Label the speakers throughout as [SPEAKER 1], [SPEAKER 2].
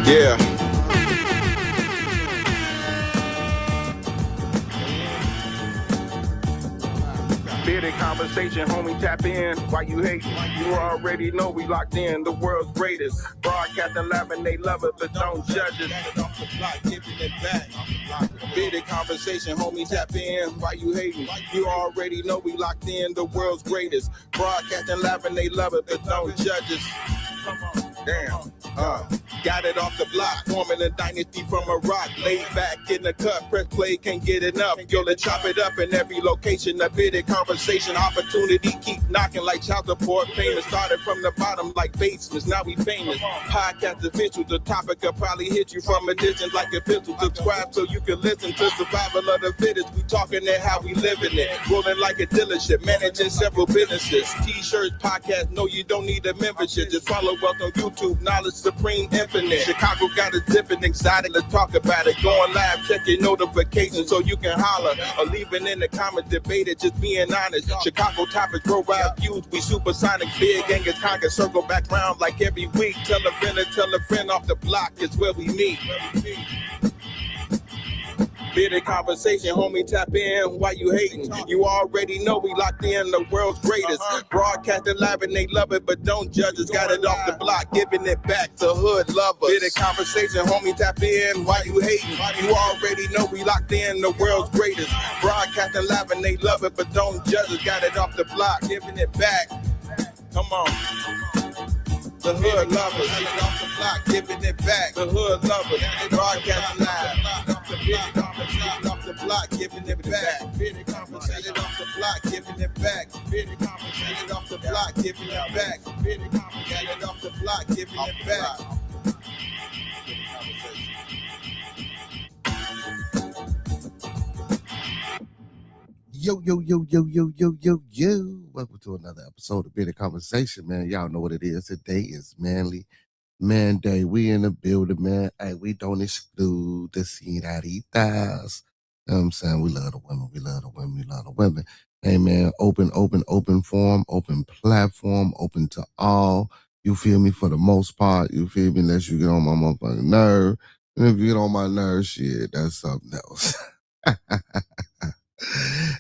[SPEAKER 1] Yeah. Bearded conversation, homie, tap in. Why you hating? You already know we locked in. The world's greatest. Broadcasting live and they love it, but don't judge it. Off the block, giving it back. Bearded conversation, homie, tap in. Why you hating? You already know we locked in. The world's greatest. Broadcasting live and they love it, but don't judge us. Damn. Got it off the block, forming a dynasty from a rock. Laid back in the cut, press play, can't get enough. Yo, let's chop it up in every location. A bidded conversation, opportunity keep knocking like child support payments. Started from the bottom like basements, now we famous. Podcast official, the topic will probably hit you from a distance like a pistol. Subscribe so you can listen to survival of the fittest. We talking it how we living it. Rolling like a dealership, managing several businesses. T-shirts, podcast, no, you don't need a membership. Just follow us on YouTube, knowledge supreme, infinite. Chicago got a dipping excited, let's talk about it. Going live, check your notifications so you can holler. Or leaving in the comments, debate it, just being honest. Chicago topics, grow wild views, we supersonic. Big Angus Conga, circle back round like every week. Tell a friend off the block, it's where we meet. Bearded conversation, homie, tap in. Why you hating? You already know we locked in, the world's greatest. Broadcasting live and they love it, but don't judge us. Got it off the block, giving it back to hood lovers. Bearded conversation, homie, tap in. Why you hating? You already know we locked in, the world's greatest. Broadcasting live and they love it, but don't judge us. Got it off the block, giving it back. Come on. The hood lovers, off the block, giving it back. The hood lovers, broadcasting live. Off the block, giving it back. Conversation off the block, giving it back. Conversation off the block, giving it back. Conversation off the block, giving it back.
[SPEAKER 2] Yo. Welcome to another episode of Bearded Conversation, man. Y'all know what it is. Today is Manly Man Day. We in the building, man. Hey, we don't exclude the señoritas. You know what I'm saying? We love the women. We love the women. Hey, man, open forum, open platform, open to all. You feel me? For the most part, you feel me? Unless you get on my motherfucking nerve. And if you get on my nerve, shit, that's something else.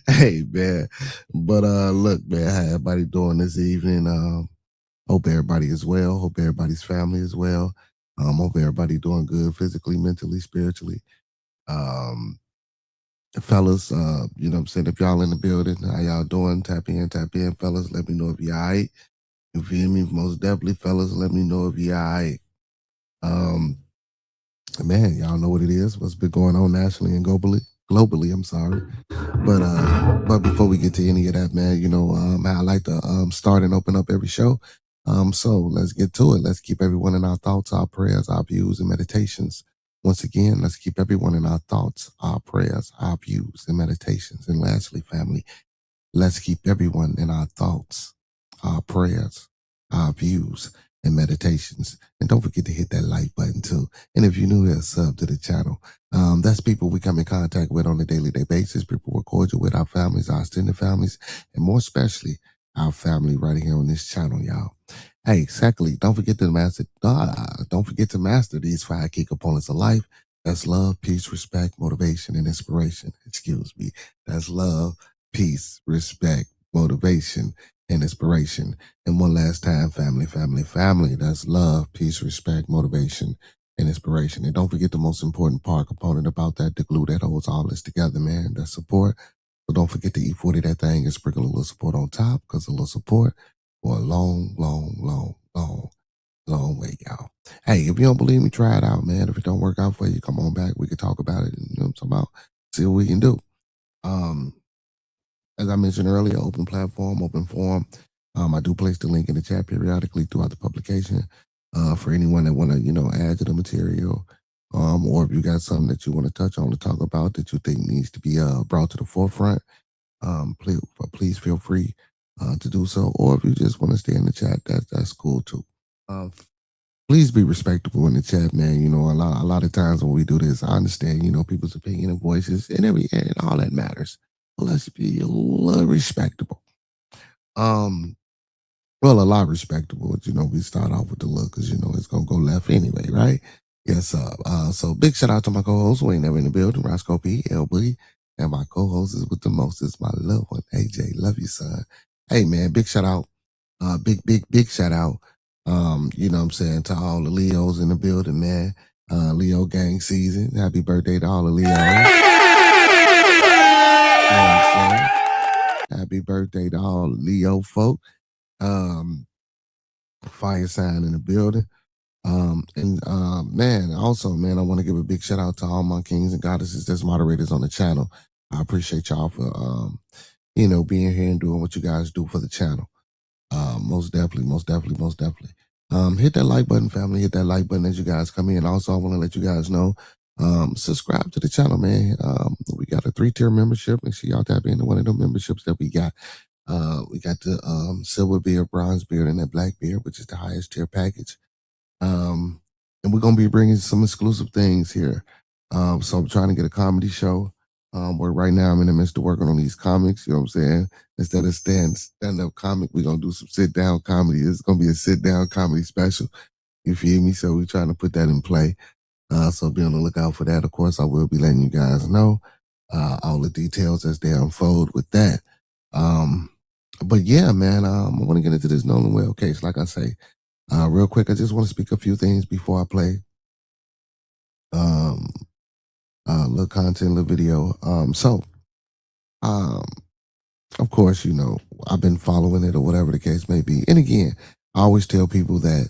[SPEAKER 2] Hey, man. But look, man, how everybody doing this evening? Hope everybody is well. Hope everybody's family is well. Hope everybody doing good physically, mentally, spiritually. Fellas, you know what I'm saying? If y'all in the building, how y'all doing? Tap in, fellas. Let me know if y'all all right. You feel me? Most definitely, fellas, let me know if y'all all right. Man, y'all know what it is. What's been going on nationally and globally, I'm sorry. But before we get to any of that, man, you know, I like to start and open up every show. So let's get to it. Let's keep everyone in our thoughts, our prayers, our views, and meditations. Once again, let's keep everyone in our thoughts, our prayers, our views, and meditations. And lastly, family, let's keep everyone in our thoughts, our prayers, our views, and meditations. And don't forget to hit that like button too. And if you're new here, sub to the channel. That's people we come in contact with on a daily basis, people we're cordial with, our families, our extended families, and more especially our family right here on this channel, y'all. Hey, exactly. Don't forget to master these 5 key components of life. That's love, peace, respect, motivation, and inspiration. Excuse me. That's love, peace, respect, motivation, and inspiration. And one last time, family. That's love, peace, respect, motivation, and inspiration. And don't forget the most important component about that, the glue that holds all this together, man. That's support. So don't forget to E40 that thing and sprinkle a little support on top, because a little support for a long way, y'all. Hey, if you don't believe me, try it out, man. If it don't work out for you, come on back. We can talk about it and, you know what I'm talking about, see what we can do. As I mentioned earlier, open platform, open forum. I do place the link in the chat periodically throughout the publication for anyone that want to, you know, add to the material, or if you got something that you want to touch on to talk about that you think needs to be brought to the forefront, please feel free to do so. Or if you just want to stay in the chat, that's cool too. Please be respectable in the chat, man. You know, a lot of times when we do this, I understand, you know, people's opinion and voices and all that matters. But let's be a little respectable. Well, a lot respectable. You know, we start off with the look because, you know, it's going to go left anyway, right? Yes, so big shout out to my co-host who ain't never in the building, Roscoe P, L B, and my co-host is with the most is my loved one, AJ. Love you, son. Hey man, big shout out, big shout out. You know what I'm saying, to all the Leos in the building, man. Leo gang season. Happy birthday to all the Leos. You know what I'm saying? Happy birthday to all the Leo folk. Fire sign in the building. Man, also, man, I want to give a big shout out to all my kings and goddesses that's moderators on the channel. I appreciate y'all for being here and doing what you guys do for the channel. Most definitely, most definitely, most definitely. Hit that like button, family. Hit that like button as you guys come in. Also, I want to let you guys know, subscribe to the channel, man. We got a 3-tier membership. Make sure y'all tap into one of the memberships that we got. We got the silver beard, bronze beard, and that black beard, which is the highest tier package. And we're gonna be bringing some exclusive things here. So I'm trying to get a comedy show. Where right now I'm in the midst of working on these comics. You know what I'm saying? Instead of stand up comic, we're gonna do some sit down comedy. It's gonna be a sit down comedy special. You feel me? So we're trying to put that in play. So be on the lookout for that. Of course, I will be letting you guys know all the details as they unfold with that. But yeah, man, I want to get into this Nolan Well case. Like I say, real quick, I just want to speak a few things before I play little content, little video. Of course, I've been following it or whatever the case may be. And again, I always tell people that,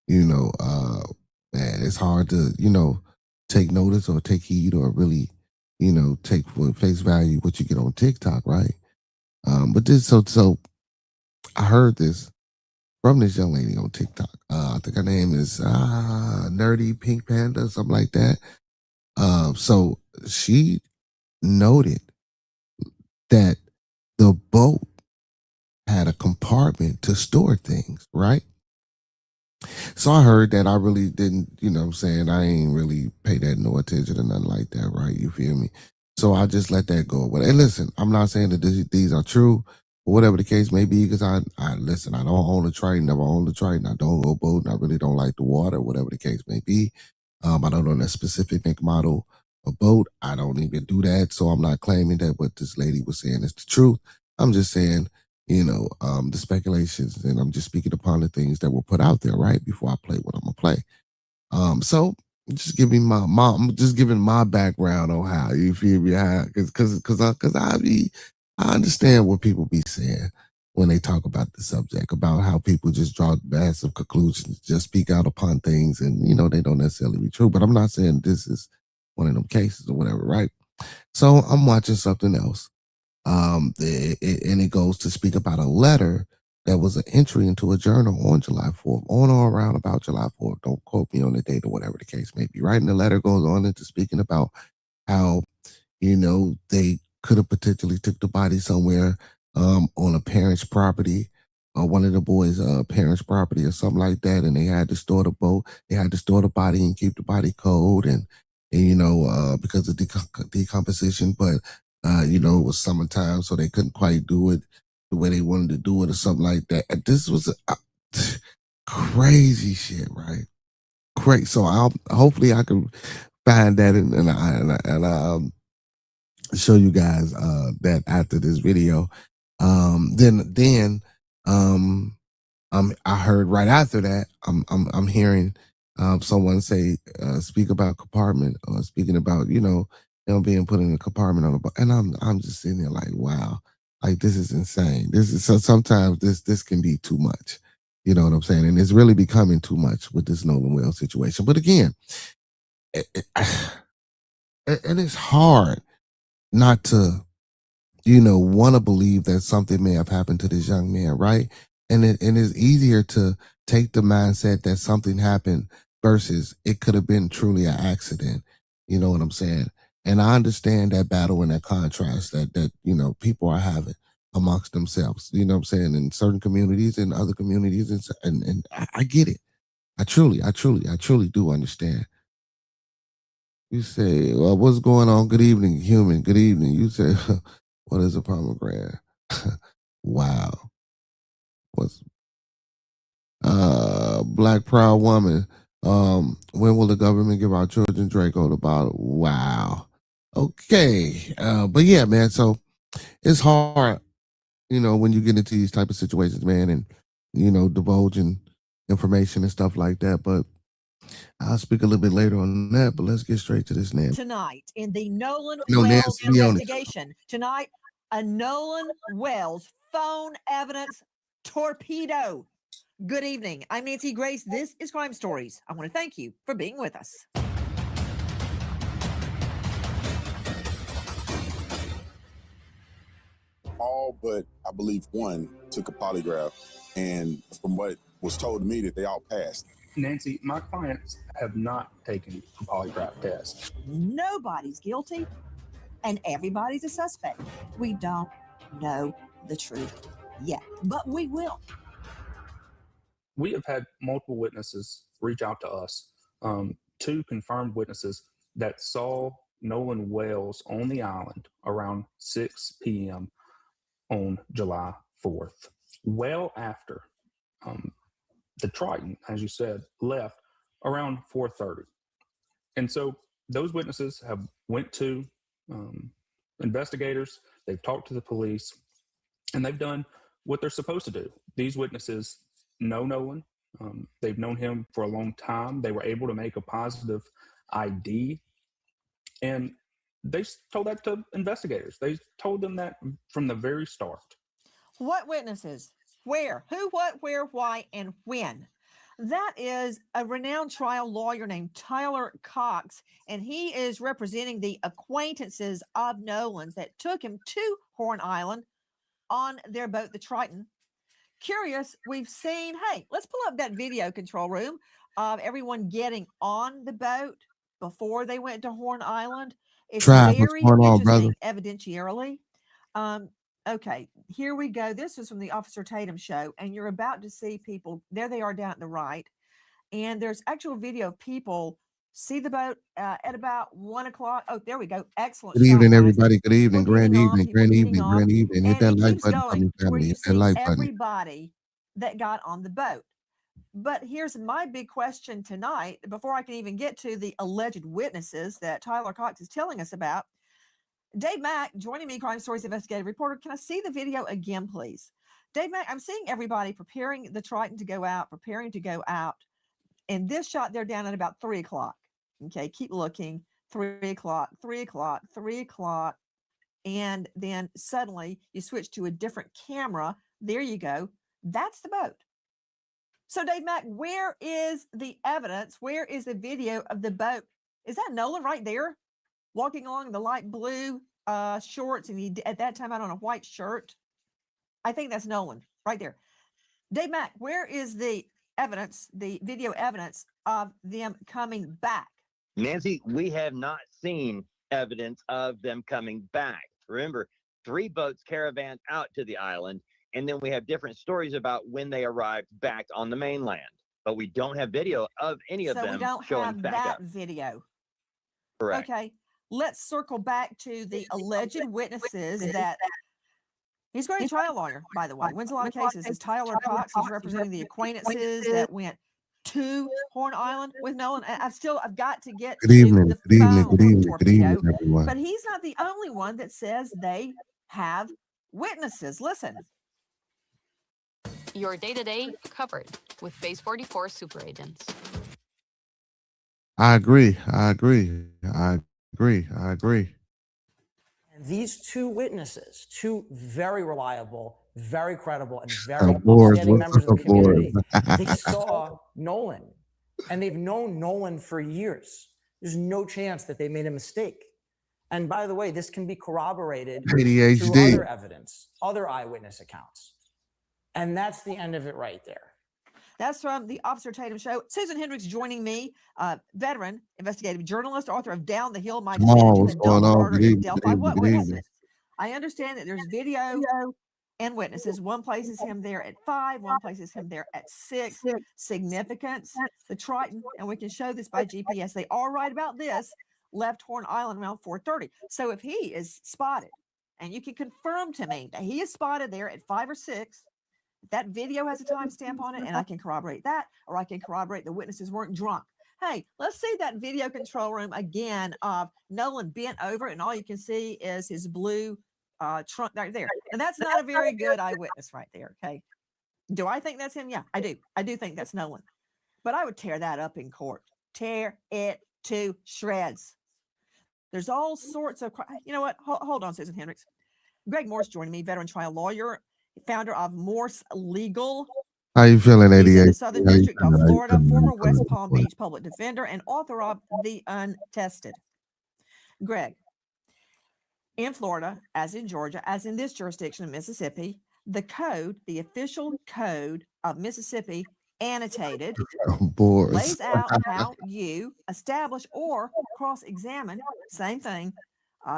[SPEAKER 2] man, it's hard to, take notice or take heed or really, take for face value what you get on TikTok, right? But so I heard this from this young lady on TikTok. I think her name is Nerdy Pink Panda, something like that. So she noted that the boat had a compartment to store things, right? So I heard that. I really didn't, what I'm saying, I ain't really pay that no attention or nothing like that, right? You feel me? So I just let that go. But and listen, I'm not saying that these are true, or whatever the case may be, because I listen, I don't own a Triton, never owned a Triton, I don't go boating, I really don't like the water, whatever the case may be. I don't own a specific make model of boat. I don't even do that. So I'm not claiming that what this lady was saying is the truth. I'm just saying, the speculations, and I'm just speaking upon the things that were put out there, right? Before I play what I'm gonna play. So just giving I'm just giving my background on how you feel me, I understand what people be saying when they talk about the subject, about how people just draw massive conclusions, just speak out upon things, and they don't necessarily be true. But I'm not saying this is one of them cases or whatever, right? So I'm watching something else. And it goes to speak about a letter that was an entry into a journal on July 4th, on or around about July 4th. Don't quote me on the date or whatever the case may be. Right, and the letter goes on into speaking about how they could have potentially took the body somewhere on a parent's property or one of the boys' parents' property or something like that, and they had to store the boat, they had to store the body and keep the body cold, and because of decomposition, but it was summertime, so they couldn't quite do it the way they wanted to do it or something like that. And this was crazy shit, right? Great. So hopefully I can find that and show you guys that after this video. Then I heard right after that I'm hearing someone say speak about compartment or speaking about being put in a compartment on a boat, and I'm just sitting there like, wow, like this is insane. This is so sometimes this can be too much. You know what I'm saying? And it's really becoming too much with this Nolan Well situation. But again, and it's hard not to want to believe that something may have happened to this young man, right? And it's easier to take the mindset that something happened versus it could have been truly an accident. You know what I'm saying? And I understand that battle and that contrast that people are having amongst themselves. You know what I'm saying? In certain communities and other communities, and I get it. I truly do understand. You say, well, what's going on? Good evening, human. Good evening. You say, what is a pomegranate? Wow. What's Black Proud Woman? When will the government give our children Draco the bottle? Wow. Okay. But yeah, man. So it's hard, when you get into these type of situations, man, and divulging information and stuff like that. But I'll speak a little bit later on that. But let's get straight to this, Nancy.
[SPEAKER 3] Tonight in the Nolan
[SPEAKER 2] No,
[SPEAKER 3] Wells
[SPEAKER 2] Nancy,
[SPEAKER 3] investigation. Tonight, a Nolan Wells phone evidence torpedo. Good evening. I'm Nancy Grace. This is Crime Stories. I want to thank you for being with us.
[SPEAKER 4] All but, I believe, one took a polygraph, and from what was told to me, that they all passed.
[SPEAKER 5] Nancy, my clients have not taken a polygraph test.
[SPEAKER 3] Nobody's guilty, and everybody's a suspect. We don't know the truth yet, but we will.
[SPEAKER 5] We have had multiple witnesses reach out to us, two confirmed witnesses that saw Nolan Wells on the island around 6 p.m. on July 4th, well after the Triton, as you said, left around 4:30. And so those witnesses have went to investigators, they've talked to the police, and they've done what they're supposed to do. These witnesses know Nolan. They've known him for a long time. They were able to make a positive ID. And they told that to investigators. They told them that from the very start.
[SPEAKER 3] What witnesses? Where? Who, what, where, why, and when? That is a renowned trial lawyer named Tyler Cox, and he is representing the acquaintances of Nolan's that took him to Horn Island on their boat, the Triton. Curious, we've seen, hey, let's pull up that video control room of everyone getting on the boat before they went to Horn Island. It's very interesting evidentiarily. Okay, here we go. This is from the Officer Tatum show, and you're about to see people. There they are down at the right, and there's actual video of people see the boat at about 1 o'clock. Oh, there we go. Excellent.
[SPEAKER 2] Good evening, everybody. Good evening. Grand evening. Grand
[SPEAKER 3] Going,
[SPEAKER 2] evening. Hit that like button for me,
[SPEAKER 3] where
[SPEAKER 2] family.
[SPEAKER 3] you
[SPEAKER 2] Hit that
[SPEAKER 3] see
[SPEAKER 2] like button.
[SPEAKER 3] everybody that got on the boat. But here's my big question tonight, before I can even get to the alleged witnesses that Tyler Cox is telling us about. Dave Mack, joining me, Crime Stories investigative reporter. Can I see the video again, please? Dave Mack, I'm seeing everybody preparing the Triton to go out, preparing to go out. In this shot, they're down at about 3 o'clock. Okay, keep looking. 3 o'clock, 3 o'clock, 3 o'clock. And then suddenly you switch to a different camera. There you go. That's the boat. So, Dave Mack, where is the evidence? Where is the video of the boat? Is that Nolan right there? Walking along the light blue shorts, and he at that time had on a white shirt. I think that's Nolan right there. Dave Mack, where is the evidence, the video evidence of them coming back?
[SPEAKER 6] Nancy, we have not seen evidence of them coming back. Remember, 3 boats caravanned out to the island, and then we have different stories about when they arrived back on the mainland. But we don't have video of any of them
[SPEAKER 3] we don't
[SPEAKER 6] showing
[SPEAKER 3] have
[SPEAKER 6] back
[SPEAKER 3] that
[SPEAKER 6] up.
[SPEAKER 3] video.
[SPEAKER 6] Correct.
[SPEAKER 3] Okay, let's circle back to the alleged witnesses that he's going to trial lawyer, by the way. Wins a lot of cases. Is Tyler Cox. He's representing the acquaintances that went to Horn Island with Nolan. I've got to get
[SPEAKER 2] Good evening.
[SPEAKER 3] to
[SPEAKER 2] Good evening.
[SPEAKER 3] phone
[SPEAKER 2] Good evening.
[SPEAKER 3] torpedo,
[SPEAKER 2] Good evening, everyone.
[SPEAKER 3] but he's not the only one that says they have witnesses. Listen.
[SPEAKER 7] Your day-to-day covered with Base 44 super agents.
[SPEAKER 2] I agree. I agree. I agree. I agree.
[SPEAKER 8] And these 2 witnesses, 2 very reliable, very credible, and very outstanding members of the community, they saw Nolan, and they've known Nolan for years. There's no chance that they made a mistake. And by the way, this can be corroborated
[SPEAKER 2] ADHD.
[SPEAKER 8] through other evidence, other eyewitness accounts. And that's the end of it right there.
[SPEAKER 3] That's from the Officer Tatum show. Susan Hendricks joining me, veteran investigative journalist, author of Down the Hill, My Descent into the Delta Murder in Delphi. What witnesses? I understand that there's video and witnesses. One places him there at 5, one places him there at 6. Significance, the Triton, and we can show this by GPS. They are right about this, left Horn Island around 4:30. So if he is spotted, and you can confirm to me that he is spotted there at 5 or 6, that video has a timestamp on it, and I can corroborate that, or I can corroborate the witnesses weren't drunk. Hey, let's see that video control room again of Nolan bent over, and all you can see is his blue trunk right there. And that's not a very good eyewitness right there. Okay. Do I think that's him? Yeah, I do. I do think that's Nolan. But I would tear that up in court. Tear it to shreds. There's all sorts of, you know what? Hold on, Susan Hendricks. Greg Morse joining me, veteran trial lawyer, founder of Morse Legal.
[SPEAKER 2] How you feeling,
[SPEAKER 3] He's
[SPEAKER 2] 88?
[SPEAKER 3] in the Southern District of Florida, former West Palm Beach public defender, and author of The Untested. Greg, in Florida, as in Georgia, as in this jurisdiction of Mississippi, the code, the official code of Mississippi, annotated, lays out how you establish or cross-examine, same thing,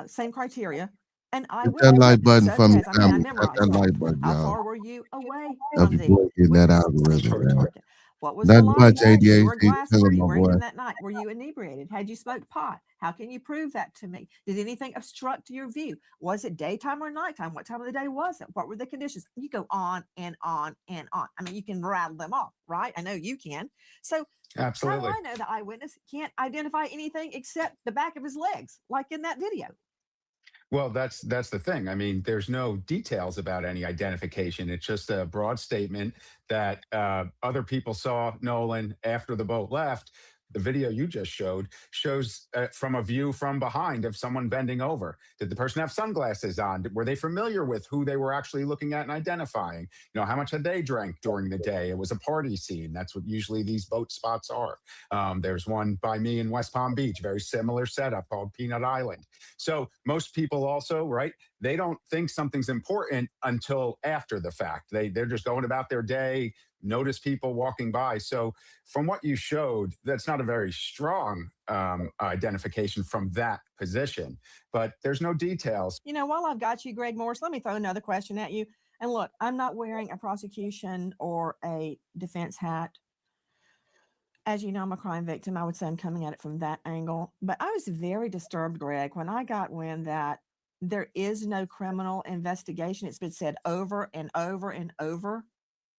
[SPEAKER 3] same criteria, an eyewitness.
[SPEAKER 2] That like button for me.
[SPEAKER 3] I memorized
[SPEAKER 2] that like button,
[SPEAKER 3] how
[SPEAKER 2] y'all.
[SPEAKER 3] far were you away from the
[SPEAKER 2] Getting that
[SPEAKER 3] witness?
[SPEAKER 2] algorithm.
[SPEAKER 3] What was the
[SPEAKER 2] Nothing
[SPEAKER 3] light?
[SPEAKER 2] much,
[SPEAKER 3] Did you
[SPEAKER 2] ADHD.
[SPEAKER 3] wear glasses? What were you
[SPEAKER 2] my
[SPEAKER 3] wearing
[SPEAKER 2] boy.
[SPEAKER 3] in that night? Were you inebriated? Had you smoked pot? How can you prove that to me? Did anything obstruct your view? Was it daytime or nighttime? What time of the day was it? What were the conditions? You go on and on and on. I mean, you can rattle them off, right? I know you can. So
[SPEAKER 9] Absolutely.
[SPEAKER 3] how do I know the eyewitness can't identify anything except the back of his legs, like in that video?
[SPEAKER 9] Well, that's the thing. I mean, there's no details about any identification. It's just a broad statement that other people saw Nolan after the boat left. The video you just showed shows from a view from behind of someone bending over. Did the person have sunglasses on? Were they familiar with who they were actually looking at and identifying? You know, how much had they drank during the day? It was a party scene. That's what usually these boat spots are. There's one by me in West Palm Beach, very similar setup called Peanut Island. So most people also, right, they don't think something's important until after the fact. They're just going about their day, notice people walking by. So from what you showed, that's not a very strong identification from that position, but there's no details.
[SPEAKER 3] You know, while I've got you, Greg Morse, let me throw another question at you. And look, I'm not wearing a prosecution or a defense hat. As you know, I'm a crime victim. I would say I'm coming at it from that angle. But I was very disturbed, Greg, when I got wind that there is no criminal investigation. It's been said over and over and over.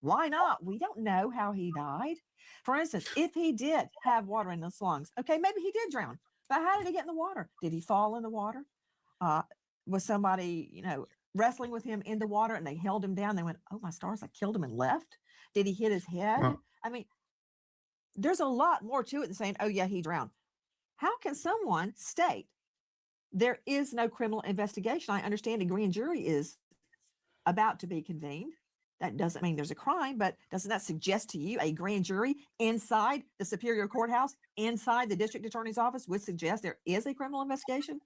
[SPEAKER 3] Why not? We don't know how he died. For instance, if he did have water in his lungs, okay, maybe he did drown. But how did he get in the water? Did he fall in the water? Was somebody, you know, wrestling with him in the water and they held him down? They went, oh, my stars, I killed him and left. Did he hit his head?
[SPEAKER 9] Well,
[SPEAKER 3] I mean, there's a lot more to it than saying, oh, yeah, he drowned. How can someone state there is no criminal investigation? I understand a grand jury is about to be convened. That doesn't mean there's a crime, but doesn't that suggest to you a grand jury inside the Superior Courthouse, inside the district attorney's office would suggest there is a criminal investigation?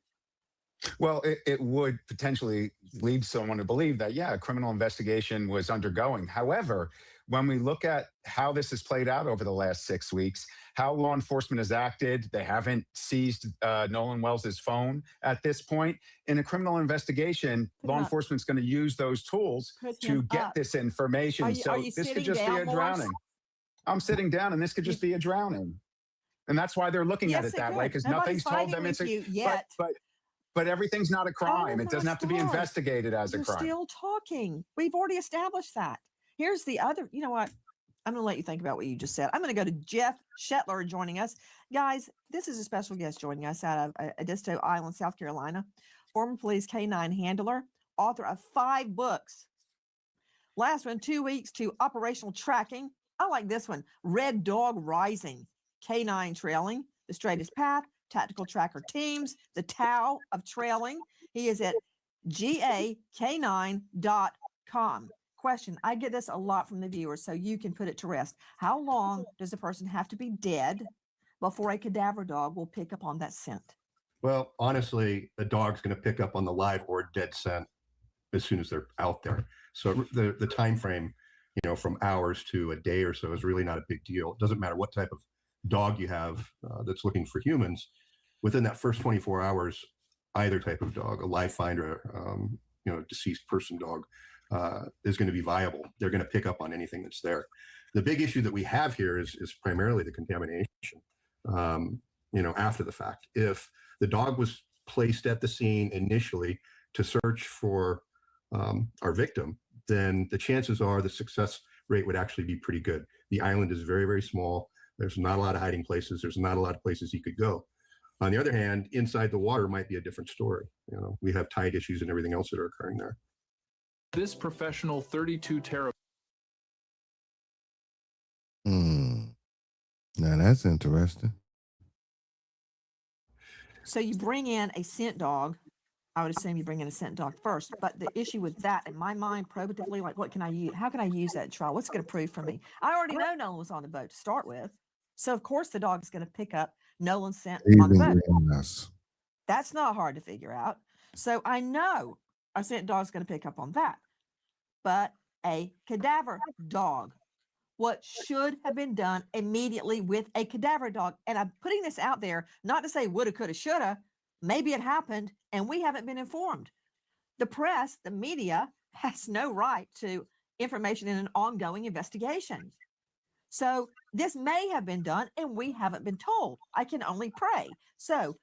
[SPEAKER 9] Well, it would potentially lead someone to believe that, yeah, a criminal investigation was undergoing. However, when we look at how this has played out over the last 6 weeks, how law enforcement has acted, they haven't seized Nolan Wells's phone at this point. In a criminal investigation, law enforcement's going to use those tools to get this information. So this could just be a drowning. I'm sitting down, and this could just be a drowning. And that's why they're looking at it that way, because nothing's told them it's a but everything's not a crime. It doesn't have to be investigated as a crime.
[SPEAKER 3] You're still talking. We've already established that. Here's the other, you know what? I'm going to let you think about what you just said. I'm going to go to Jeff Shetler joining us. Guys, this is a special guest joining us out of Edisto Island, South Carolina. Former police K9 handler, author of 5 books. Last one, 2 weeks to operational tracking. I like this one. Red Dog Rising, K9 trailing, the straightest path, tactical tracker teams, the Tao of trailing. He is at gak9.com. Question, I get this a lot from the viewers, so you can put it to rest. How long does a person have to be dead before a cadaver dog will pick up on that scent?
[SPEAKER 10] Well, honestly, a dog's going to pick up on the live or dead scent as soon as they're out there. So the time frame, you know, from hours to a day or so is really not a big deal. It doesn't matter what type of dog you have that's looking for humans. Within that first 24 hours, either type of dog, a live finder, you know, deceased person dog, is going to be viable. They're going to pick up on anything that's there. The big issue that we have here is primarily the contamination, you know, after the fact. If the dog was placed at the scene initially to search for our victim, then the chances are the success rate would actually be pretty good. The island is very, very small. There's not a lot of hiding places. There's not a lot of places he could go. On the other hand, inside the water might be a different story. You know, we have tide issues and everything else that are occurring there.
[SPEAKER 11] This professional 32 terabyte.
[SPEAKER 2] Now that's interesting.
[SPEAKER 3] So you bring in a scent dog. I would assume you bring in a scent dog first. But the issue with that, in my mind, probatively, like, what can I use? How can I use that trial? What's going to prove for me? I already know Nolan was on the boat to start with. So, of course, the dog is going to pick up Nolan's scent on the boat.
[SPEAKER 2] Yes.
[SPEAKER 3] That's not hard to figure out. So I know a scent dog is going to pick up on that. But a cadaver dog, what should have been done immediately with a cadaver dog? And I'm putting this out there not to say woulda, coulda, shoulda. Maybe it happened and we haven't been informed. The press, the media, has no right to information in an ongoing investigation. So this may have been done and we haven't been told. I can only pray. So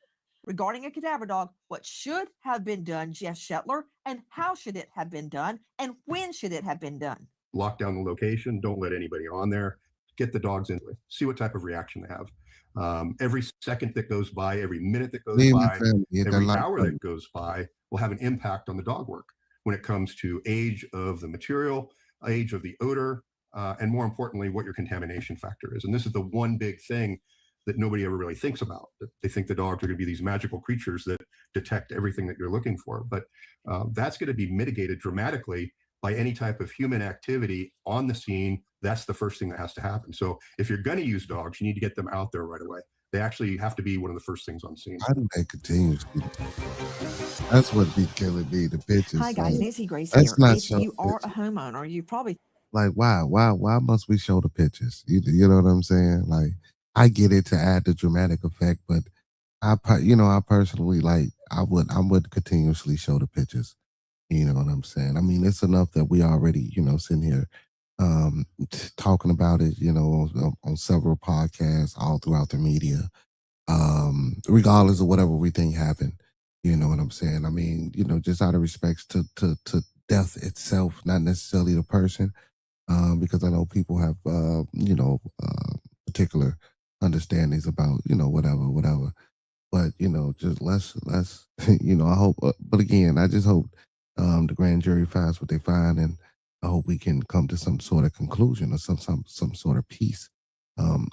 [SPEAKER 3] regarding a cadaver dog, what should have been done, Jeff Shetler, and how should it have been done, and when should it have been done?
[SPEAKER 10] Lock down the location. Don't let anybody on there. Get the dogs in. See what type of reaction they have. Every second that goes by, every minute that goes by, every hour that goes by will have an impact on the dog work when it comes to age of the material, age of the odor, and more importantly, what your contamination factor is. And this is the one big thing that nobody ever really thinks about. They think the dogs are going to be these magical creatures that detect everything that you're looking for. But that's going to be mitigated dramatically by any type of human activity on the scene. That's the first thing that has to happen. So if you're going to use dogs, you need to get them out there right away. They actually have to be one of the first things on scene.
[SPEAKER 2] How do they continue? That's what be killing me. The pictures.
[SPEAKER 3] Hi guys, Nancy Grace
[SPEAKER 2] here.
[SPEAKER 3] If you are a homeowner, you probably
[SPEAKER 2] like why must we show the pictures? You know what I'm saying? Like, I get it to add the dramatic effect, but I personally, like, I would continuously show the pictures. You know what I'm saying? I mean, it's enough that we already, sitting here talking about it, on several podcasts all throughout the media, regardless of whatever we think happened. You know what I'm saying? I mean, just out of respects to death itself, not necessarily the person, because I know people have, particular understandings about, whatever. But, just less, I hope, but again, I just hope the grand jury finds what they find, and I hope we can come to some sort of conclusion or some sort of peace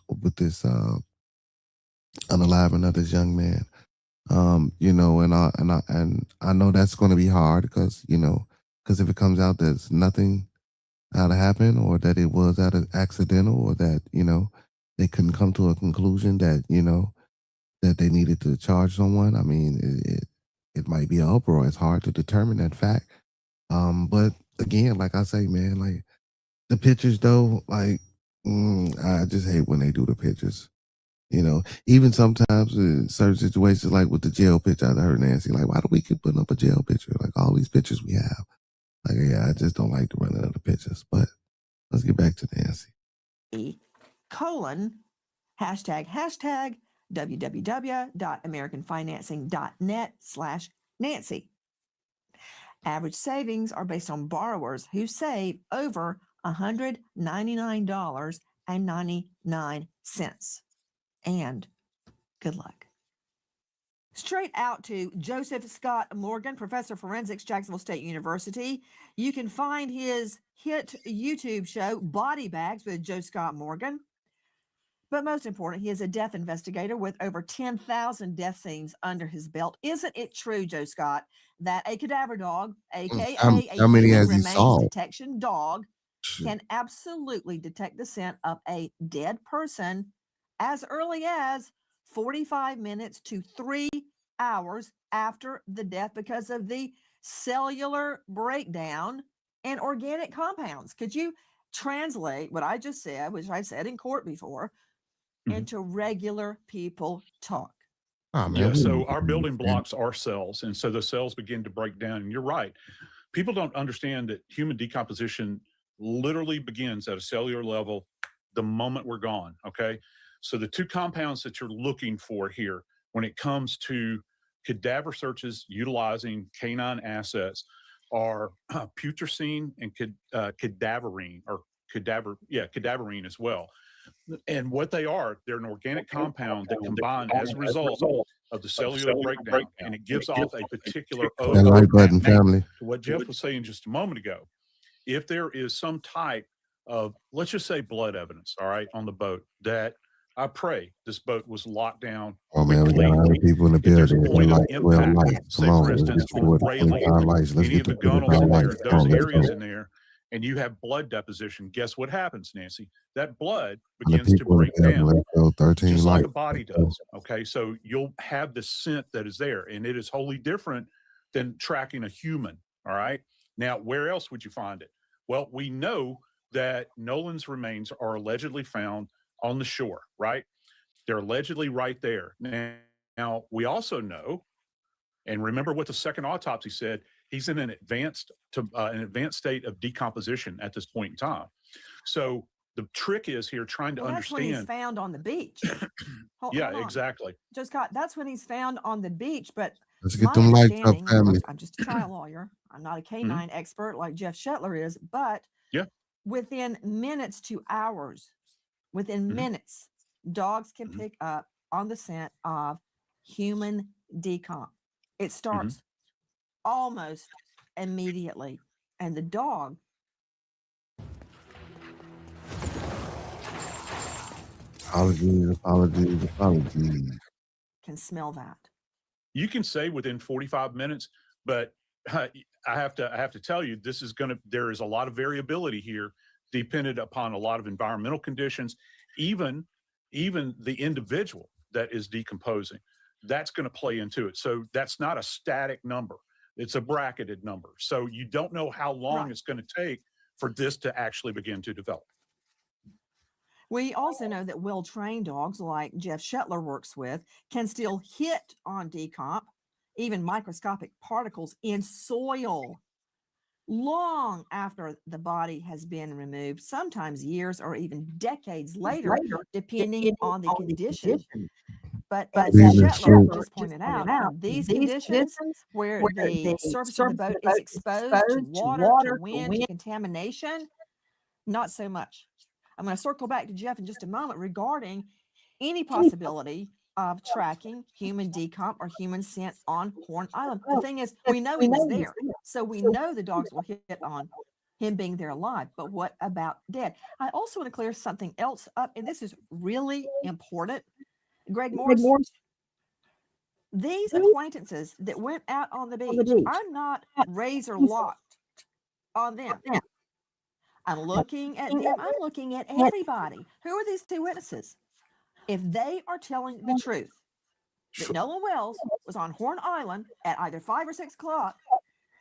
[SPEAKER 2] with this unaliving of this young man. And I know that's going to be hard because if it comes out that nothing out of happened, or that it was out of accidental, or that they couldn't come to a conclusion that that they needed to charge someone. I mean, it might be an uproar. It's hard to determine that fact. But again, like I say, man, like the pictures though, like I just hate when they do the pictures. Even sometimes in certain situations, like with the jail picture, I heard Nancy, like, why do we keep putting up a jail picture? Like all these pictures we have. Like, yeah, I just don't like the running of the pictures. But let's get back to Nancy.
[SPEAKER 3] #hashtag www.americanfinancing.net/Nancy. Average savings are based on borrowers who save over $199.99. And good luck. Straight out to Joseph Scott Morgan, professor of forensics, Jacksonville State University. You can find his hit YouTube show, Body Bags with Joe Scott Morgan. But most important, he is a death investigator with over 10,000 death scenes under his belt. Isn't it true, Joe Scott, that a cadaver dog, aka
[SPEAKER 2] how many
[SPEAKER 3] human
[SPEAKER 2] has he
[SPEAKER 3] remains
[SPEAKER 2] solved?
[SPEAKER 3] detection dog, can absolutely detect the scent of a dead person as early as 45 minutes to 3 hours after the death because of the cellular breakdown and organic compounds? Could you translate what I just said, which I said in court before, into regular people talk?
[SPEAKER 2] Oh, man,
[SPEAKER 11] Yeah, so our building blocks are cells, and so the cells begin to break down. And you're right. People don't understand that human decomposition literally begins at a cellular level the moment we're gone, okay? So the two compounds that you're looking for here when it comes to cadaver searches utilizing canine assets are putrescine and cadaverine, or cadaverine as well. And what they are, they're an organic compound that combine as a result of the cellular breakdown, and it gives off a particular
[SPEAKER 2] That like button, family.
[SPEAKER 11] to what Jeff was saying just a moment ago. If there is some type of, let's just say, blood evidence, all right, on the boat, that I pray this boat was locked down.
[SPEAKER 2] Oh man, we got 100 people in the
[SPEAKER 11] If there's a
[SPEAKER 2] building.
[SPEAKER 11] point of
[SPEAKER 2] Like 12
[SPEAKER 11] impact,
[SPEAKER 2] lights.
[SPEAKER 11] say
[SPEAKER 2] Come on,
[SPEAKER 11] for
[SPEAKER 2] let's
[SPEAKER 11] instance,
[SPEAKER 2] get
[SPEAKER 11] on
[SPEAKER 2] to it.
[SPEAKER 11] railing,
[SPEAKER 2] 25 lights. Let's
[SPEAKER 11] any
[SPEAKER 2] get
[SPEAKER 11] of the
[SPEAKER 2] to
[SPEAKER 11] gunnels
[SPEAKER 2] 25
[SPEAKER 11] in there,
[SPEAKER 2] lights. Come
[SPEAKER 11] those
[SPEAKER 2] on, let's
[SPEAKER 11] areas
[SPEAKER 2] go.
[SPEAKER 11] in there, and you have blood deposition, guess what happens, Nancy? That blood
[SPEAKER 2] 100
[SPEAKER 11] begins to
[SPEAKER 2] people in
[SPEAKER 11] break
[SPEAKER 2] the building.
[SPEAKER 11] down,
[SPEAKER 2] Let's go. 13
[SPEAKER 11] just like
[SPEAKER 2] lights.
[SPEAKER 11] a body
[SPEAKER 2] Let's go.
[SPEAKER 11] does. Okay, so you'll have the scent that is there, and it is wholly different than tracking a human. All right. Now, where else would you find it? Well, we know that Nolan's remains are allegedly found on the shore, right? They're allegedly right there. Now we also know, and remember what the second autopsy said, he's in an advanced state of decomposition at this point in time. So the trick is here trying to
[SPEAKER 3] That's when he's
[SPEAKER 11] understand.
[SPEAKER 3] found on the beach.
[SPEAKER 11] Yeah,
[SPEAKER 3] hold on.
[SPEAKER 11] exactly.
[SPEAKER 3] Just got, that's when he's found on the beach. But
[SPEAKER 2] Let's get
[SPEAKER 3] my
[SPEAKER 2] them lights up,
[SPEAKER 3] understanding,
[SPEAKER 2] family.
[SPEAKER 3] look, I'm just a trial lawyer. I'm not a canine expert like Jeff Shetler is, but
[SPEAKER 11] Yeah.
[SPEAKER 3] within minutes to hours, within minutes, dogs can pick up on the scent of human decomp. It starts almost immediately. And the dog
[SPEAKER 2] Apologies.
[SPEAKER 3] can smell that.
[SPEAKER 11] You can say within 45 minutes, but I have to tell you, there is a lot of variability here, dependent upon a lot of environmental conditions, even the individual that is decomposing. That's going to play into it. So that's not a static number. It's a bracketed number. So you don't know how long it's going to take for this to actually begin to develop.
[SPEAKER 3] We also know that well-trained dogs like Jeff Shetler works with can still hit on decomp, even microscopic particles in soil, long after the body has been removed, sometimes years or even decades later, depending on the condition. But as Shetler just pointed out, in these conditions where the surface of the boat is exposed to water, to wind, to contamination, not so much. I'm going to circle back to Jeff in just a moment regarding any possibility of tracking human decomp or human scent on Horn Island. The thing is, we know he was there, so we know the dogs will hit on him being there alive. But what about dead? I also want to clear something else up, and this is really important. Greg Morris, these acquaintances that went out on the beach are not razor locked on them. I'm looking at them. I'm looking at everybody. Who are these two witnesses? If they are telling the truth that Nolan Wells was on Horn Island at either 5 or 6 o'clock,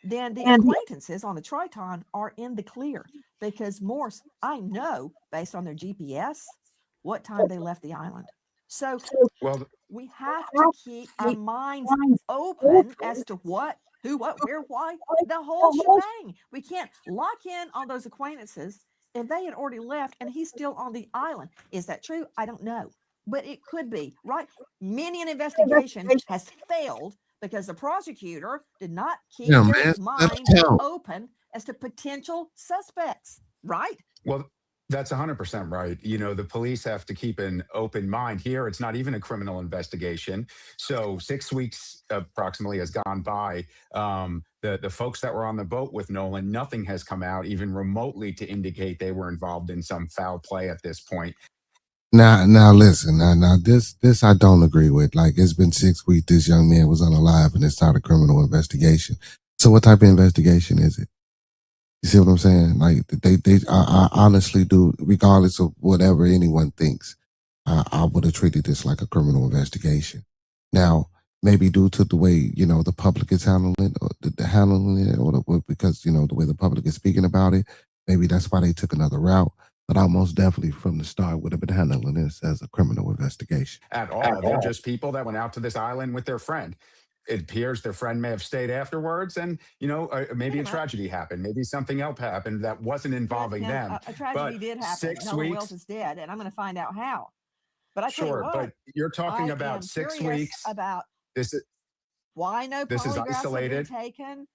[SPEAKER 3] then the acquaintances on the Triton are in the clear, because Morse, I know based on their GPS what time they left the island. So we have to keep our minds open as to what, who, what, where, why, the whole shebang. We can't lock in on those acquaintances if they had already left and he's still on the island. Is that true? I don't know, but it could be, right? Many an investigation has failed because the prosecutor did not keep their minds open as to potential suspects, right?
[SPEAKER 9] Well, that's 100% right. You know, the police have to keep an open mind here. It's not even a criminal investigation. So 6 weeks approximately has gone by. The folks that were on the boat with Nolan, nothing has come out even remotely to indicate they were involved in some foul play at this point.
[SPEAKER 2] Now listen, now this I don't agree with. Like, it's been 6 weeks, this young man was unalive and it's not a criminal investigation. So what type of investigation is it? You see what I'm saying? Like, I honestly do, regardless of whatever anyone thinks, I would have treated this like a criminal investigation. Now, maybe due to the way, you know, the public is handling it, or because, you know, the way the public is speaking about it, maybe that's why they took another route. But I most definitely from the start would have been handling this as a criminal investigation.
[SPEAKER 9] At all. They're just people that went out to this island with their friend. It appears their friend may have stayed afterwards, and, you know, maybe a tragedy happened. Maybe something else happened that wasn't involving them.
[SPEAKER 3] A tragedy did happen.
[SPEAKER 9] 6
[SPEAKER 3] Nolan
[SPEAKER 9] weeks.
[SPEAKER 3] Wells is dead, and I'm going to find out how. But I tell you
[SPEAKER 9] Sure,
[SPEAKER 3] what,
[SPEAKER 9] but you're talking
[SPEAKER 3] I
[SPEAKER 9] about
[SPEAKER 3] am
[SPEAKER 9] 6
[SPEAKER 3] curious
[SPEAKER 9] weeks.
[SPEAKER 3] about
[SPEAKER 9] This is
[SPEAKER 3] why no
[SPEAKER 9] this is
[SPEAKER 3] polygraphs have been
[SPEAKER 9] isolated.
[SPEAKER 3] taken.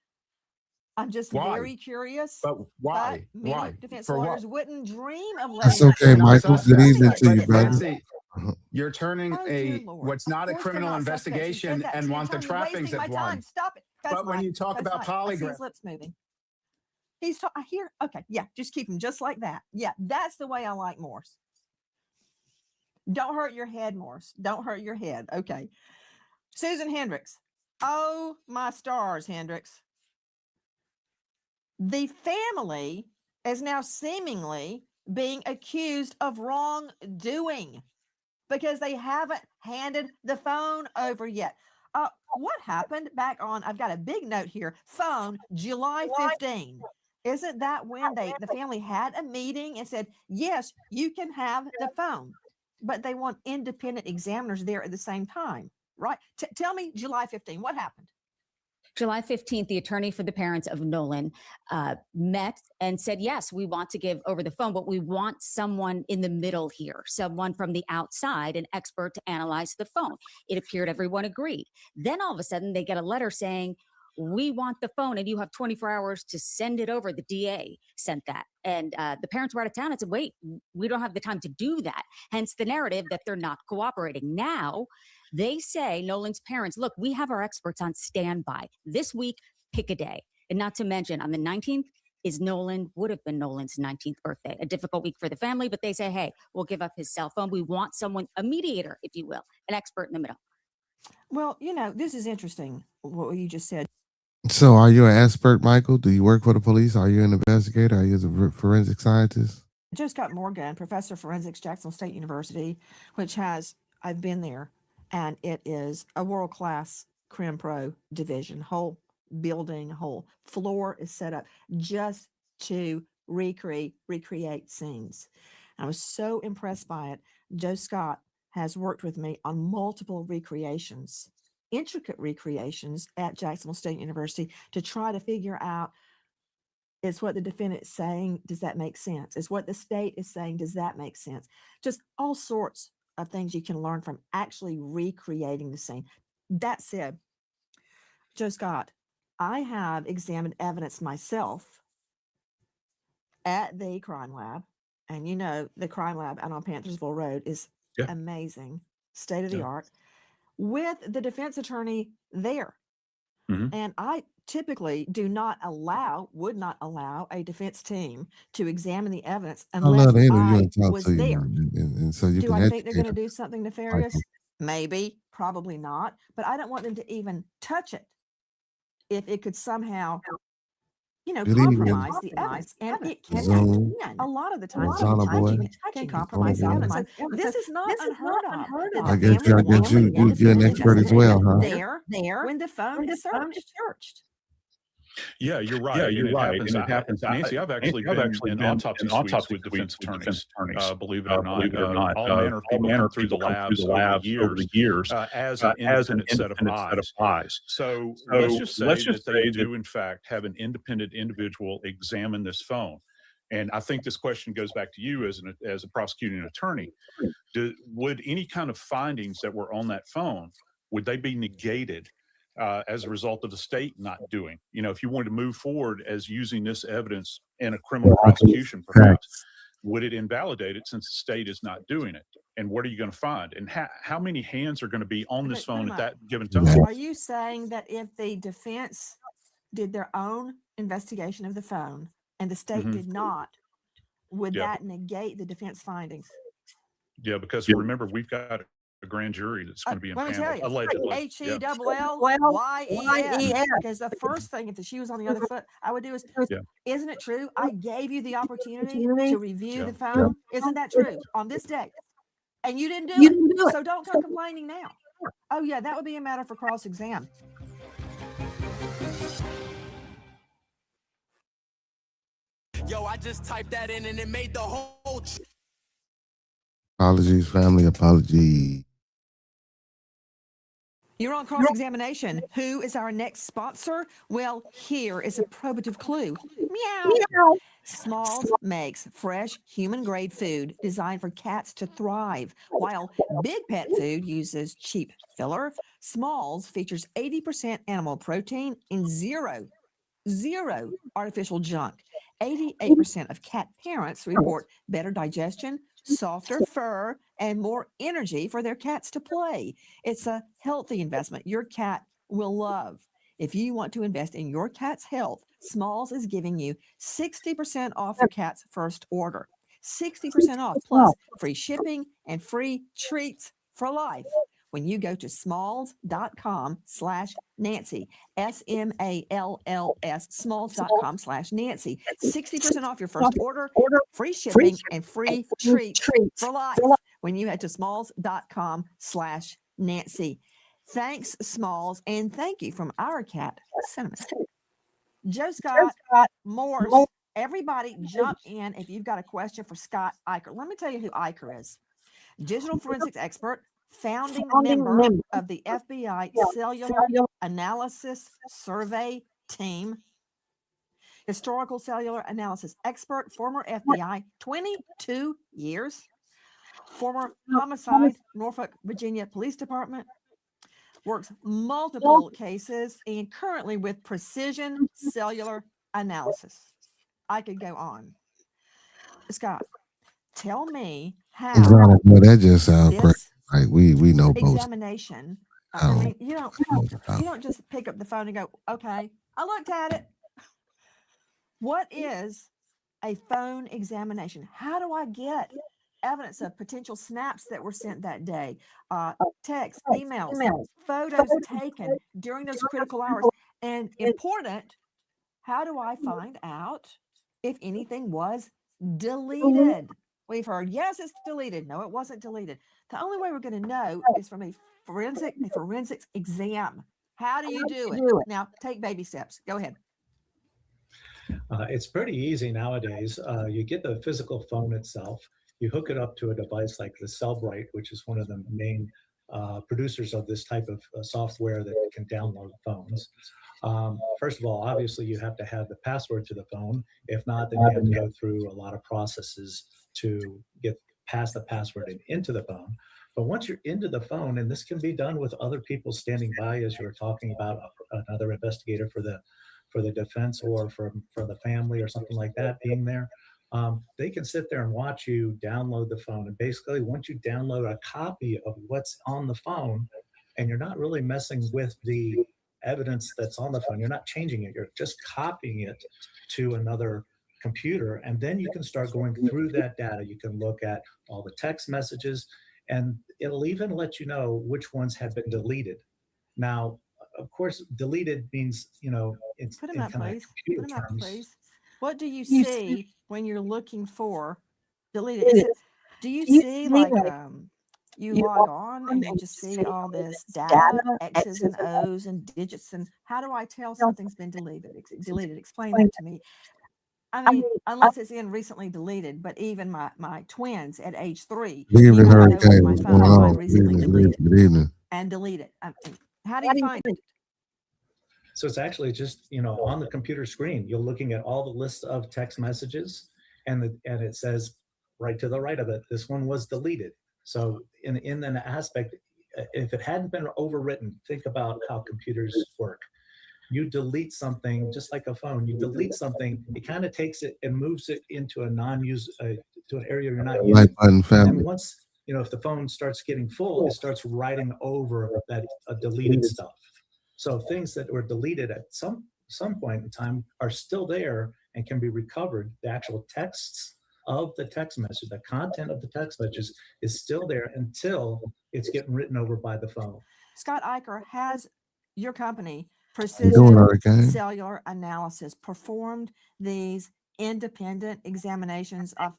[SPEAKER 3] I'm just
[SPEAKER 9] Why?
[SPEAKER 3] very curious.
[SPEAKER 9] But why?
[SPEAKER 3] But many
[SPEAKER 9] Why?
[SPEAKER 3] defense
[SPEAKER 9] For
[SPEAKER 3] lawyers
[SPEAKER 9] what?
[SPEAKER 3] wouldn't dream of
[SPEAKER 2] That's
[SPEAKER 3] letting us
[SPEAKER 2] okay,
[SPEAKER 3] know.
[SPEAKER 2] Michael. Good evening to you,
[SPEAKER 3] But
[SPEAKER 2] brother.
[SPEAKER 9] Nancy, you're turning
[SPEAKER 3] oh, dear
[SPEAKER 9] a
[SPEAKER 3] Lord.
[SPEAKER 9] what's
[SPEAKER 3] Of
[SPEAKER 9] not a
[SPEAKER 3] course they're
[SPEAKER 9] criminal
[SPEAKER 3] not suspects. You said
[SPEAKER 9] investigation
[SPEAKER 3] that
[SPEAKER 9] and
[SPEAKER 3] to the
[SPEAKER 9] want the
[SPEAKER 3] attorney,
[SPEAKER 9] trappings
[SPEAKER 3] wasting my
[SPEAKER 9] of
[SPEAKER 3] time.
[SPEAKER 9] one.
[SPEAKER 3] Stop it.
[SPEAKER 9] But when you talk about
[SPEAKER 3] I see
[SPEAKER 9] polygraph,
[SPEAKER 3] his lips moving. I hear. Okay, yeah, just keep him just like that. Yeah, that's the way I like Morse. Don't hurt your head, Morse. Don't hurt your head. Okay. Susan Hendricks. Oh, my stars, Hendricks. The family is now seemingly being accused of wrongdoing because they haven't handed the phone over yet. What happened back on, I've got a big note here, phone, July 15. Isn't that when the family had a meeting and said, yes, you can have the phone, but they want independent examiners there at the same time, right? Tell me July 15, what happened?
[SPEAKER 12] July 15th, the attorney for the parents of Nolan met and said, yes, we want to give over the phone, but we want someone in the middle here, someone from the outside, an expert to analyze the phone. It appeared everyone agreed. Then all of a sudden they get a letter saying, we want the phone and you have 24 hours to send it over. The DA sent that. And the parents were out of town and said, wait, we don't have the time to do that. Hence the narrative that they're not cooperating. Now, they say, Nolan's parents, look, we have our experts on standby. This week, pick a day. And not to mention, on the 19th would have been Nolan's 19th birthday. A difficult week for the family, but they say, hey, we'll give up his cell phone. We want someone, a mediator, if you will, an expert in the middle.
[SPEAKER 3] Well, this is interesting, what you just said.
[SPEAKER 2] So, are you an expert, Michael? Do you work for the police? Are you an investigator? Are you a forensic scientist?
[SPEAKER 3] Joe Scott Morgan, professor of forensics, Jacksonville State University, I've been there, and it is a world-class Crim Pro division. Whole building, whole floor is set up just to recreate scenes. I was so impressed by it. Joe Scott has worked with me on multiple recreations, intricate recreations at Jacksonville State University to try to figure out, is what the defendant is saying, does that make sense? Is what the state is saying, does that make sense? Just all sorts of things you can learn from actually recreating the scene. That said, Joe Scott, I have examined evidence myself at the crime lab. And the crime lab out on Panthersville Road is amazing, state of the art, with the defense attorney there. Mm-hmm. And I typically would not allow a defense team to examine the evidence unless I was there.
[SPEAKER 2] And so you
[SPEAKER 3] do I think they're going to do something nefarious? Maybe, probably not. But I don't want them to even touch it if it could somehow, compromise the evidence. And it can. A lot of the times, can compromise the evidence. This is not unheard of.
[SPEAKER 2] I guess you're an expert as well, huh?
[SPEAKER 3] There, when the phone is searched.
[SPEAKER 11] Yeah, you're right. And it happens. Nancy, I've actually been in autopsy suites with defense attorneys. Believe it or not, all manner of people come through the labs over the years as an independent set of eyes. So let's just say that they do, in fact, have an independent individual examine this phone. And I think this question goes back to you as a prosecuting attorney. Would any kind of findings that were on that phone, would they be negated as a result of the state not doing? If you wanted to move forward as using this evidence in a criminal prosecution, perhaps, would it invalidate it since the state is not doing it? And what are you going to find? And how many hands are going to be on this phone at that given time?
[SPEAKER 3] Are you saying that if the defense did their own investigation of the phone and the state did not, would that negate the defense findings?
[SPEAKER 11] Yeah, because remember, we've got a grand jury that's going to be impaneled. Allegedly.
[SPEAKER 3] HELLYES. Because the first thing, if the shoe was on the other foot, I would do is, isn't it true? I gave you the opportunity to review the phone. Isn't that true? On this day. And you didn't do it. So don't come complaining now. Oh, yeah, that would be a matter for cross-exam.
[SPEAKER 13] Yo, I just typed that in and it made the whole...
[SPEAKER 2] Apologies, family. Apologies.
[SPEAKER 3] You're on cross-examination. Who is our next sponsor? Well, here is a probative clue. Meow. Smalls makes fresh human-grade food designed for cats to thrive. While Big Pet Food uses cheap filler, Smalls features 80% animal protein and 0 Zero artificial junk. 88% of cat parents report better digestion, softer fur, and more energy for their cats to play. It's a healthy investment your cat will love. If you want to invest in your cat's health, Smalls is giving you 60% off your cat's first order. 60% off plus free shipping and free treats for life when you go to smalls.com/Nancy, SMALLS, smalls.com/Nancy. 60% off your first order, free shipping, and free treats for life when you head to smalls.com/Nancy. Thanks, Smalls, and thank you from our cat, Cinnamon. Joe Scott, Morse, everybody jump in if you've got a question for Scott Eicher. Let me tell you who Eicher is. Digital forensics expert, founding member of the FBI Cellular Analysis Survey Team, historical cellular analysis expert, former FBI, 22 years, former homicide, Norfolk, Virginia Police Department, works multiple cases, and currently with Precision Cellular Analysis. I could go on. Scott, tell me how
[SPEAKER 2] Well, that just sounds
[SPEAKER 3] this
[SPEAKER 2] crazy. Like we know both.
[SPEAKER 3] examination. I mean, you don't just pick up the phone and go, okay, I looked at it. What is a phone examination? How do I get evidence of potential snaps that were sent that day, texts, emails, photos taken during those critical hours? And important, how do I find out if anything was deleted? We've heard, yes, it's deleted. No, it wasn't deleted. The only way we're going to know is from a forensics exam. How do you do it? Now, take baby steps. Go ahead.
[SPEAKER 14] It's pretty easy nowadays. You get the physical phone itself. You hook it up to a device like the Cellbrite, which is one of the main producers of this type of software that can download phones. First of all, obviously, you have to have the password to the phone. If not, then you have to go through a lot of processes to get past the password and into the phone. But once you're into the phone, and this can be done with other people standing by, as you were talking about, another investigator for the defense or for the family or something like that being there, they can sit there and watch you download the phone. And basically, once you download a copy of what's on the phone, and you're not really messing with the evidence that's on the phone, you're not changing it, you're just copying it to another computer, and then you can start going through that data. You can look at all the text messages, and it'll even let you know which ones have been deleted. Now, of course, deleted means, it's
[SPEAKER 3] Put
[SPEAKER 14] in
[SPEAKER 3] them up,
[SPEAKER 14] kind of
[SPEAKER 3] please.
[SPEAKER 14] computer
[SPEAKER 3] Put them up,
[SPEAKER 14] terms.
[SPEAKER 3] please. What do you see when you're looking for deleted? Is it, do you see like you log on and you just see all this data, X's and O's and digits, and how do I tell something's been deleted? Explain that to me. I mean, unless it's in recently deleted, but even my twins at age 3,
[SPEAKER 2] Good evening,
[SPEAKER 3] I know
[SPEAKER 2] Hurricane.
[SPEAKER 3] my
[SPEAKER 2] What's
[SPEAKER 3] phone
[SPEAKER 2] going
[SPEAKER 3] is
[SPEAKER 2] on?
[SPEAKER 3] recently
[SPEAKER 2] Good
[SPEAKER 3] deleted
[SPEAKER 2] evening.
[SPEAKER 3] and delete it. How do you find it?
[SPEAKER 14] So it's actually just, on the computer screen, you're looking at all the lists of text messages, and it says right to the right of it, this one was deleted. So in an aspect, if it hadn't been overwritten, think about how computers work. You delete something, just like a phone, you delete something, it kind of takes it and moves it into a non-use, to an area you're not using.
[SPEAKER 2] Button family.
[SPEAKER 14] And once, if the phone starts getting full, it starts writing over that deleted stuff. So things that were deleted at some point in time are still there and can be recovered. The actual texts of the text message, the content of the text messages is still there until it's getting written over by the phone.
[SPEAKER 3] Scott Eicher, has your company,
[SPEAKER 2] Doing,
[SPEAKER 3] Precision
[SPEAKER 2] Hurricane?
[SPEAKER 3] Cellular Analysis, performed these independent examinations of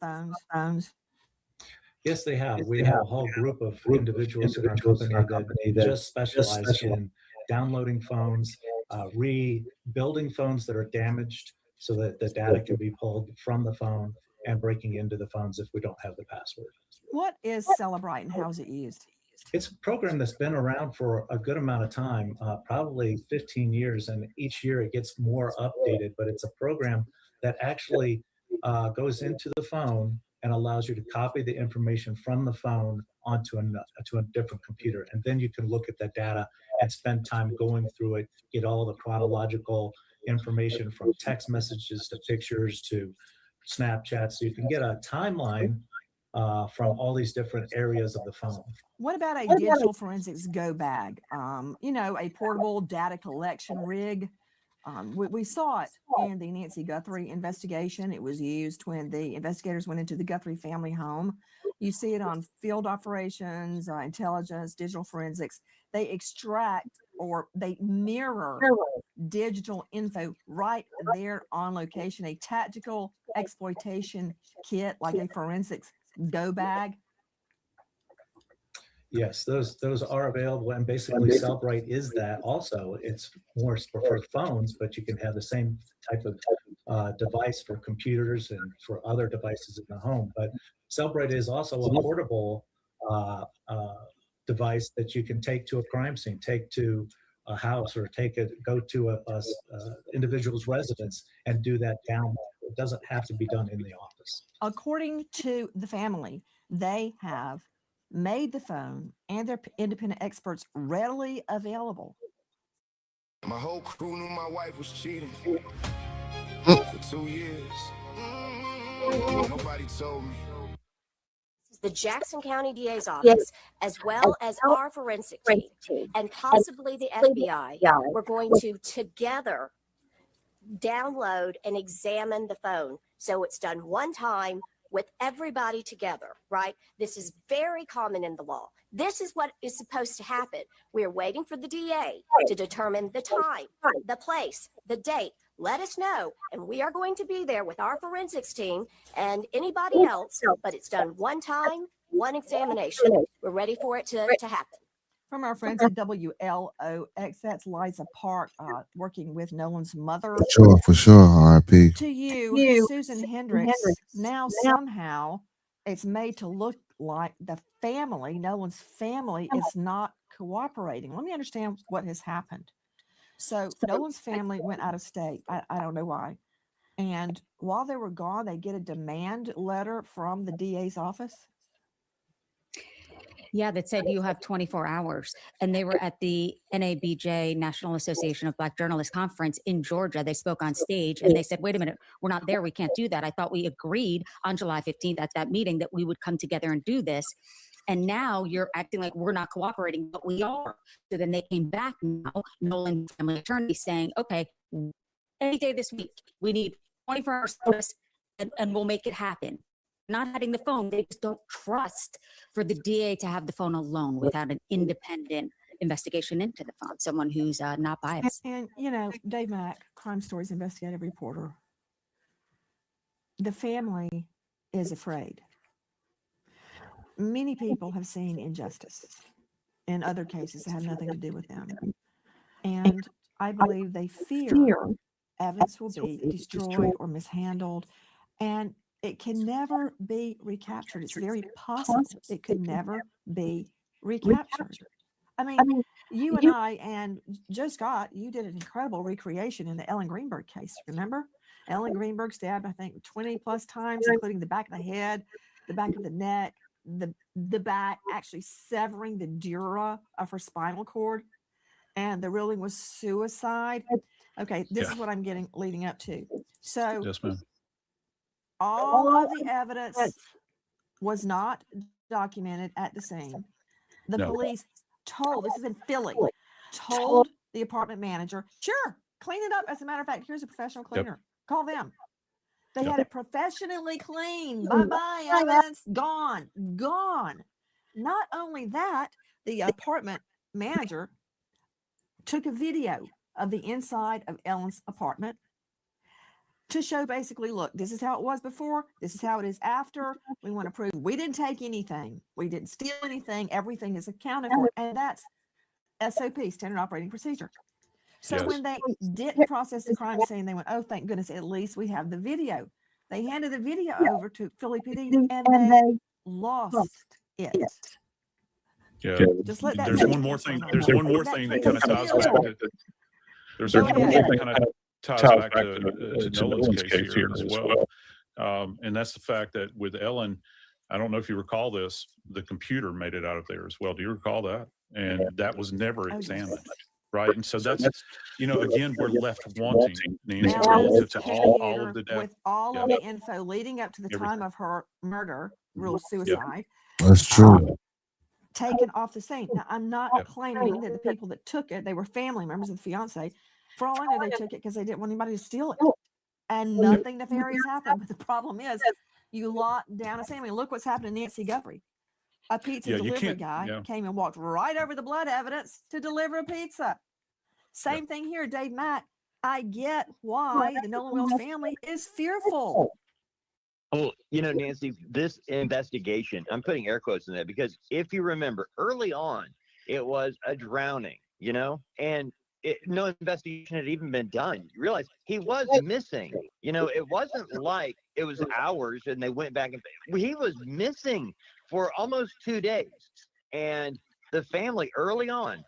[SPEAKER 3] phones?
[SPEAKER 14] Yes, they have. We have a whole group of individuals in our company that just specialize in downloading phones, rebuilding phones that are damaged so that the data can be pulled from the phone, and breaking into the phones if we don't have the password.
[SPEAKER 3] What is Celebrite and how is it used?
[SPEAKER 14] It's a program that's been around for a good amount of time, probably 15 years, and each year it gets more updated, but it's a program that actually goes into the phone and allows you to copy the information from the phone onto to a different computer. And then you can look at that data and spend time going through it, get all the chronological information from text messages to pictures to Snapchat. So you can get a timeline from all these different areas of the phone.
[SPEAKER 3] What about a digital forensics go bag? A portable data collection rig. We saw it in the Nancy Guthrie investigation. It was used when the investigators went into the Guthrie family home. You see it on field operations, intelligence, digital forensics. They extract or they mirror digital info right there on location, a tactical exploitation kit like a forensics go bag.
[SPEAKER 14] Yes, those are available, and basically Cellbrite is that also. It's more for phones, but you can have the same type of device for computers and for other devices in the home. But Cellbrite is also a portable device that you can take to a crime scene, take to a house, or go to a individual's residence and do that download. It doesn't have to be done in the office.
[SPEAKER 3] According to the family, they have made the phone and their independent experts readily available.
[SPEAKER 15] My whole crew knew my wife was cheating for 2 years. Nobody told me.
[SPEAKER 16] The Jackson County DA's office, as well as our forensic team, and possibly the FBI, we're going to together download and examine the phone. So it's done one time with everybody together, right? This is very common in the law. This is what is supposed to happen. We're waiting for the DA to determine the time, the place, the date. Let us know, and we are going to be there with our forensics team and anybody else, but it's done one time, one examination. We're ready for it to happen.
[SPEAKER 3] From our friends at WLOX, that's Liza Park working with Nolan's mother.
[SPEAKER 2] For sure, RIP.
[SPEAKER 3] To you, Susan Hendricks, now somehow it's made to look like the family, Nolan's family, is not cooperating. Let me understand what has happened. So Nolan's family went out of state. I don't know why. And while they were gone, they get a demand letter from the DA's office.
[SPEAKER 12] Yeah, that said you have 24 hours. And they were at the NABJ, National Association of Black Journalists Conference in Georgia. They spoke on stage and they said, wait a minute, we're not there. We can't do that. I thought we agreed on July 15th at that meeting that we would come together and do this. And now you're acting like we're not cooperating, but we are. So then they came back now, Nolan family attorney saying, okay, any day this week, we need 24 hours notice and we'll make it happen. Not having the phone, they just don't trust for the DA to have the phone alone without an independent investigation into the phone, someone who's not biased.
[SPEAKER 3] And Dave Mack, Crime Stories investigative reporter, the family is afraid. Many people have seen injustice in other cases that have nothing to do with them. And I believe they fear evidence will be destroyed or mishandled. And it can never be recaptured. It's very possible it could never be recaptured. I mean, you and I and Joe Scott, you did an incredible recreation in the Ellen Greenberg case. Remember? Ellen Greenberg stabbed, I think, 20 plus times, including the back of the head, the back of the neck, the back, actually severing the dura of her spinal cord. And the ruling was suicide. Okay, this is what I'm leading up to. So,
[SPEAKER 11] yes, ma'am.
[SPEAKER 3] All of the evidence was not documented at the scene. The police told, this is in Philly, told the apartment manager, sure, clean it up. As a matter of fact, here's a professional cleaner. Call them. They had it professionally cleaned. Bye-bye, evidence. Gone. Not only that, the apartment manager took a video of the inside of Ellen's apartment to show basically, look, this is how it was before. This is how it is after. We want to prove we didn't take anything. We didn't steal anything. Everything is accounted for. And that's SOP, standard operating procedure. So when they didn't process the crime scene, they went, oh, thank goodness, at least we have the video. They handed the video over to Philly PD and they lost it.
[SPEAKER 11] Yeah.
[SPEAKER 3] Just let that
[SPEAKER 11] There's one more thing. There's one more thing that kind of ties back to. There's one more thing that kind of ties back to Nolan's case here as well. And that's the fact that with Ellen, I don't know if you recall this, the computer made it out of there as well. Do you recall that? And that was never examined. Right. And so that's, again, we're left wanting, Nancy, relative to all of the data.
[SPEAKER 3] With all of the info leading up to the time of her murder, ruled suicide.
[SPEAKER 2] That's true.
[SPEAKER 3] Taken off the scene. Now, I'm not claiming that the people that took it, they were family members of the fiance. For all I know, they took it because they didn't want anybody to steal it. And nothing nefarious happened. But the problem is, you lock down a scene. I mean, look what's happened to Nancy Guthrie. A pizza delivery guy came and walked right over the blood evidence to deliver a pizza. Same thing here, Dave Mack. I get why the Nolan Wells family is fearful.
[SPEAKER 6] Oh, Nancy, this investigation, I'm putting air quotes in that because if you remember early on, it was a drowning, and no investigation had even been done. You realize he was missing. It wasn't like it was hours and they went back and he was missing for almost 2 days. And the family early on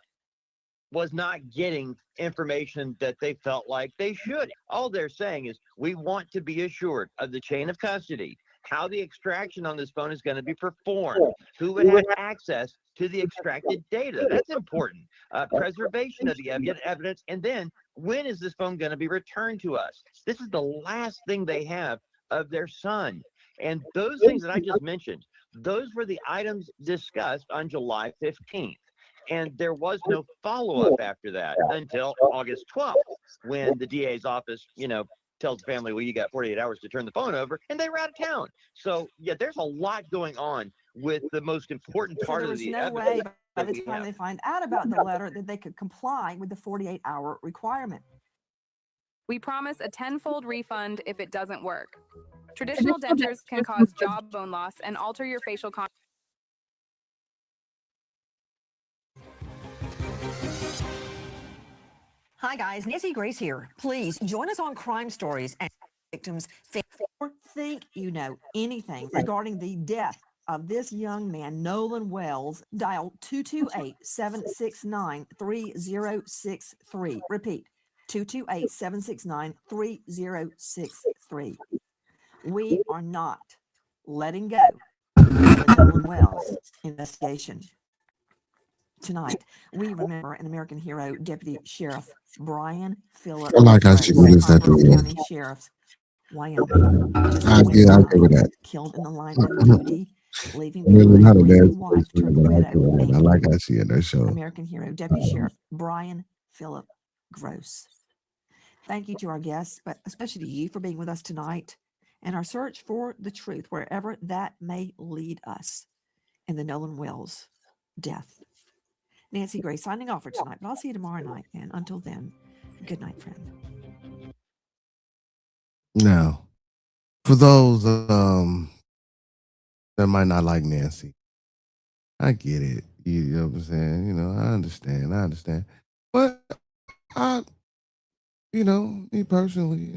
[SPEAKER 6] was not getting information that they felt like they should. All they're saying is, we want to be assured of the chain of custody, how the extraction on this phone is going to be performed, who would have access to the extracted data. That's important. Preservation of the evidence. And then, when is this phone going to be returned to us? This is the last thing they have of their son. And those things that I just mentioned, those were the items discussed on July 15th. And there was no follow-up after that until August 12th, when the DA's office, tells the family, well, you got 48 hours to turn the phone over, and they were out of town. So, there's a lot going on with the most important part of the evidence.
[SPEAKER 3] There was no way by the time they find out about the letter that they could comply with the 48-hour requirement.
[SPEAKER 17] We promise a tenfold refund if it doesn't work. Traditional dentures can cause jawbone loss and alter your facial contour.
[SPEAKER 3] Hi guys, Nancy Grace here. Please join us on Crime Stories and victims or think you know anything regarding the death of this young man, Nolan Wells. Dial 228-769-3063. Repeat, 228-769-3063. We are not letting go of the Nolan Wells investigation. Tonight, we remember an American hero, Deputy Sheriff Brian Philip.
[SPEAKER 2] I like how she released that
[SPEAKER 3] County Sheriff's Wyoming.
[SPEAKER 2] I agree with that.
[SPEAKER 3] Killed in the line of duty, leaving
[SPEAKER 2] Really not a
[SPEAKER 3] behind
[SPEAKER 2] bad
[SPEAKER 3] wife to
[SPEAKER 2] I like how she in that show.
[SPEAKER 3] American hero, Deputy Sheriff Brian Philip Gross. Thank you to our guests, but especially to you for being with us tonight and our search for the truth, wherever that may lead us, in the Nolan Wells death. Nancy Grace signing off for tonight, but I'll see you tomorrow night. And until then, good night, friend.
[SPEAKER 2] Now, for those that might not like Nancy, I get it. You know what I'm saying? I understand. But me personally,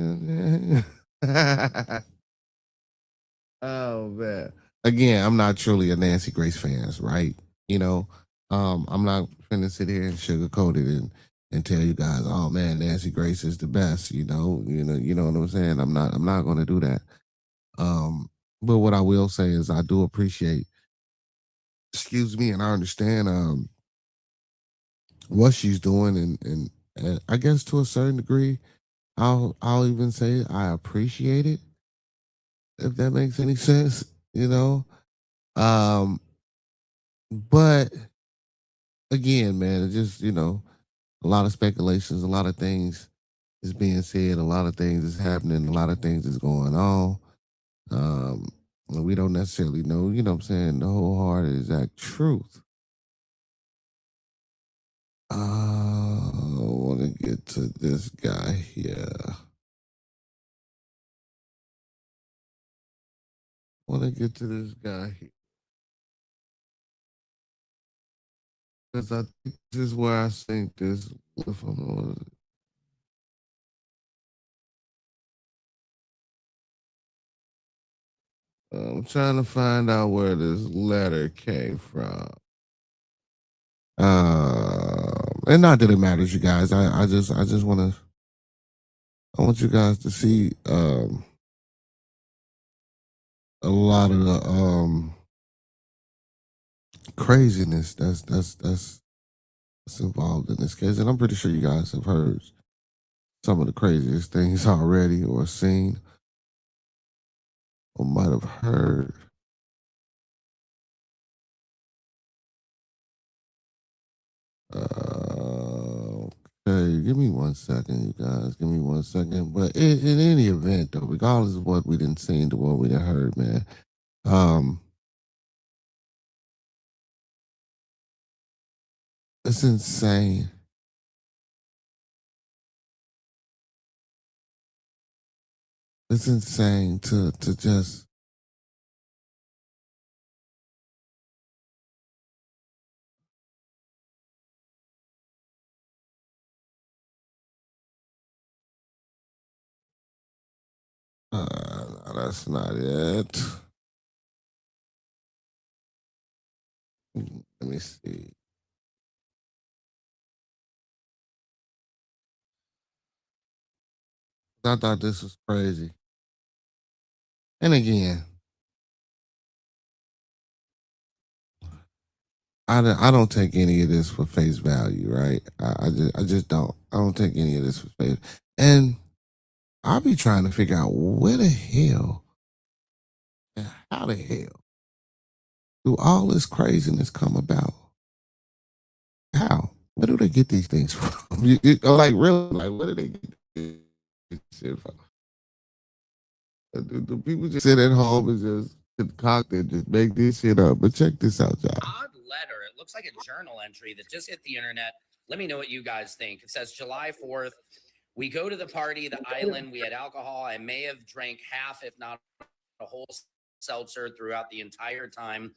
[SPEAKER 2] oh man. Again, I'm not truly a Nancy Grace fan, right? I'm not finna sit here and sugarcoat it and tell you guys, oh man, Nancy Grace is the best. You know what I'm saying. I'm not going to do that. But what I will say is, I do appreciate. Excuse me, and I understand what she's doing, and I guess to a certain degree, I'll even say I appreciate it, if that makes any sense. But again, man, it's just, a lot of speculations, a lot of things is being said, a lot of things is happening, a lot of things is going on. We don't necessarily know, what I'm saying, the wholehearted exact truth. I want to get to this guy here. Because I think this is where I think this. I'm trying to find out where this letter came from. And not that it matters, you guys. I just want you guys to see a lot of the craziness that's involved in this case, and I'm pretty sure you guys have heard some of the craziest things already, or seen, or might have heard. Okay, give me 1 second, you guys. Give me 1 second. But in any event, though, regardless of what we didn't see to what we didn't heard, man, it's insane. It's insane to just no, that's not it. Let me see. I thought this was crazy. And again, I don't take any of this for face value, right? I just don't. I don't take any of this for face. And I'll be trying to figure out where the hell, and how the hell do all this craziness come about? How? Where do they get these things from? Like, really? Like, where do they get this shit from? Do people just sit at home and just concoct and just make this shit up? But check this out, y'all.
[SPEAKER 18] Odd letter. It looks like a journal entry that just hit the internet. Let me know what you guys think. It says July 4th. We go to the party, the island. We had alcohol. I may have drank half, if not a whole seltzer throughout the entire time.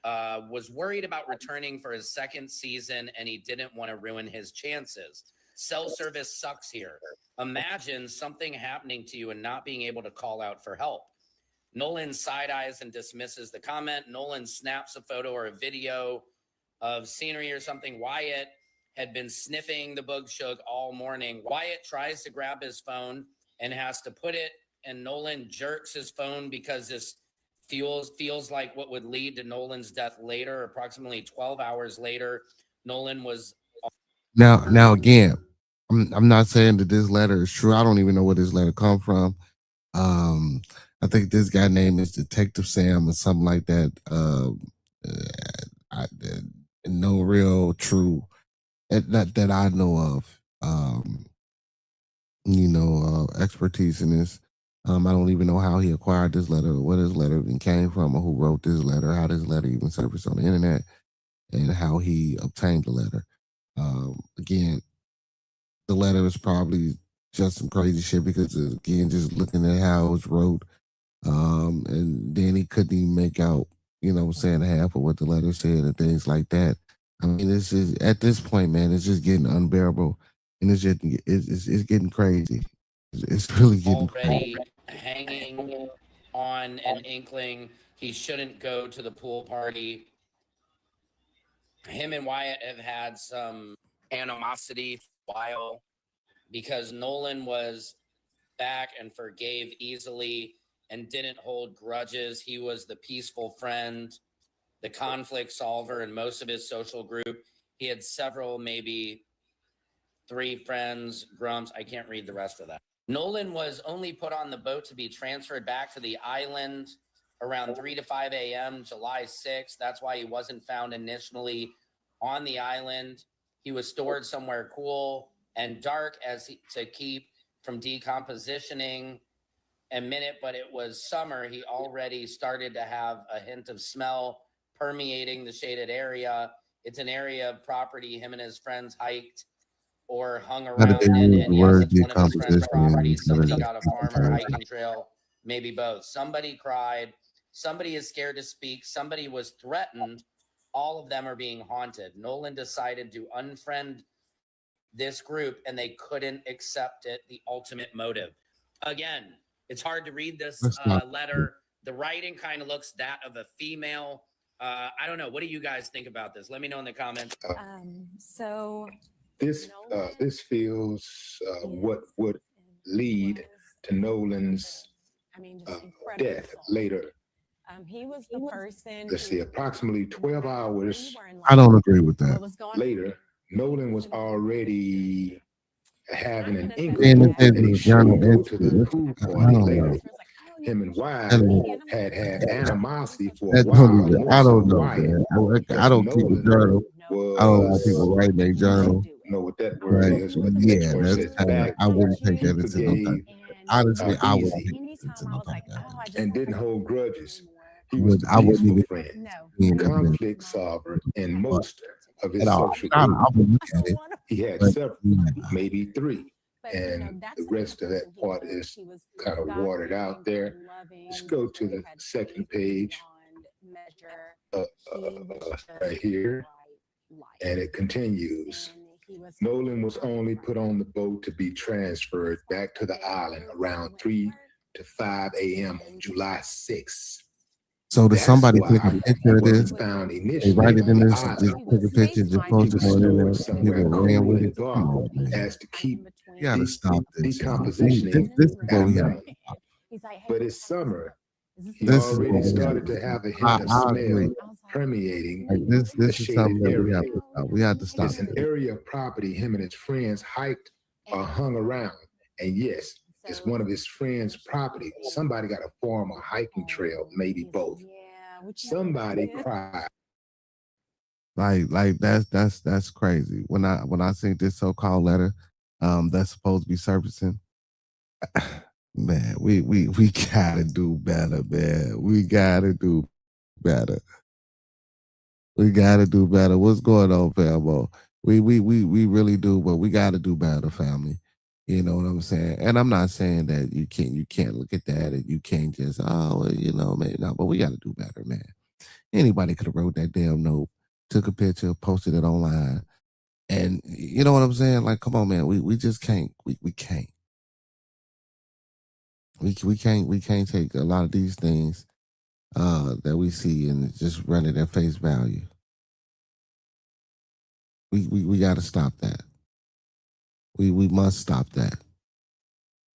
[SPEAKER 18] Was worried about returning for his second season, and he didn't want to ruin his chances. Cell service sucks here. Imagine something happening to you and not being able to call out for help. Nolan side eyes and dismisses the comment. Nolan snaps a photo or a video of scenery or something. Wyatt had been sniffing the bug shug all morning. Wyatt tries to grab his phone and has to put it, and Nolan jerks his phone because this feels like what would lead to Nolan's death later. Approximately 12 hours later, Nolan was.
[SPEAKER 2] Now again, I'm not saying that this letter is true. I don't even know where this letter come from. I think this guy name is Detective Sam or something like that. No real true that I know of. Expertise in this. I don't even know how he acquired this letter, or where this letter even came from, or who wrote this letter, how this letter even surfaced on the internet, and how he obtained the letter. Again, the letter is probably just some crazy shit because, again, just looking at how it was wrote, and then he couldn't even make out, saying half of what the letter said and things like that. I mean, this is at this point, man, it's just getting unbearable, and it's getting crazy. It's really getting
[SPEAKER 18] already
[SPEAKER 2] crazy.
[SPEAKER 18] hanging on an inkling he shouldn't go to the pool party. Him and Wyatt have had some animosity for a while because Nolan was back and forgave easily and didn't hold grudges. He was the peaceful friend, the conflict solver in most of his social group. He had several, maybe 3 friends, grumps. I can't read the rest of that. Nolan was only put on the boat to be transferred back to the island around 3 to 5 a.m. July 6th. That's why he wasn't found initially on the island. He was stored somewhere cool and dark to keep from decompositioning a minute, but it was summer. He already started to have a hint of smell permeating the shaded area. It's an area of property him and his friends hiked or hung
[SPEAKER 2] How did
[SPEAKER 18] around
[SPEAKER 2] they
[SPEAKER 18] in.
[SPEAKER 2] use
[SPEAKER 18] And
[SPEAKER 2] the
[SPEAKER 18] yes,
[SPEAKER 2] word
[SPEAKER 18] it's one of his friends'
[SPEAKER 2] decomposition?
[SPEAKER 18] properties. Somebody got a farmer hiking trail, maybe both. Somebody cried. Somebody is scared to speak. Somebody was threatened. All of them are being haunted. Nolan decided to unfriend this group, and they couldn't accept it. The ultimate motive. Again, it's hard to read this letter. The writing kind of looks that of a female. I don't know. What do you guys think about this? Let me know in the comments.
[SPEAKER 15] This feels what would lead to Nolan's death later.
[SPEAKER 19] He was the person.
[SPEAKER 15] Let's see, approximately 12 hours
[SPEAKER 2] I don't agree with that.
[SPEAKER 15] later, Nolan was already having an
[SPEAKER 2] And
[SPEAKER 15] inkling
[SPEAKER 2] it says
[SPEAKER 15] that
[SPEAKER 2] in
[SPEAKER 15] he
[SPEAKER 2] the journal
[SPEAKER 15] shouldn't go to the
[SPEAKER 2] entry.
[SPEAKER 15] pool
[SPEAKER 2] I
[SPEAKER 15] party
[SPEAKER 2] don't
[SPEAKER 15] later.
[SPEAKER 2] know.
[SPEAKER 15] Him and Wyatt
[SPEAKER 2] That,
[SPEAKER 15] had animosity for a
[SPEAKER 2] that don't
[SPEAKER 15] while,
[SPEAKER 2] even,
[SPEAKER 15] more
[SPEAKER 2] I
[SPEAKER 15] so
[SPEAKER 2] don't know,
[SPEAKER 15] Wyatt,
[SPEAKER 2] man. I
[SPEAKER 15] because
[SPEAKER 2] don't keep a
[SPEAKER 15] Nolan
[SPEAKER 2] journal. I don't like
[SPEAKER 15] was,
[SPEAKER 2] people writing their
[SPEAKER 15] I
[SPEAKER 2] journal.
[SPEAKER 15] don't know what that word
[SPEAKER 2] But
[SPEAKER 15] is, but the
[SPEAKER 2] yeah,
[SPEAKER 15] expert
[SPEAKER 2] that's
[SPEAKER 15] says
[SPEAKER 2] kind of,
[SPEAKER 15] back,
[SPEAKER 2] I wouldn't take
[SPEAKER 15] he
[SPEAKER 2] that into no type.
[SPEAKER 15] forgave
[SPEAKER 2] Honestly, I wouldn't
[SPEAKER 15] easy
[SPEAKER 2] take that into no type of.
[SPEAKER 15] and didn't hold grudges. He was the
[SPEAKER 2] I wouldn't
[SPEAKER 15] peaceful
[SPEAKER 2] even
[SPEAKER 15] friend,
[SPEAKER 2] be in that minute.
[SPEAKER 15] conflict solver in most of
[SPEAKER 2] At
[SPEAKER 15] his
[SPEAKER 2] all.
[SPEAKER 15] social
[SPEAKER 2] I
[SPEAKER 15] group.
[SPEAKER 2] would look at it.
[SPEAKER 15] He had
[SPEAKER 2] But
[SPEAKER 15] several,
[SPEAKER 2] yeah.
[SPEAKER 15] maybe 3. And the rest of that part is kind of watered out there. Let's go to the second page right here. And it continues. Nolan was only put on the boat to be transferred back to the island around 3 to 5 a.m. on July 6th.
[SPEAKER 2] So does
[SPEAKER 15] That's
[SPEAKER 2] somebody take
[SPEAKER 15] why
[SPEAKER 2] a
[SPEAKER 15] he
[SPEAKER 2] picture of this?
[SPEAKER 15] wasn't found
[SPEAKER 2] They
[SPEAKER 15] initially
[SPEAKER 2] write it in
[SPEAKER 15] on the
[SPEAKER 2] this, just
[SPEAKER 15] island.
[SPEAKER 2] take a picture, just
[SPEAKER 15] He
[SPEAKER 2] post it
[SPEAKER 15] was
[SPEAKER 2] on the
[SPEAKER 15] stored
[SPEAKER 2] internet.
[SPEAKER 15] somewhere
[SPEAKER 2] People ran
[SPEAKER 15] cool
[SPEAKER 2] with
[SPEAKER 15] and
[SPEAKER 2] it. Come
[SPEAKER 15] dark
[SPEAKER 2] on, man.
[SPEAKER 15] as to keep
[SPEAKER 2] You gotta stop this, y'all.
[SPEAKER 15] decompositioning
[SPEAKER 2] This is
[SPEAKER 15] at
[SPEAKER 2] what
[SPEAKER 15] a
[SPEAKER 2] we have.
[SPEAKER 15] minimum. But it's summer. He
[SPEAKER 2] This is
[SPEAKER 15] already
[SPEAKER 2] what we have.
[SPEAKER 15] started to have a hint of
[SPEAKER 2] I
[SPEAKER 15] smell
[SPEAKER 2] agree.
[SPEAKER 15] permeating
[SPEAKER 2] Like
[SPEAKER 15] the
[SPEAKER 2] this is something
[SPEAKER 15] shaded
[SPEAKER 2] that we
[SPEAKER 15] area.
[SPEAKER 2] have to stop. We have to stop
[SPEAKER 15] It's an
[SPEAKER 2] it.
[SPEAKER 15] area of property him and his friends hiked or hung around. And yes, it's one of his friends' property. Somebody got to form a hiking trail, maybe both. Somebody cried.
[SPEAKER 2] Like that's crazy. When I see this so-called letter, that's supposed to be surfacing, man, we gotta do better, man. We gotta do better. We gotta do better. What's going on, famo? We really do, but we gotta do better, family. You know what I'm saying? And I'm not saying that you can't look at that and you can't just well, maybe not, but we gotta do better, man. Anybody could have wrote that damn note, took a picture, posted it online. And you know what I'm saying? Like, come on, man. We just can't. We can't. We can't take a lot of these things that we see and just run it at face value. We got to stop that. We must stop that.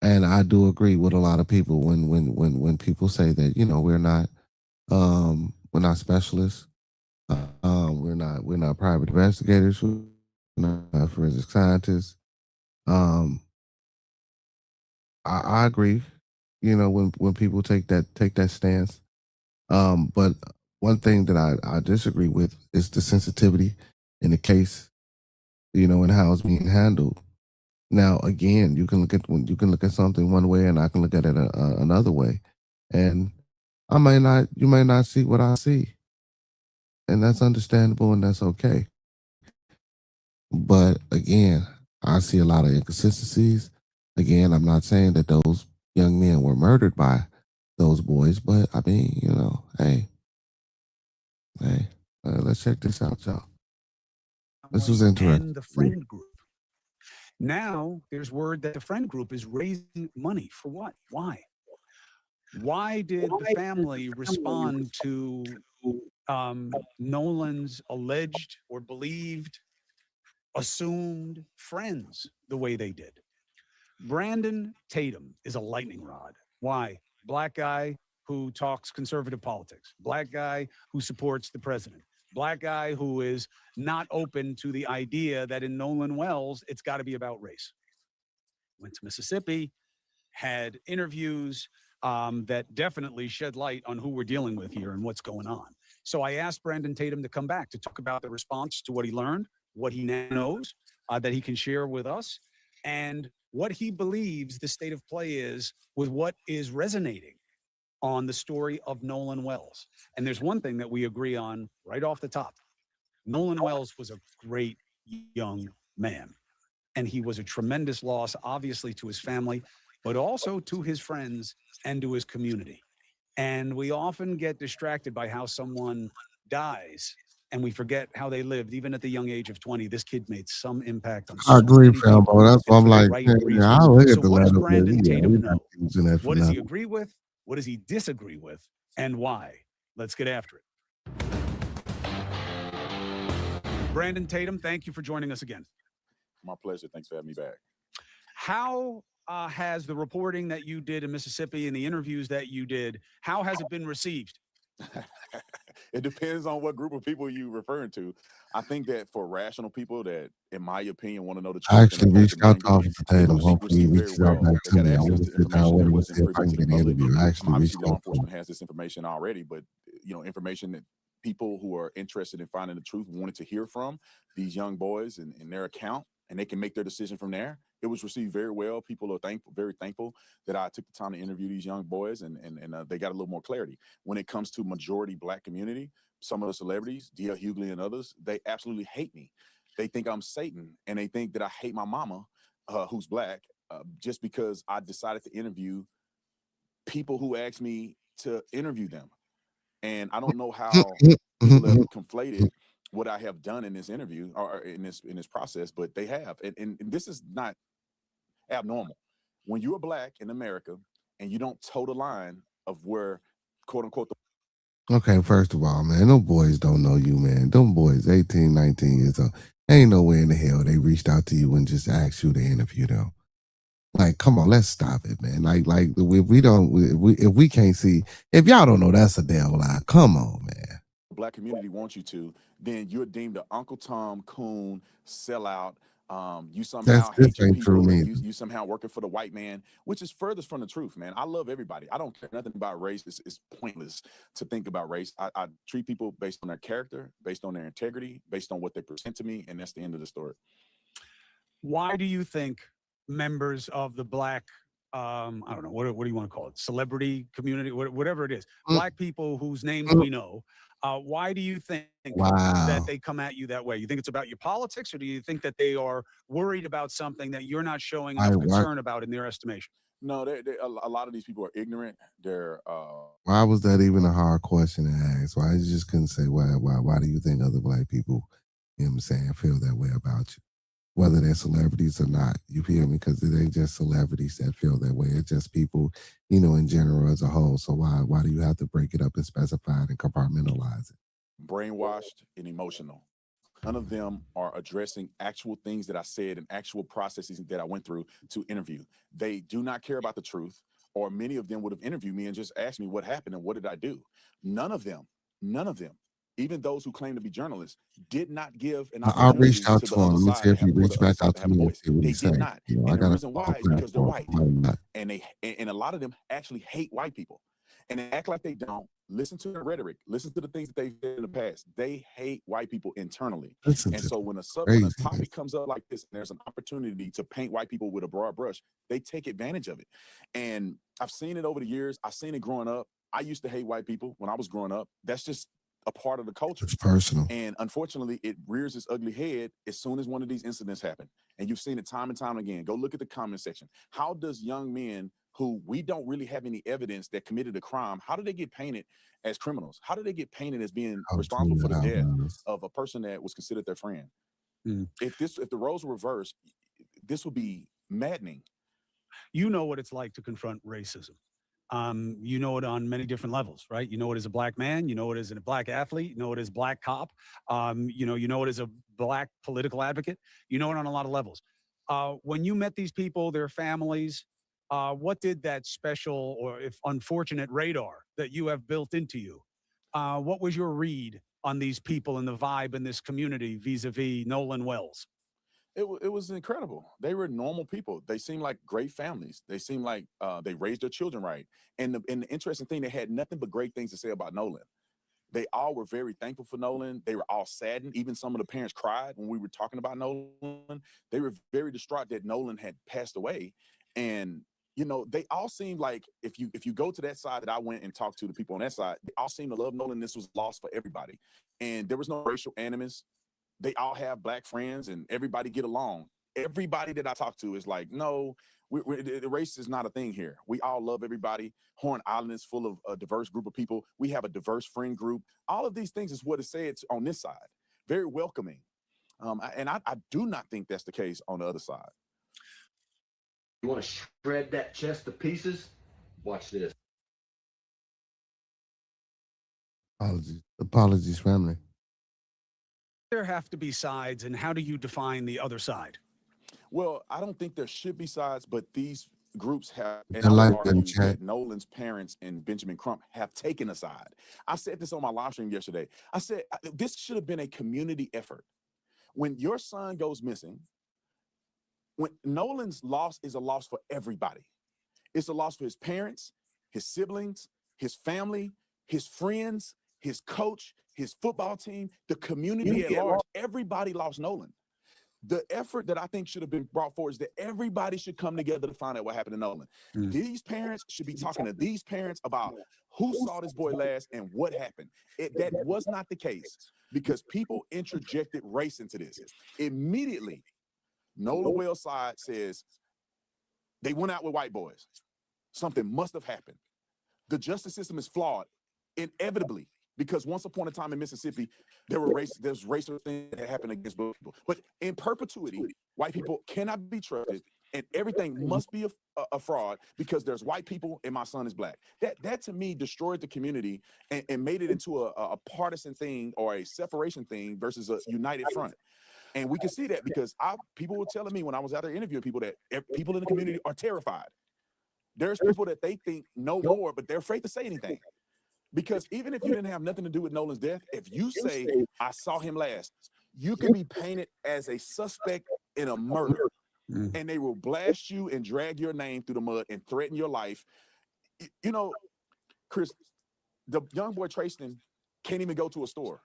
[SPEAKER 2] And I do agree with a lot of people when people say that we're not specialists, we're not private investigators, we're not forensic scientists. I agree. When people take that stance. But one thing that I disagree with is the sensitivity in the case, and how it's being handled. Now, again, you can look at something one way, and I can look at it another way, and you may not see what I see, and that's understandable and that's okay. But again, I see a lot of inconsistencies. Again, I'm not saying that those young men were murdered by those boys, but I mean, hey, let's check this out, y'all. This was interesting.
[SPEAKER 20] And the friend group. Now there's word that the friend group is raising money for what? Why? Why did the family respond to Nolan's alleged or believed, assumed friends the way they did? Brandon Tatum is a lightning rod. Why? Black guy who talks conservative politics, black guy who supports the president, black guy who is not open to the idea that in Nolan Wells, it's got to be about race. Went to Mississippi, had interviews that definitely shed light on who we're dealing with here and what's going on. So I asked Brandon Tatum to come back to talk about the response to what he learned, what he now knows that he can share with us, and what he believes the state of play is with what is resonating on the story of Nolan Wells. And there's one thing that we agree on right off the top. Nolan Wells was a great young man, and he was a tremendous loss, obviously, to his family, but also to his friends and to his community. And we often get distracted by how someone dies, and we forget how they lived, even at the young age of 20. This kid made some impact on
[SPEAKER 2] I
[SPEAKER 20] so
[SPEAKER 2] agree,
[SPEAKER 20] many people,
[SPEAKER 2] Fambo. That's why
[SPEAKER 20] and
[SPEAKER 2] I'm
[SPEAKER 20] for the
[SPEAKER 2] like,
[SPEAKER 20] right
[SPEAKER 2] I
[SPEAKER 20] reasons.
[SPEAKER 2] look
[SPEAKER 20] So
[SPEAKER 2] at the
[SPEAKER 20] what does
[SPEAKER 2] letter, but
[SPEAKER 20] Brandon
[SPEAKER 2] we're
[SPEAKER 20] Tatum
[SPEAKER 2] not
[SPEAKER 20] know?
[SPEAKER 2] using that for
[SPEAKER 20] What does he
[SPEAKER 2] nothing.
[SPEAKER 20] agree with? What does he disagree with? And why? Let's get after it. Brandon Tatum, thank you for joining us again.
[SPEAKER 4] My pleasure. Thanks for having me back.
[SPEAKER 20] How has the reporting that you did in Mississippi and the interviews that you did, how has it been received?
[SPEAKER 4] It depends on what group of people you referring to. I think that for rational people that, in my opinion, want to know the
[SPEAKER 2] I
[SPEAKER 4] truth and
[SPEAKER 2] actually
[SPEAKER 4] don't want to
[SPEAKER 2] reached
[SPEAKER 4] be
[SPEAKER 2] out to
[SPEAKER 4] mangled,
[SPEAKER 2] Officer
[SPEAKER 4] I think it
[SPEAKER 2] Tatum.
[SPEAKER 4] was
[SPEAKER 2] Hopefully he
[SPEAKER 4] received very
[SPEAKER 2] reaches out
[SPEAKER 4] well.
[SPEAKER 2] back
[SPEAKER 4] They
[SPEAKER 2] to
[SPEAKER 4] got
[SPEAKER 2] me. I
[SPEAKER 4] access
[SPEAKER 2] want to
[SPEAKER 4] to
[SPEAKER 2] sit down
[SPEAKER 4] information
[SPEAKER 2] with
[SPEAKER 4] that
[SPEAKER 2] him and
[SPEAKER 4] wasn't
[SPEAKER 2] see if I
[SPEAKER 4] privy
[SPEAKER 2] can
[SPEAKER 4] to the
[SPEAKER 2] get an
[SPEAKER 4] public.
[SPEAKER 2] interview. I actually reached
[SPEAKER 4] Obviously, law
[SPEAKER 2] out to him.
[SPEAKER 4] enforcement has this information already, but information that people who are interested in finding the truth wanted to hear from these young boys and their account, and they can make their decision from there. It was received very well. People are thankful, very thankful that I took the time to interview these young boys, and they got a little more clarity when it comes to majority Black community. Some of the celebrities, D.L. Hughley and others, they absolutely hate me. They think I'm Satan, and they think that I hate my mama, who's Black, just because I decided to interview people who asked me to interview them. And I don't know how people have conflated what I have done in this interview or in this process, but they have. And this is not abnormal. When you're Black in America and you don't toe the line of where, quote unquote,
[SPEAKER 2] Okay, first of all, man, them boys don't know you, man. Them boys, 18, 19 years old. Ain't no way in the hell they reached out to you and just asked you to interview them. Like, come on, let's stop it, man. Like if we don't, if we can't see, if y'all don't know, that's a damn lie. Come on, man.
[SPEAKER 4] Black community wants you to, then you're deemed an Uncle Tom coon sellout. You somehow
[SPEAKER 2] This
[SPEAKER 4] hate your
[SPEAKER 2] ain't true,
[SPEAKER 4] people, and
[SPEAKER 2] man.
[SPEAKER 4] you somehow working for the white man, which is furthest from the truth, man. I love everybody. I don't care nothing about race. It's pointless to think about race. I treat people based on their character, based on their integrity, based on what they present to me, and that's the end of the story.
[SPEAKER 20] Why do you think members of the Black, I don't know, what do you want to call it? Celebrity community, whatever it is, Black people whose names we know, why do you think that they come at you that way? You think it's about your politics, or do you think that they are worried about something that you're not showing enough concern about in their estimation?
[SPEAKER 4] No, a lot of these people are ignorant. They're
[SPEAKER 2] Why was that even a hard question to ask? Why you just couldn't say why do you think other Black people, you know what I'm saying, feel that way about you? Whether they're celebrities or not, you feel me? Because it ain't just celebrities that feel that way. It's just people, in general as a whole. So why do you have to break it up and specify it and compartmentalize it?
[SPEAKER 4] brainwashed and emotional. None of them are addressing actual things that I said and actual processes that I went through to interview. They do not care about the truth, or many of them would have interviewed me and just asked me what happened and what did I do. None of them, even those who claim to be journalists, did not give an
[SPEAKER 2] I
[SPEAKER 4] opportunity
[SPEAKER 2] reached out
[SPEAKER 4] to
[SPEAKER 2] to
[SPEAKER 4] the other
[SPEAKER 2] him. Let me
[SPEAKER 4] side
[SPEAKER 2] see
[SPEAKER 4] to
[SPEAKER 2] if he
[SPEAKER 4] have, for the
[SPEAKER 2] reached
[SPEAKER 4] other
[SPEAKER 2] back
[SPEAKER 4] side
[SPEAKER 2] out
[SPEAKER 4] to
[SPEAKER 2] to
[SPEAKER 4] have a
[SPEAKER 2] me and
[SPEAKER 4] voice.
[SPEAKER 2] see what
[SPEAKER 4] They
[SPEAKER 2] he
[SPEAKER 4] did
[SPEAKER 2] say.
[SPEAKER 4] not,
[SPEAKER 2] I
[SPEAKER 4] and the
[SPEAKER 2] got a
[SPEAKER 4] reason why is because they're white, and and a lot of them actually hate white people, and they act like they don't. Listen to their rhetoric. Listen to the things that they've said in the past. They hate white people internally.
[SPEAKER 2] Listen
[SPEAKER 4] And
[SPEAKER 2] to
[SPEAKER 4] so when a
[SPEAKER 2] crazy.
[SPEAKER 4] topic comes up like this, and there's an opportunity to paint white people with a broad brush, they take advantage of it. And I've seen it over the years. I've seen it growing up. I used to hate white people when I was growing up. That's just a part of the culture.
[SPEAKER 2] It's personal.
[SPEAKER 4] And unfortunately, it rears its ugly head as soon as one of these incidents happen. And you've seen it time and time again. Go look at the comment section. How does young men who we don't really have any evidence that committed a crime, how do they get painted as criminals? How do they get painted as being responsible for the death of a person that was considered their friend? If the roles were reversed, this would be maddening.
[SPEAKER 20] You know what it's like to confront racism. You know it on many different levels, right? You know it as a Black man, you know it as a Black athlete, you know it as Black cop, you know it as a Black political advocate, you know it on a lot of levels. When you met these people, their families, what did that special or if unfortunate radar that you have built into you, what was your read on these people and the vibe in this community vis-a-vis Nolan Wells?
[SPEAKER 4] It was incredible. They were normal people. They seemed like great families. They seemed like they raised their children right. And the interesting thing, they had nothing but great things to say about Nolan. They all were very thankful for Nolan. They were all saddened. Even some of the parents cried when we were talking about Nolan. They were very distraught that Nolan had passed away. And they all seemed like if you go to that side that I went and talked to the people on that side, they all seemed to love Nolan. This was lost for everybody. And there was no racial animus. They all have Black friends and everybody get along. Everybody that I talk to is like, no, the race is not a thing here. We all love everybody. Horn Island is full of a diverse group of people. We have a diverse friend group. All of these things is what is said on this side. Very welcoming. And I do not think that's the case on the other side.
[SPEAKER 21] You want to shred that chest to pieces? Watch this.
[SPEAKER 2] Apologies, family.
[SPEAKER 20] There have to be sides, and how do you define the other side?
[SPEAKER 4] Well, I don't think there should be sides, but these groups have, and
[SPEAKER 2] The
[SPEAKER 4] I
[SPEAKER 2] light
[SPEAKER 4] would
[SPEAKER 2] doesn't
[SPEAKER 4] argue
[SPEAKER 2] check.
[SPEAKER 4] that Nolan's parents and Benjamin Crump have taken a side. I said this on my live stream yesterday. I said this should have been a community effort. When your son goes missing, when Nolan's loss is a loss for everybody. It's a loss for his parents, his siblings, his family, his friends, his coach, his football team, the community at large. Everybody lost Nolan. The effort that I think should have been brought forward is that everybody should come together to find out what happened to Nolan. These parents should be talking to these parents about who saw this boy last and what happened. That was not the case because people interjected race into this. Immediately, Nolan Wells' side says they went out with white boys. Something must have happened. The justice system is flawed, inevitably, because once upon a time in Mississippi, there's racial things that happen against black people. But in perpetuity, white people cannot be trusted, and everything must be a fraud because there's white people and my son is black. That to me destroyed the community and made it into a partisan thing or a separation thing versus a united front. And we can see that because people were telling me when I was out there interviewing people that people in the community are terrified. There's people that they think know more, but they're afraid to say anything. Because even if you didn't have nothing to do with Nolan's death, if you say, I saw him last, you can be painted as a suspect in a murder. And they will blast you and drag your name through the mud and threaten your life. You know, Chris, the young boy Trayston can't even go to a store.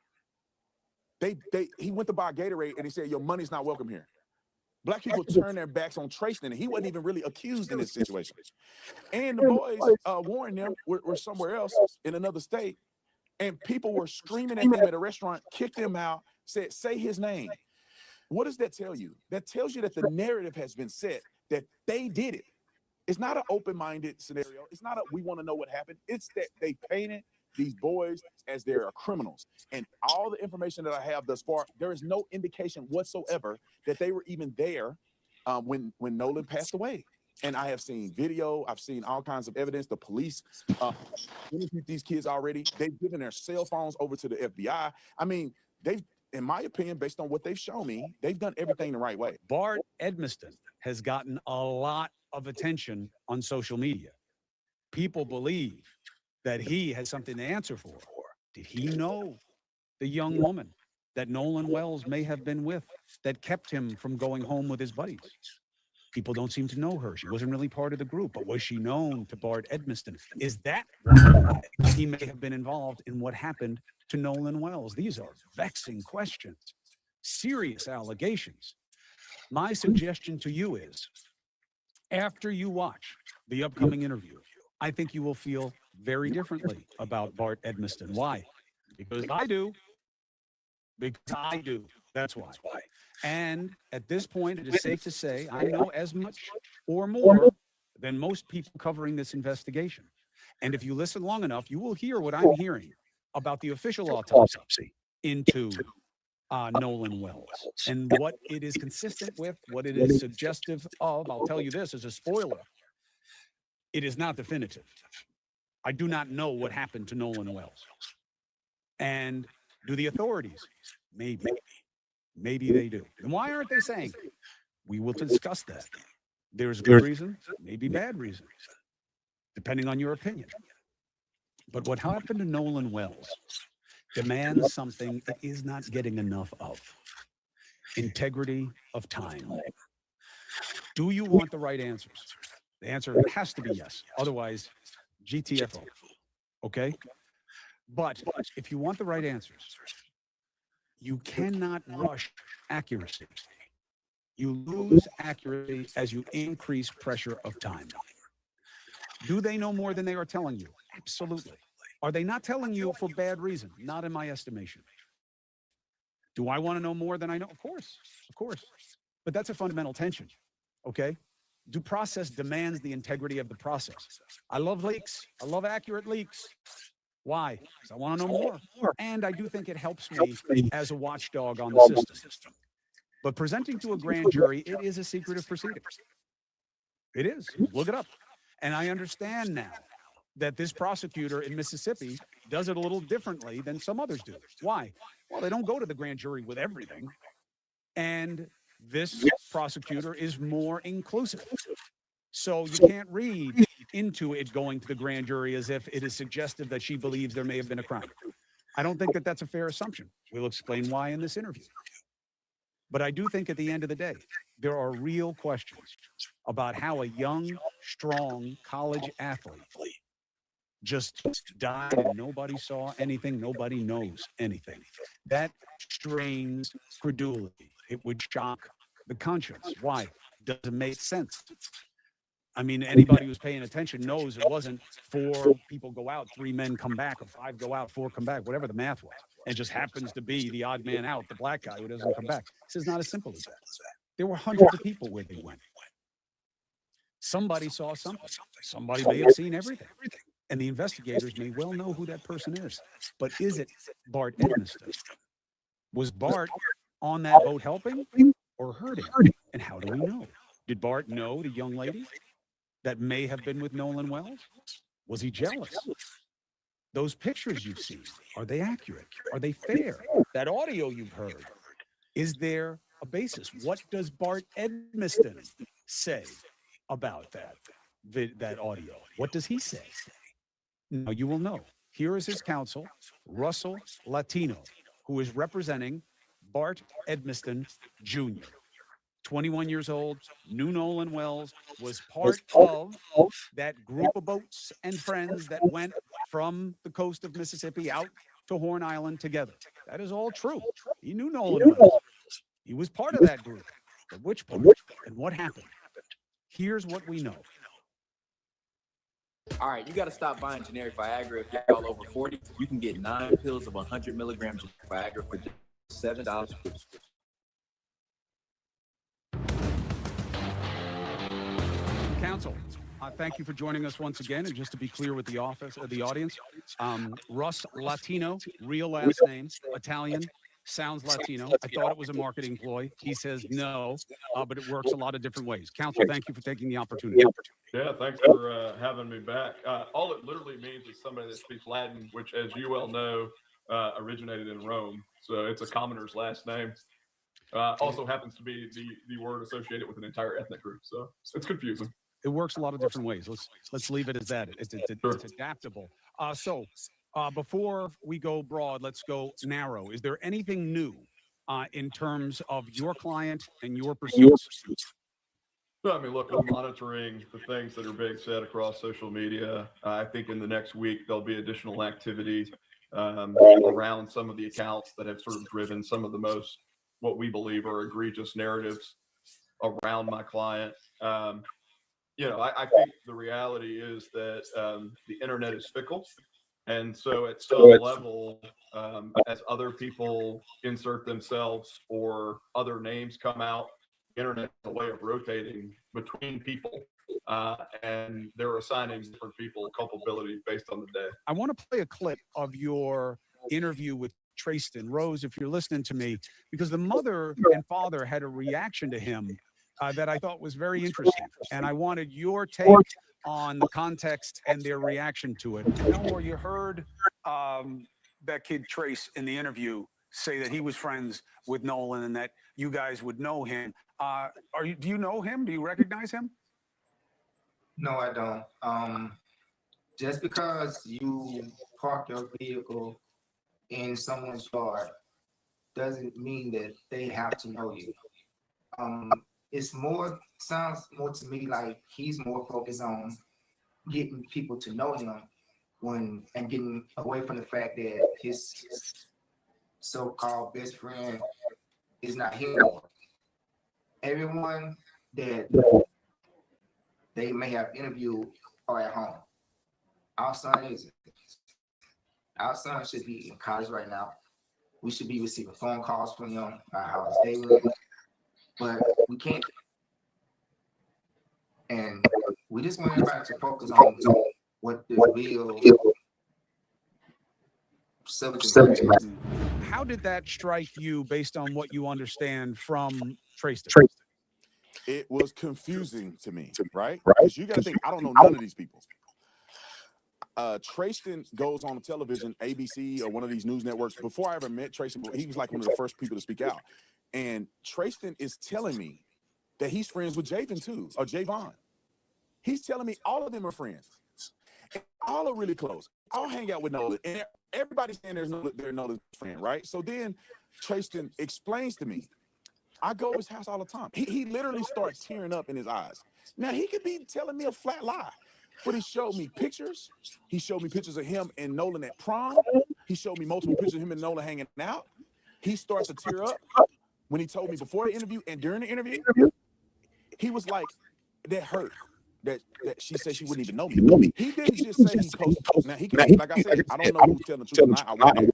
[SPEAKER 4] He went to buy Gatorade and he said, your money's not welcome here. Black people turned their backs on Trayston, and he wasn't even really accused in this situation. And the boys, Warren, them were somewhere else in another state, and people were screaming at them at a restaurant, kicked them out, said, say his name. What does that tell you? That tells you that the narrative has been set, that they did it. It's not an open-minded scenario. It's not a we want to know what happened. It's that they painted these boys as they're criminals. And all the information that I have thus far, there is no indication whatsoever that they were even there when Nolan passed away. And I have seen video, I've seen all kinds of evidence. The police interviewed these kids already. They've given their cell phones over to the FBI. I mean, they've, in my opinion, based on what they've shown me, they've done everything the right way.
[SPEAKER 20] Bart Edmiston has gotten a lot of attention on social media. People believe that he has something to answer for. Did he know the young woman that Nolan Wells may have been with that kept him from going home with his buddies? People don't seem to know her. She wasn't really part of the group, but was she known to Bart Edmiston? Is that why he may have been involved in what happened to Nolan Wells? These are vexing questions, serious allegations. My suggestion to you is, after you watch the upcoming interview, I think you will feel very differently about Bart Edmiston. Why? Because I do. Because I do. That's why. And at this point, it is safe to say I know as much or more than most people covering this investigation. And if you listen long enough, you will hear what I'm hearing about the official autopsy into Nolan Wells and what it is consistent with, what it is suggestive of. I'll tell you this as a spoiler. It is not definitive. I do not know what happened to Nolan Wells. And do the authorities? Maybe. Maybe they do. And why aren't they saying? We will discuss that. There's good reason, maybe bad reasons, depending on your opinion. But what happened to Nolan Wells demands something it is not getting enough of. Integrity of time. Do you want the right answers? The answer has to be yes. Otherwise, GTFO. Okay? But if you want the right answers, you cannot rush accuracy. You lose accuracy as you increase pressure of time. Do they know more than they are telling you? Absolutely. Are they not telling you for bad reason? Not in my estimation. Do I want to know more than I know? Of course. Of course. But that's a fundamental tension. Okay? Due process demands the integrity of the process. I love leaks. I love accurate leaks. Why? Because I want to know more. And I do think it helps me as a watchdog on the system. But presenting to a grand jury, it is a secretive proceeding. It is. Look it up. And I understand now that this prosecutor in Mississippi does it a little differently than some others do. Why? Well, they don't go to the grand jury with everything. And this prosecutor is more inclusive. So you can't read into it going to the grand jury as if it is suggestive that she believes there may have been a crime. I don't think that that's a fair assumption. We'll explain why in this interview. But I do think at the end of the day, there are real questions about how a young, strong college athlete just died and nobody saw anything, nobody knows anything. That strains credulity. It would shock the conscience. Why? Doesn't make sense. I mean, anybody who's paying attention knows it wasn't 4 people go out, 3 men come back, or 5 go out, 4 come back, whatever the math was. It just happens to be the odd man out, the black guy who doesn't come back. This is not as simple as that. There were hundreds of people where they went. Somebody saw something. Somebody may have seen everything. And the investigators may well know who that person is. But is it Bart Edmiston? Was Bart on that boat helping or hurting? And how do we know? Did Bart know the young lady that may have been with Nolan Wells? Was he jealous? Those pictures you've seen, are they accurate? Are they fair? That audio you've heard, is there a basis? What does Bart Edmiston say about that audio? What does he say? Now you will know. Here is his counsel, Russell Latino, who is representing Bart Edmiston Jr. 21 years old, knew Nolan Wells, was part of that group of boats and friends that went from the coast of Mississippi out to Horn Island together. That is all true. He knew Nolan Wells. He was part of that group. But which part and what happened? Here's what we know.
[SPEAKER 1] All right, you got to stop buying generic Viagra if y'all over 40. You can get 9 pills of 100 milligrams of Viagra for just $7.
[SPEAKER 20] Counsel, thank you for joining us once again. And just to be clear with the audience, Russ Latino, real last name, Italian, sounds Latino. I thought it was a marketing ploy. He says no, but it works a lot of different ways. Counsel, thank you for taking the opportunity.
[SPEAKER 22] Yeah, thanks for having me back. All it literally means is somebody that speaks Latin, which, as you well know, originated in Rome. So it's a commoner's last name. Also happens to be the word associated with an entire ethnic group. So it's confusing.
[SPEAKER 20] It works a lot of different ways. Let's leave it as that. It's adaptable. So before we go broad, let's go narrow. Is there anything new in terms of your client and your pursuits?
[SPEAKER 22] I mean, look, I'm monitoring the things that are being said across social media. I think in the next week, there'll be additional activity around some of the accounts that have sort of driven some of the most, what we believe are egregious narratives around my client. I think the reality is that the internet is fickle. And so at some level, as other people insert themselves or other names come out, the internet is a way of rotating between people. And they're assigning different people culpability based on the day.
[SPEAKER 20] I want to play a clip of your interview with Trayston. Rose, if you're listening to me, because the mother and father had a reaction to him that I thought was very interesting. And I wanted your take on the context and their reaction to it. Elmore, you heard that kid Trace in the interview say that he was friends with Nolan and that you guys would know him. Do you know him? Do you recognize him?
[SPEAKER 23] No, I don't. Just because you park your vehicle in someone's yard doesn't mean that they have to know you. Sounds more to me like he's more focused on getting people to know him and getting away from the fact that his so-called best friend is not here anymore. Everyone that they may have interviewed are at home. Our son isn't. Our son should be in college right now. We should be receiving phone calls from him about how his day went, but we can't. And we just want everybody to focus on what the real subject is.
[SPEAKER 20] How did that strike you based on what you understand from Trayston?
[SPEAKER 4] It was confusing to me, right? Because you got to think, I don't know none of these people. Trayston goes on television, ABC or one of these news networks. Before I ever met Trayston, he was like one of the first people to speak out. And Trayston is telling me that he's friends with Javon too, or Javon. He's telling me all of them are friends. And all are really close. All hang out with Nolan. And everybody's saying they're Nolan's friend, right? So then Tristan explains to me, I go to his house all the time. He literally starts tearing up in his eyes. Now, he could be telling me a flat lie, but he showed me pictures. He showed me pictures of him and Nolan at prom. He showed me multiple pictures of him and Nolan hanging out. He starts to tear up when he told me before the interview and during the interview. He was like, that hurt. That she said she wouldn't even know me. He didn't just say he posted. Now, he could, like I said, I don't know who's telling the truth or not. I wasn't there.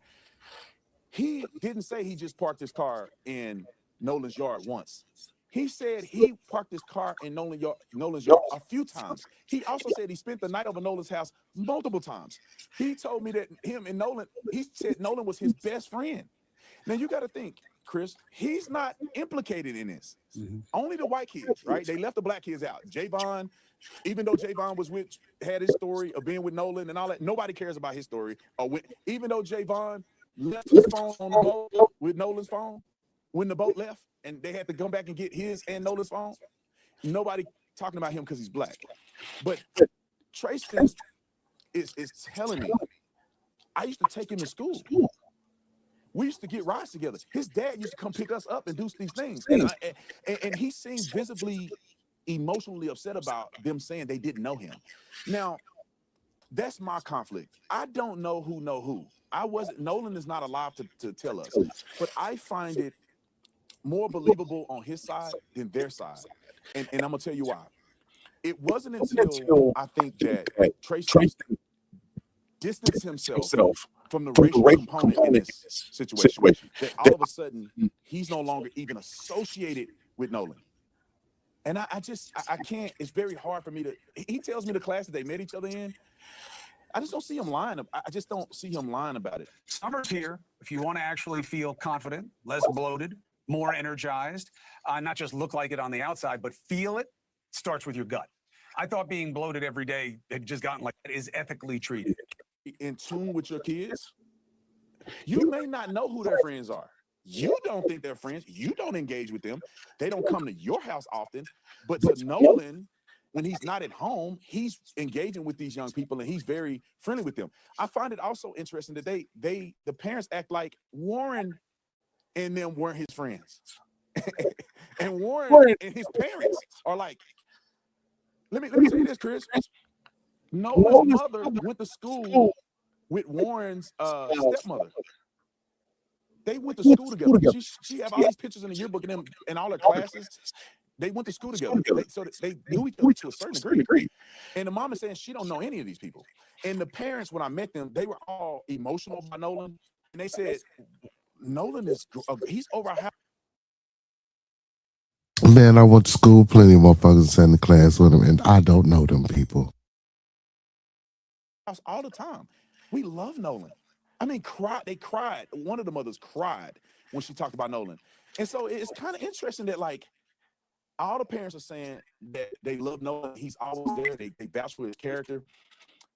[SPEAKER 4] He didn't say he just parked his car in Nolan's yard once. He said he parked his car in Nolan's yard a few times. He also said he spent the night over Nolan's house multiple times. He told me that him and Nolan, he said Nolan was his best friend. Now, you got to think, Chris, he's not implicated in this. Only the white kids, right? They left the black kids out. Javon, even though Javon had his story of being with Nolan and all that, nobody cares about his story. Even though Javon left his phone on the boat with Nolan's phone, when the boat left and they had to come back and get his and Nolan's phone, nobody talking about him because he's black. But Tristan is telling me, I used to take him to school. We used to get rides together. His dad used to come pick us up and do these things. And he seemed visibly emotionally upset about them saying they didn't know him. Now, that's my conflict. I don't know who. Nolan is not alive to tell us, but I find it more believable on his side than their side. And I'm gonna tell you why. It wasn't until I think that Tristan distanced himself from the racial component in this situation that all of a sudden he's no longer even associated with Nolan. And I can't, it's very hard for me to, he tells me the class that they met each other in. I just don't see him lying. I just don't see him lying about it.
[SPEAKER 20] Summer's here. If you want to actually feel confident, less bloated, more energized, not just look like it on the outside, but feel it, starts with your gut. I thought being bloated every day had just gotten like that is ethically treated.
[SPEAKER 4] In tune with your kids, you may not know who their friends are. You don't think they're friends. You don't engage with them. They don't come to your house often. But to Nolan, when he's not at home, he's engaging with these young people and he's very friendly with them. I find it also interesting that the parents act like Warren and them weren't his friends. And Warren and his parents are like, let me tell you this, Chris. Nolan's mother went to school with Warren's stepmother. They went to school together. She have all these pictures in the yearbook and them in all her classes. They went to school together. They knew each other to a certain degree. And the mom is saying she don't know any of these people. And the parents, when I met them, they were all emotional about Nolan. And they said, Nolan he's over our house.
[SPEAKER 2] Man, I went to school, plenty of motherfuckers sat in the class with him, and I don't know them people.
[SPEAKER 4] All the time. We love Nolan. I mean, they cried. One of the mothers cried when she talked about Nolan. And so it's kind of interesting that, like, all the parents are saying that they love Nolan. He's always there. They vouch for his character.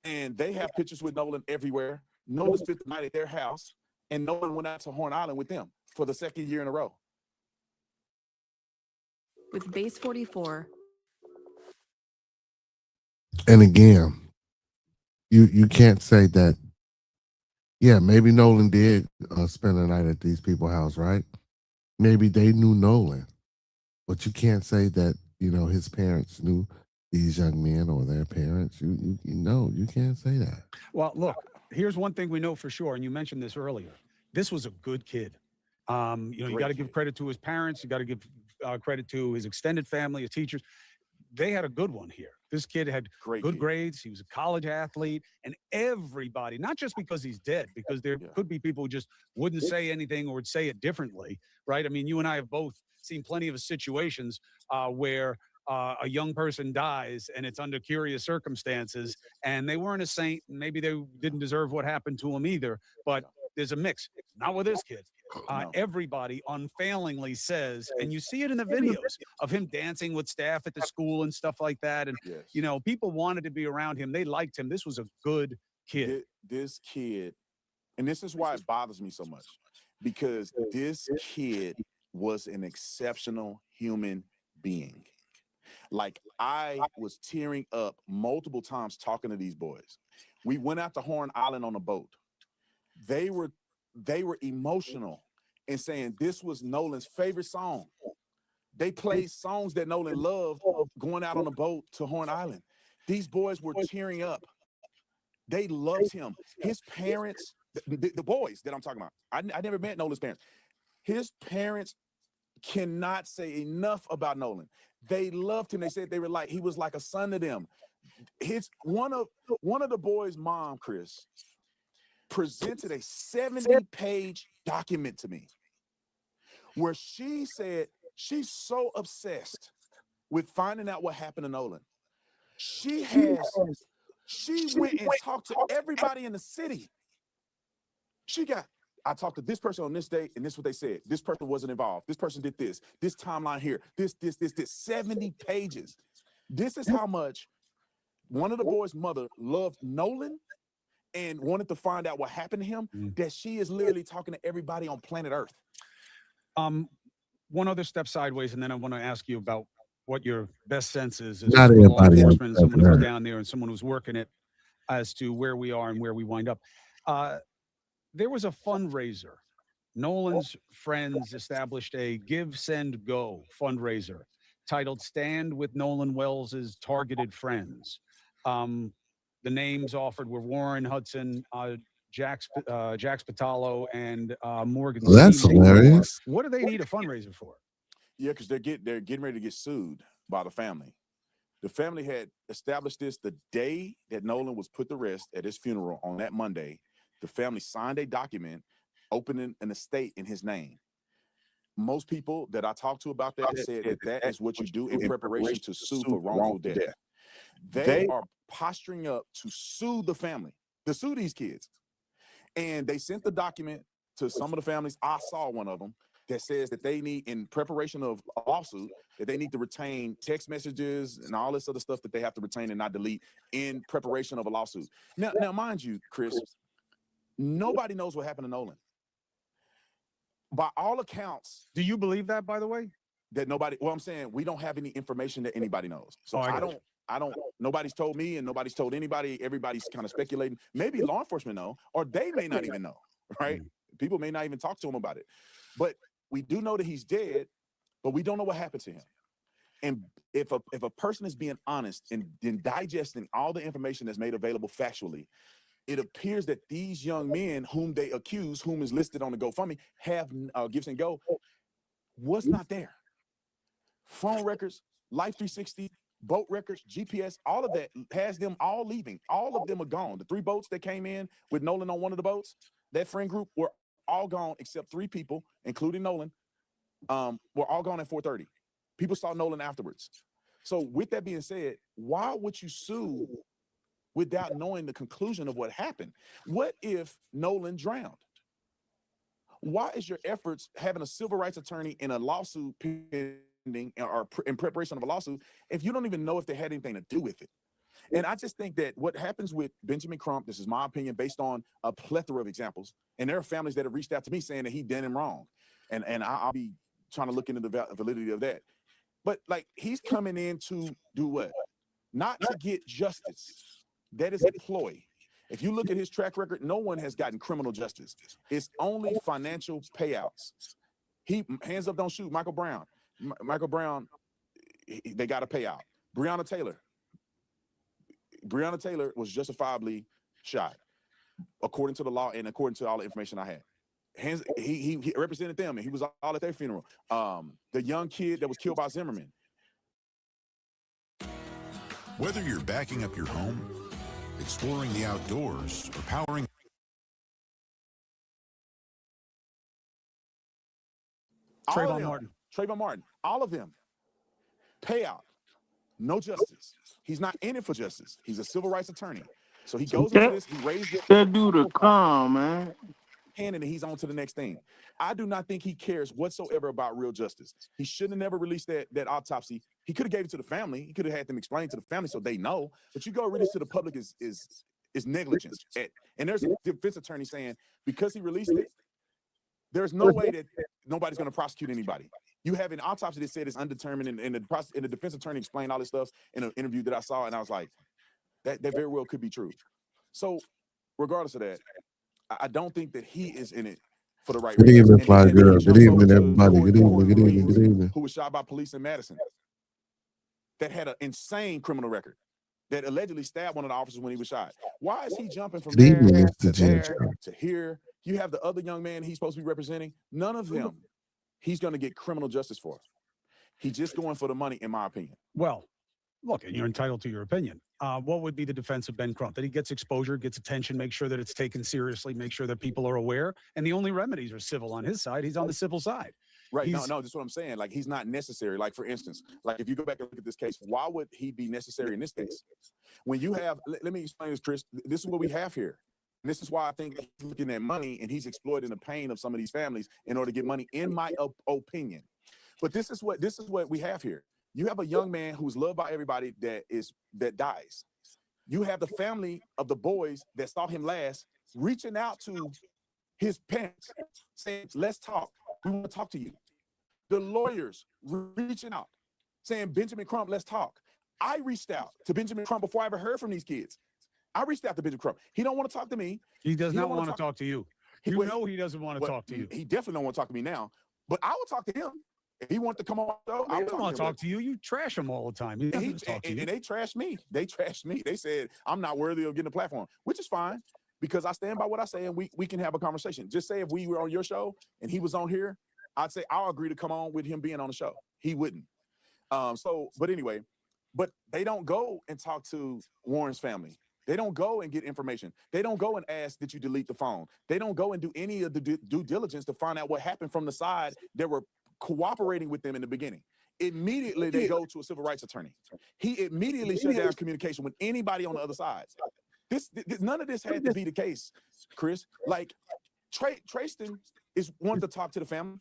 [SPEAKER 4] And they have pictures with Nolan everywhere. Nolan spent the night at their house, and Nolan went out to Horn Island with them for the second year in a row.
[SPEAKER 17] With Base 44.
[SPEAKER 2] And again, you can't say that, yeah, maybe Nolan did spend the night at these people's house, right? Maybe they knew Nolan. But you can't say that, his parents knew these young men or their parents. You can't say that.
[SPEAKER 20] Well, look, here's one thing we know for sure, and you mentioned this earlier. This was a good kid. You got to give credit to his parents. You got to give credit to his extended family, his teachers. They had a good one here. This kid had good grades. He was a college athlete, and everybody, not just because he's dead, because there could be people who just wouldn't say anything or would say it differently, right? I mean, you and I have both seen plenty of situations where a young person dies and it's under curious circumstances, and they weren't a saint, and maybe they didn't deserve what happened to them either, but there's a mix. Not with this kid. Everybody unfailingly says, and you see it in the videos of him dancing with staff at the school and stuff like that. And, people wanted to be around him. They liked him. This was a good kid.
[SPEAKER 4] This kid, and this is why it bothers me so much, because this kid was an exceptional human being. Like, I was tearing up multiple times talking to these boys. We went out to Horn Island on a boat. They were emotional and saying this was Nolan's favorite song. They played songs that Nolan loved going out on a boat to Horn Island. These boys were tearing up. They loved him. His parents, the boys that I'm talking about, I never met Nolan's parents. His parents cannot say enough about Nolan. They loved him. They said they were like, he was like a son to them. One of the boys' mom, Chris, presented a 70-page document to me where she said she's so obsessed with finding out what happened to Nolan. She went and talked to everybody in the city. I talked to this person on this day, and this is what they said. This person wasn't involved. This person did this timeline here, this, 70 pages. This is how much one of the boys' mother loved Nolan and wanted to find out what happened to him, that she is literally talking to everybody on planet Earth.
[SPEAKER 20] One other step sideways, and then I want to ask you about what your best sense is as
[SPEAKER 2] Not
[SPEAKER 20] law
[SPEAKER 2] everybody
[SPEAKER 20] enforcement and someone who's
[SPEAKER 2] else.
[SPEAKER 20] down there and someone who's working it as to where we are and where we wind up. There was a fundraiser. Nolan's friends established a Give, Send, Go fundraiser titled Stand with Nolan Wells's Targeted Friends. The names offered were Warren Hudson, Jax Patalo, and Morgan.
[SPEAKER 2] Well, that's
[SPEAKER 20] Seymour.
[SPEAKER 2] hilarious.
[SPEAKER 20] What do they need a fundraiser for?
[SPEAKER 4] Yeah, because they're getting ready to get sued by the family. The family had established this the day that Nolan was put to rest at his funeral on that Monday. The family signed a document opening an estate in his name. Most people that I talked to about that said that is what you do in preparation to sue for wrongful death. They are posturing up to sue the family, to sue these kids. And they sent the document to some of the families. I saw one of them that says that they need, in preparation of a lawsuit, that they need to retain text messages and all this other stuff that they have to retain and not delete in preparation of a lawsuit. Now, mind you, Chris, nobody knows what happened to Nolan. By all accounts.
[SPEAKER 20] Do you believe that, by the way?
[SPEAKER 4] That nobody, well, I'm saying we don't have any information that anybody knows. So I don't, nobody's told me and nobody's told anybody. Everybody's kind of speculating. Maybe law enforcement know, or they may not even know, right? People may not even talk to him about it. But we do know that he's dead, but we don't know what happened to him. And if a person is being honest and digesting all the information that's made available factually, it appears that these young men whom they accuse, whom is listed on the GoFundMe, have Gives and Go, was not there. Phone records, Life 360, boat records, GPS, all of that has them all leaving. All of them are gone. The 3 boats that came in with Nolan on one of the boats, that friend group were all gone except 3 people, including Nolan, were all gone at 4:30. People saw Nolan afterwards. So with that being said, why would you sue without knowing the conclusion of what happened? What if Nolan drowned? Why is your efforts having a civil rights attorney in a lawsuit pending or in preparation of a lawsuit if you don't even know if they had anything to do with it? And I just think that what happens with Benjamin Crump, this is my opinion based on a plethora of examples, and there are families that have reached out to me saying that he did him wrong. And I'll be trying to look into the validity of that. But like, he's coming in to do what? Not to get justice. That is a ploy. If you look at his track record, no one has gotten criminal justice. It's only financial payouts. Hands up, don't shoot. Michael Brown. Michael Brown, they got a payout. Breonna Taylor was justifiably shot, according to the law and according to all the information I had. He represented them, and he was all at their funeral. The young kid that was killed by Zimmerman.
[SPEAKER 5] Whether you're backing up your home, exploring the outdoors, or powering
[SPEAKER 4] Trayvon Martin, all of them. Payout, no justice. He's not in it for justice. He's a civil rights attorney. So he goes into this, he raised it.
[SPEAKER 7] That dude calm, man.
[SPEAKER 4] And he's on to the next thing. I do not think he cares whatsoever about real justice. He should have never released that autopsy. He could have gave it to the family. He could have had them explain to the family so they know. But you go release to the public is negligence. And there's a defense attorney saying because he released it, there's no way that nobody's going to prosecute anybody. You have an autopsy that said it's undetermined, and the defense attorney explained all this stuff in an interview that I saw, and I was like, that very well could be true. So, regardless of that, I don't think that he is in it for the right
[SPEAKER 2] Good
[SPEAKER 4] reasons.
[SPEAKER 2] evening,
[SPEAKER 4] And
[SPEAKER 2] Fly
[SPEAKER 4] then
[SPEAKER 2] Girl.
[SPEAKER 4] it
[SPEAKER 2] Good
[SPEAKER 4] jumps over
[SPEAKER 2] evening,
[SPEAKER 4] to
[SPEAKER 2] everybody. Good evening. Good evening. Good evening.
[SPEAKER 4] who was shot by police in Madison, that had an insane criminal record, that allegedly stabbed one of the officers when he was shot. Why is he jumping from
[SPEAKER 2] Good
[SPEAKER 4] there
[SPEAKER 2] evening,
[SPEAKER 4] to
[SPEAKER 2] Mr. Jim.
[SPEAKER 4] there to here? You have the other young man he's supposed to be representing. None of them he's going to get criminal justice for. He's just going for the money, in my opinion.
[SPEAKER 20] Well, look, and you're entitled to your opinion. What would be the defense of Ben Crump? That he gets exposure, gets attention, make sure that it's taken seriously, make sure that people are aware. And the only remedies are civil on his side. He's on the civil side.
[SPEAKER 4] Right. No, that's what I'm saying. Like, he's not necessary. Like, for instance, like if you go back and look at this case, why would he be necessary in this case? When you have, let me explain this, Chris. This is what we have here. And this is why I think he's looking at money and he's exploiting the pain of some of these families in order to get money, in my opinion. But this is what we have here. You have a young man who's loved by everybody that dies. You have the family of the boys that saw him last reaching out to his parents saying, let's talk. We want to talk to you. The lawyers reaching out saying, Benjamin Crump, let's talk. I reached out to Benjamin Crump before I ever heard from these kids. I reached out to Benjamin Crump. He don't want to talk to me.
[SPEAKER 20] He does not want to talk to you. You know he doesn't want to talk to you.
[SPEAKER 4] He definitely don't want to talk to me now, but I will talk to him. If he wants to come on the show, I
[SPEAKER 20] don't want to talk to you. You trash him all the time. He doesn't talk to you.
[SPEAKER 4] And they trashed me. They trashed me. They said, I'm not worthy of getting a platform, which is fine because I stand by what I say and we can have a conversation. Just say if we were on your show and he was on here, I'd say I'll agree to come on with him being on the show. He wouldn't. But anyway, but they don't go and talk to Warren's family. They don't go and get information. They don't go and ask that you delete the phone. They don't go and do any of the due diligence to find out what happened from the side that were cooperating with them in the beginning. Immediately, they go to a civil rights attorney. He immediately shut down communication with anybody on the other side. None of this had to be the case, Chris. Like, Trayston is wanted to talk to the family.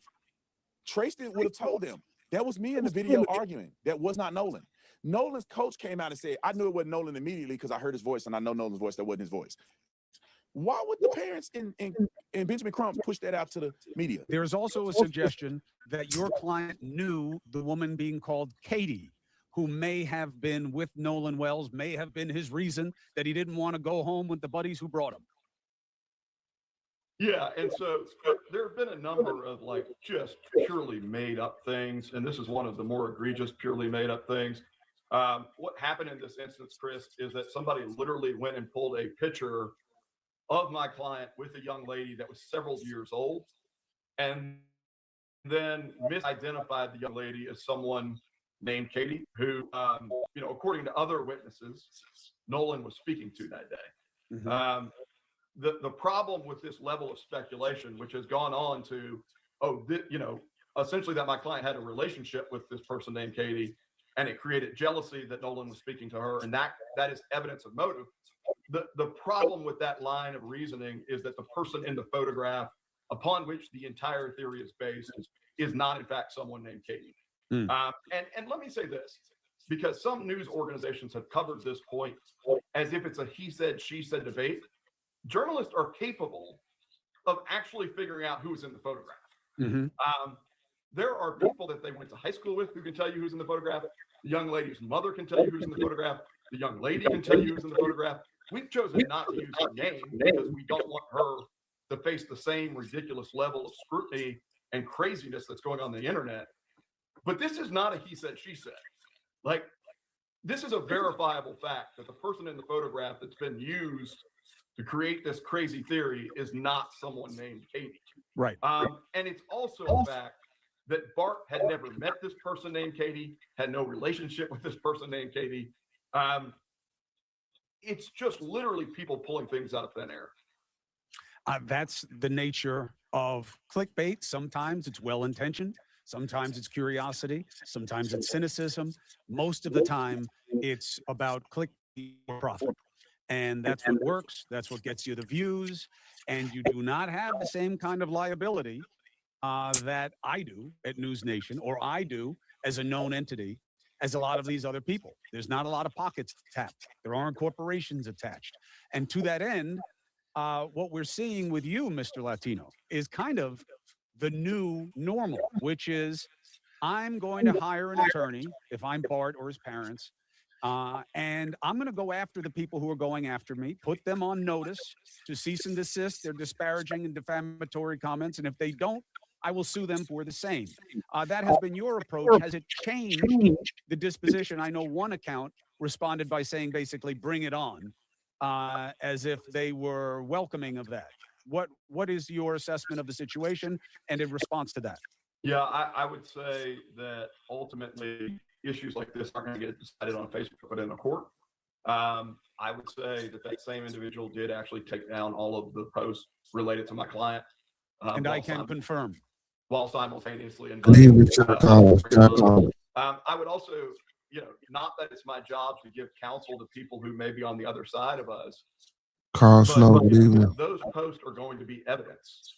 [SPEAKER 4] Trayston would have told them. That was me in the video arguing. That was not Nolan. Nolan's coach came out and said, I knew it wasn't Nolan immediately because I heard his voice and I know Nolan's voice. That wasn't his voice. Why would the parents in Benjamin Crump push that out to the media?
[SPEAKER 20] There is also a suggestion that your client knew the woman being called Katie, who may have been with Nolan Wells, may have been his reason that he didn't want to go home with the buddies who brought him.
[SPEAKER 22] Yeah, and so there have been a number of like just purely made up things, and this is one of the more egregious purely made up things. What happened in this instance, Chris, is that somebody literally went and pulled a picture of my client with a young lady that was several years old, and then misidentified the young lady as someone named Katie, who, according to other witnesses, Nolan was speaking to that day. Mm-hmm. The problem with this level of speculation, which has gone on to, essentially that my client had a relationship with this person named Katie, and it created jealousy that Nolan was speaking to her, and that is evidence of motive. The problem with that line of reasoning is that the person in the photograph upon which the entire theory is based is not, in fact, someone named Katie. And let me say this, because some news organizations have covered this point as if it's a he said, she said debate. Journalists are capable of actually figuring out who's in the photograph. Mm-hmm. There are people that they went to high school with who can tell you who's in the photograph. The young lady's mother can tell you who's in the photograph. The young lady can tell you who's in the photograph. We've chosen not to use her name because we don't want her to face the same ridiculous level of scrutiny and craziness that's going on the internet. But this is not a he said, she said. Like, this is a verifiable fact that the person in the photograph that's been used to create this crazy theory is not someone named Katie.
[SPEAKER 20] Right.
[SPEAKER 22] And it's also a fact that Bart had never met this person named Katie, had no relationship with this person named Katie. It's just literally people pulling things out of thin air.
[SPEAKER 20] That's the nature of clickbait. Sometimes it's well-intentioned. Sometimes it's curiosity. Sometimes it's cynicism. Most of the time, it's about clickbait or profit. And that's what works. That's what gets you the views. And you do not have the same kind of liability that I do at News Nation, or I do as a known entity, as a lot of these other people. There's not a lot of pockets tapped. There aren't corporations attached. And to that end, what we're seeing with you, Mr. Latino, is kind of the new normal, which is I'm going to hire an attorney if I'm Bart or his parents, and I'm going to go after the people who are going after me, put them on notice to cease and desist their disparaging and defamatory comments. And if they don't, I will sue them for the same. That has been your approach. Has it changed the disposition? I know one account responded by saying basically, bring it on, as if they were welcoming of that. What is your assessment of the situation and in response to that?
[SPEAKER 22] Yeah, I would say that ultimately issues like this aren't going to get decided on Facebook, but in a court. I would say that same individual did actually take down all of the posts related to my client.
[SPEAKER 20] And I can confirm.
[SPEAKER 22] While simultaneously
[SPEAKER 2] Leave
[SPEAKER 22] inviting,
[SPEAKER 2] with your call.
[SPEAKER 22] I would also, not that it's my job to give counsel to people who may be on the other side of us.
[SPEAKER 2] Carl Snow, good evening.
[SPEAKER 22] Those posts are going to be evidence.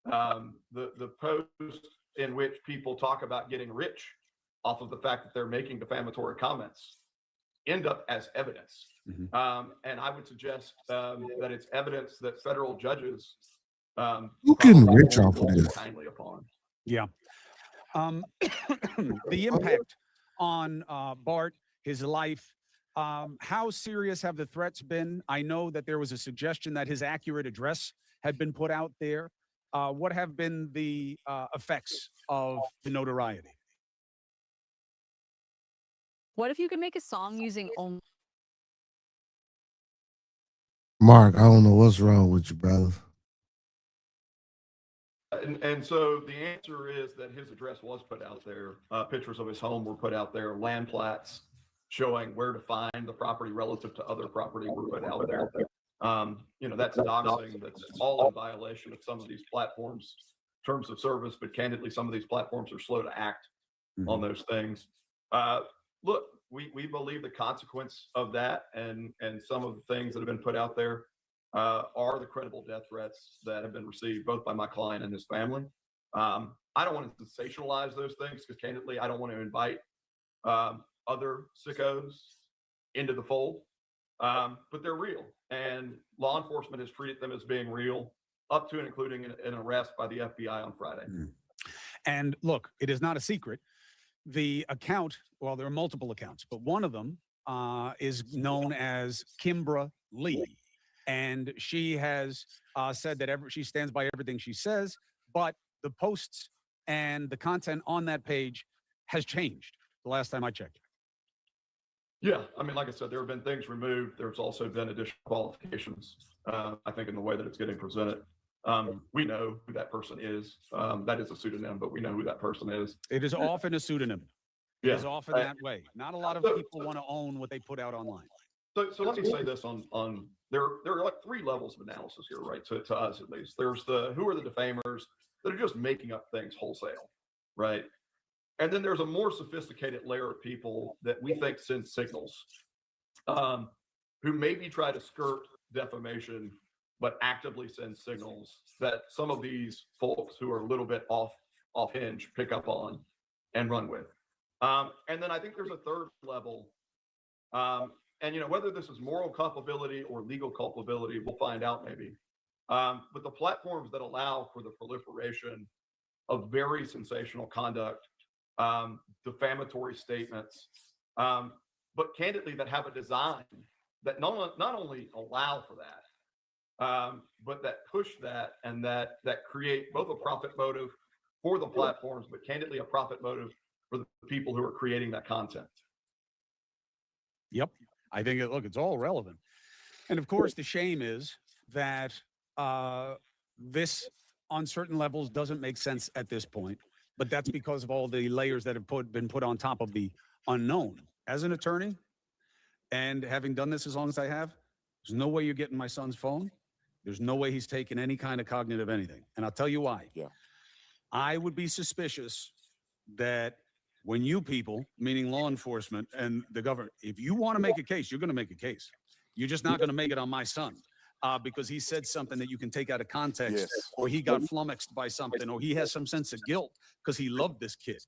[SPEAKER 22] The post in which people talk about getting rich off of the fact that they're making defamatory comments end up as evidence. And I would suggest that it's evidence that federal judges
[SPEAKER 2] You getting rich off of this?
[SPEAKER 22] kindly upon.
[SPEAKER 20] Yeah. The impact on Bart, his life, how serious have the threats been? I know that there was a suggestion that his accurate address had been put out there. What have been the effects of the notoriety?
[SPEAKER 8] What if you could make a song using only...
[SPEAKER 2] Mark, I don't know what's wrong with you, brother.
[SPEAKER 22] And so the answer is that his address was put out there. Pictures of his home were put out there. Land plats showing where to find the property relative to other property were put out there. That's doxing. That's all in violation of some of these platforms' terms of service. But candidly, some of these platforms are slow to act on those things. Look, we believe the consequence of that and some of the things that have been put out there are the credible death threats that have been received both by my client and his family. I don't want to sensationalize those things because candidly, I don't want to invite other sickos into the fold, but they're real. And law enforcement has treated them as being real up to and including an arrest by the FBI on Friday.
[SPEAKER 20] And look, it is not a secret. The account, well, there are multiple accounts, but one of them is known as Kimbra Lee. And she has said that she stands by everything she says, but the posts and the content on that page has changed the last time I checked.
[SPEAKER 22] Yeah, I mean, like I said, there have been things removed. There's also been additional qualifications, I think, in the way that it's getting presented. We know who that person is. That is a pseudonym, but we know who that person is.
[SPEAKER 20] It is often a pseudonym. It
[SPEAKER 22] Yeah.
[SPEAKER 20] is often that way. Not a lot of people want to own what they put out online.
[SPEAKER 22] So let me say this on there are like three levels of analysis here, right? To us at least. There's who are the defamers that are just making up things wholesale, right? And then there's a more sophisticated layer of people that we think send signals, who maybe try to skirt defamation, but actively send signals that some of these folks who are a little bit off hinge pick up on and run with. And then I think there's a third level. And whether this is moral culpability or legal culpability, we'll find out maybe. But the platforms that allow for the proliferation of very sensational conduct, defamatory statements, but candidly that have a design that not only allow for that, but that push that and that create both a profit motive for the platforms, but candidly a profit motive for the people who are creating that content.
[SPEAKER 20] Yep. I think, it's all relevant. And of course, the shame is that this on certain levels doesn't make sense at this point, but that's because of all the layers that have been put on top of the unknown. As an attorney, and having done this as long as I have, there's no way you're getting my son's phone. There's no way he's taking any kind of cognitive anything. And I'll tell you why.
[SPEAKER 4] Yeah.
[SPEAKER 20] I would be suspicious that when you people, meaning law enforcement and the government, if you want to make a case, you're going to make a case. You're just not going to make it on my son because he said something that you can take out of context, or he got flummoxed by something, or he has some sense of guilt because he loved this kid.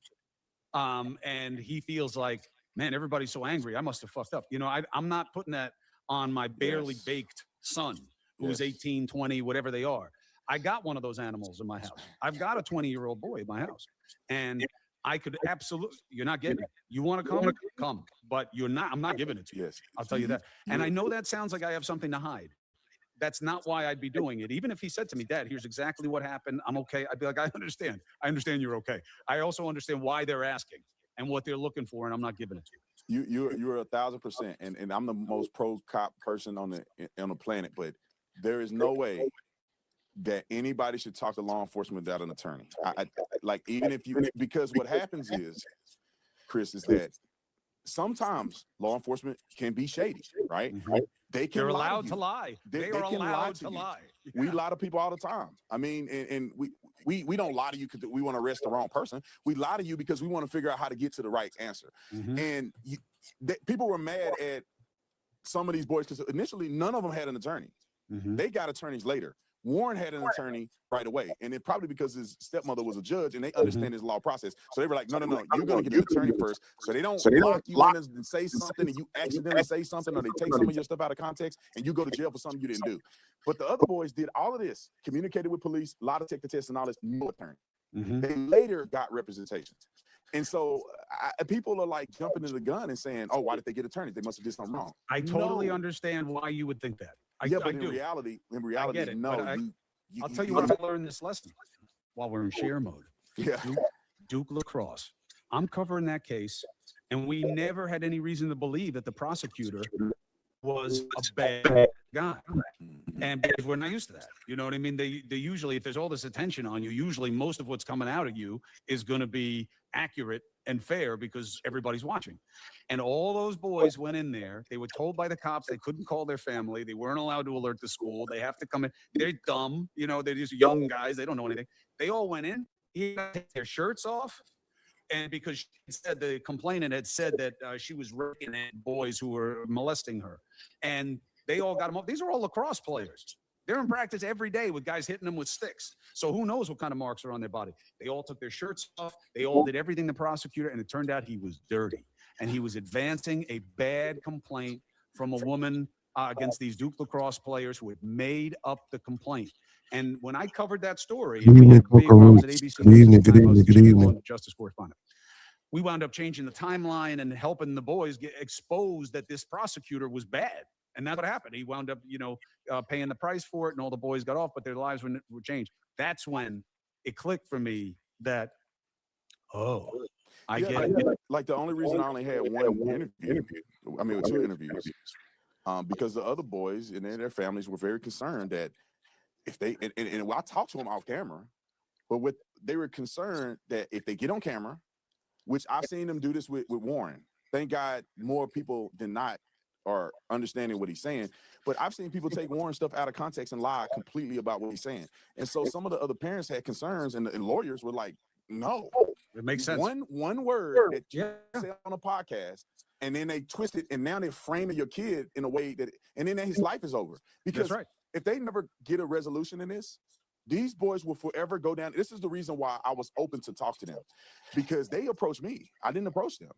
[SPEAKER 20] And he feels like, man, everybody's so angry. I must have fucked up. I'm not putting that on my barely baked son who's 18, 20, whatever they are. I got one of those animals in my house. I've got a 20-year-old boy in my house. And I could absolutely. You're not getting it. You want to come? Come. But you're not. I'm not giving it to you.
[SPEAKER 4] Yes.
[SPEAKER 20] I'll tell you that. And I know that sounds like I have something to hide. That's not why I'd be doing it. Even if he said to me, Dad, here's exactly what happened. I'm okay. I'd be like, I understand. I understand you're okay. I also understand why they're asking and what they're looking for, and I'm not giving it to you.
[SPEAKER 4] You're 1,000%, and I'm the most pro cop person on the planet, but there is no way that anybody should talk to law enforcement without an attorney. I like, even if you, because what happens is, Chris, is that sometimes law enforcement can be shady, right? They're
[SPEAKER 20] allowed to lie. They are allowed to lie.
[SPEAKER 4] We lie to people all the time. I mean, and we don't lie to you because we want to arrest the wrong person. We lie to you because we want to figure out how to get to the right answer. And people were mad at some of these boys because initially none of them had an attorney. They got attorneys later. Warren had an attorney right away, and it probably because his stepmother was a judge and they understand his law process. So they were like, no, you're going to get an attorney first, so they don't lock you in and say something and you accidentally say something, or they take some of your stuff out of context and you go to jail for something you didn't do. But the other boys did all of this, communicated with police, lie detector tests and all this, no attorney. They later got representation. And so people are like jumping to the gun and saying, oh, why did they get attorneys? They must have did something wrong.
[SPEAKER 20] I totally understand why you would think that.
[SPEAKER 4] But in reality,
[SPEAKER 20] I get it,
[SPEAKER 4] no.
[SPEAKER 20] I'll tell you what I learned this lesson while we're in share mode. Duke lacrosse. I'm covering that case, and we never had any reason to believe that the prosecutor was a bad guy. And because we're not used to that. You know what I mean? They usually, if there's all this attention on you, usually most of what's coming out of you is going to be accurate and fair because everybody's watching. And all those boys went in there. They were told by the cops they couldn't call their family. They weren't allowed to alert the school. They have to come in. They're dumb. You know, they're just young guys. They don't know anything. They all went in. He had to take their shirts off. And because she said, the complainant had said that she was raping boys who were molesting her. And they all got them off. These are all lacrosse players. They're in practice every day with guys hitting them with sticks. So who knows what kind of marks are on their body. They all took their shirts off. They all did everything the prosecutor, and it turned out he was dirty. And he was advancing a bad complaint from a woman against these Duke lacrosse players who had made up the complaint. And when I covered that story,
[SPEAKER 2] Good evening,
[SPEAKER 20] I was at ABC.
[SPEAKER 2] Good evening.
[SPEAKER 20] Justice correspondent. We wound up changing the timeline and helping the boys get exposed that this prosecutor was bad. And that's what happened. He wound up, paying the price for it, and all the boys got off, but their lives were changed. That's when it clicked for me that, I get it.
[SPEAKER 4] Like the only reason I only had one interview, I mean, two interviews, because the other boys and their families were very concerned that if they, and I talked to them off camera, but they were concerned that if they get on camera, which I've seen them do this with Warren. Thank God more people than not are understanding what he's saying. But I've seen people take Warren stuff out of context and lie completely about what he's saying. And so some of the other parents had concerns, and lawyers were like, no.
[SPEAKER 20] It makes sense.
[SPEAKER 4] One word that you say on a podcast, and then they twist it, and now they're framing your kid in a way that, and then his life is over. Because if they never get a resolution in this, these boys will forever go down. This is the reason why I was open to talk to them, because they approached me. I didn't approach them.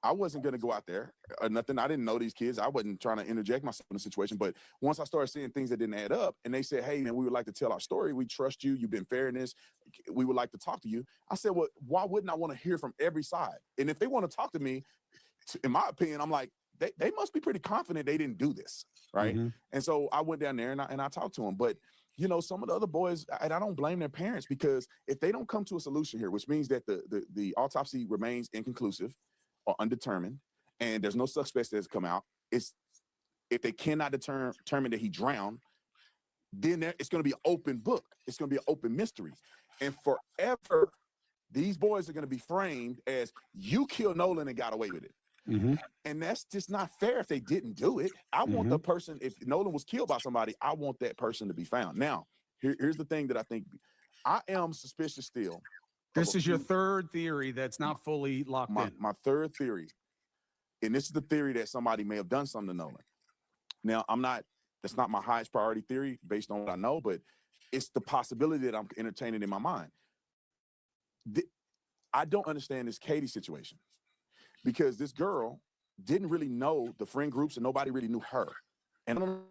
[SPEAKER 4] I wasn't going to go out there or nothing. I didn't know these kids. I wasn't trying to interject myself in the situation. But once I started seeing things that didn't add up, and they said, hey, man, we would like to tell our story. We trust you. You've been fair in this. We would like to talk to you. I said, well, why wouldn't I want to hear from every side? And if they want to talk to me, in my opinion, I'm like, they must be pretty confident they didn't do this, right? And so I went down there and I talked to them. But some of the other boys, and I don't blame their parents, because if they don't come to a solution here, which means that the autopsy remains inconclusive or undetermined, and there's no suspects that's come out, if they cannot determine that he drowned, then it's going to be an open book. It's going to be an open mystery. And forever, these boys are going to be framed as, you killed Nolan and got away with it. And that's just not fair if they didn't do it. I want the person, if Nolan was killed by somebody, I want that person to be found. Now, here's the thing that I think, I am suspicious still.
[SPEAKER 20] This is your third theory that's not fully locked in.
[SPEAKER 4] My third theory, and this is the theory that somebody may have done something to Nolan. Now, that's not my highest priority theory based on what I know, but it's the possibility that I'm entertaining in my mind. I don't understand this Katie situation, because this girl didn't really know the friend groups and nobody really knew her. And I don't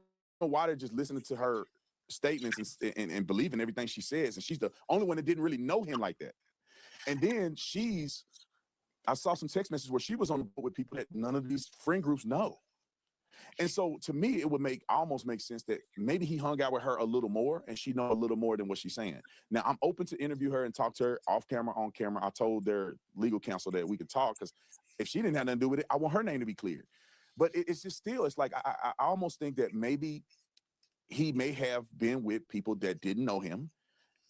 [SPEAKER 4] know why they're just listening to her statements and believing everything she says. And she's the only one that didn't really know him like that. And then she's I saw some text messages where she was on the boat with people that none of these friend groups know. And so to me, it would almost make sense that maybe he hung out with her a little more and she know a little more than what she's saying. Now, I'm open to interview her and talk to her off camera, on camera. I told their legal counsel that we could talk because if she didn't have nothing to do with it, I want her name to be cleared. But it's just still, it's like I almost think that maybe he may have been with people that didn't know him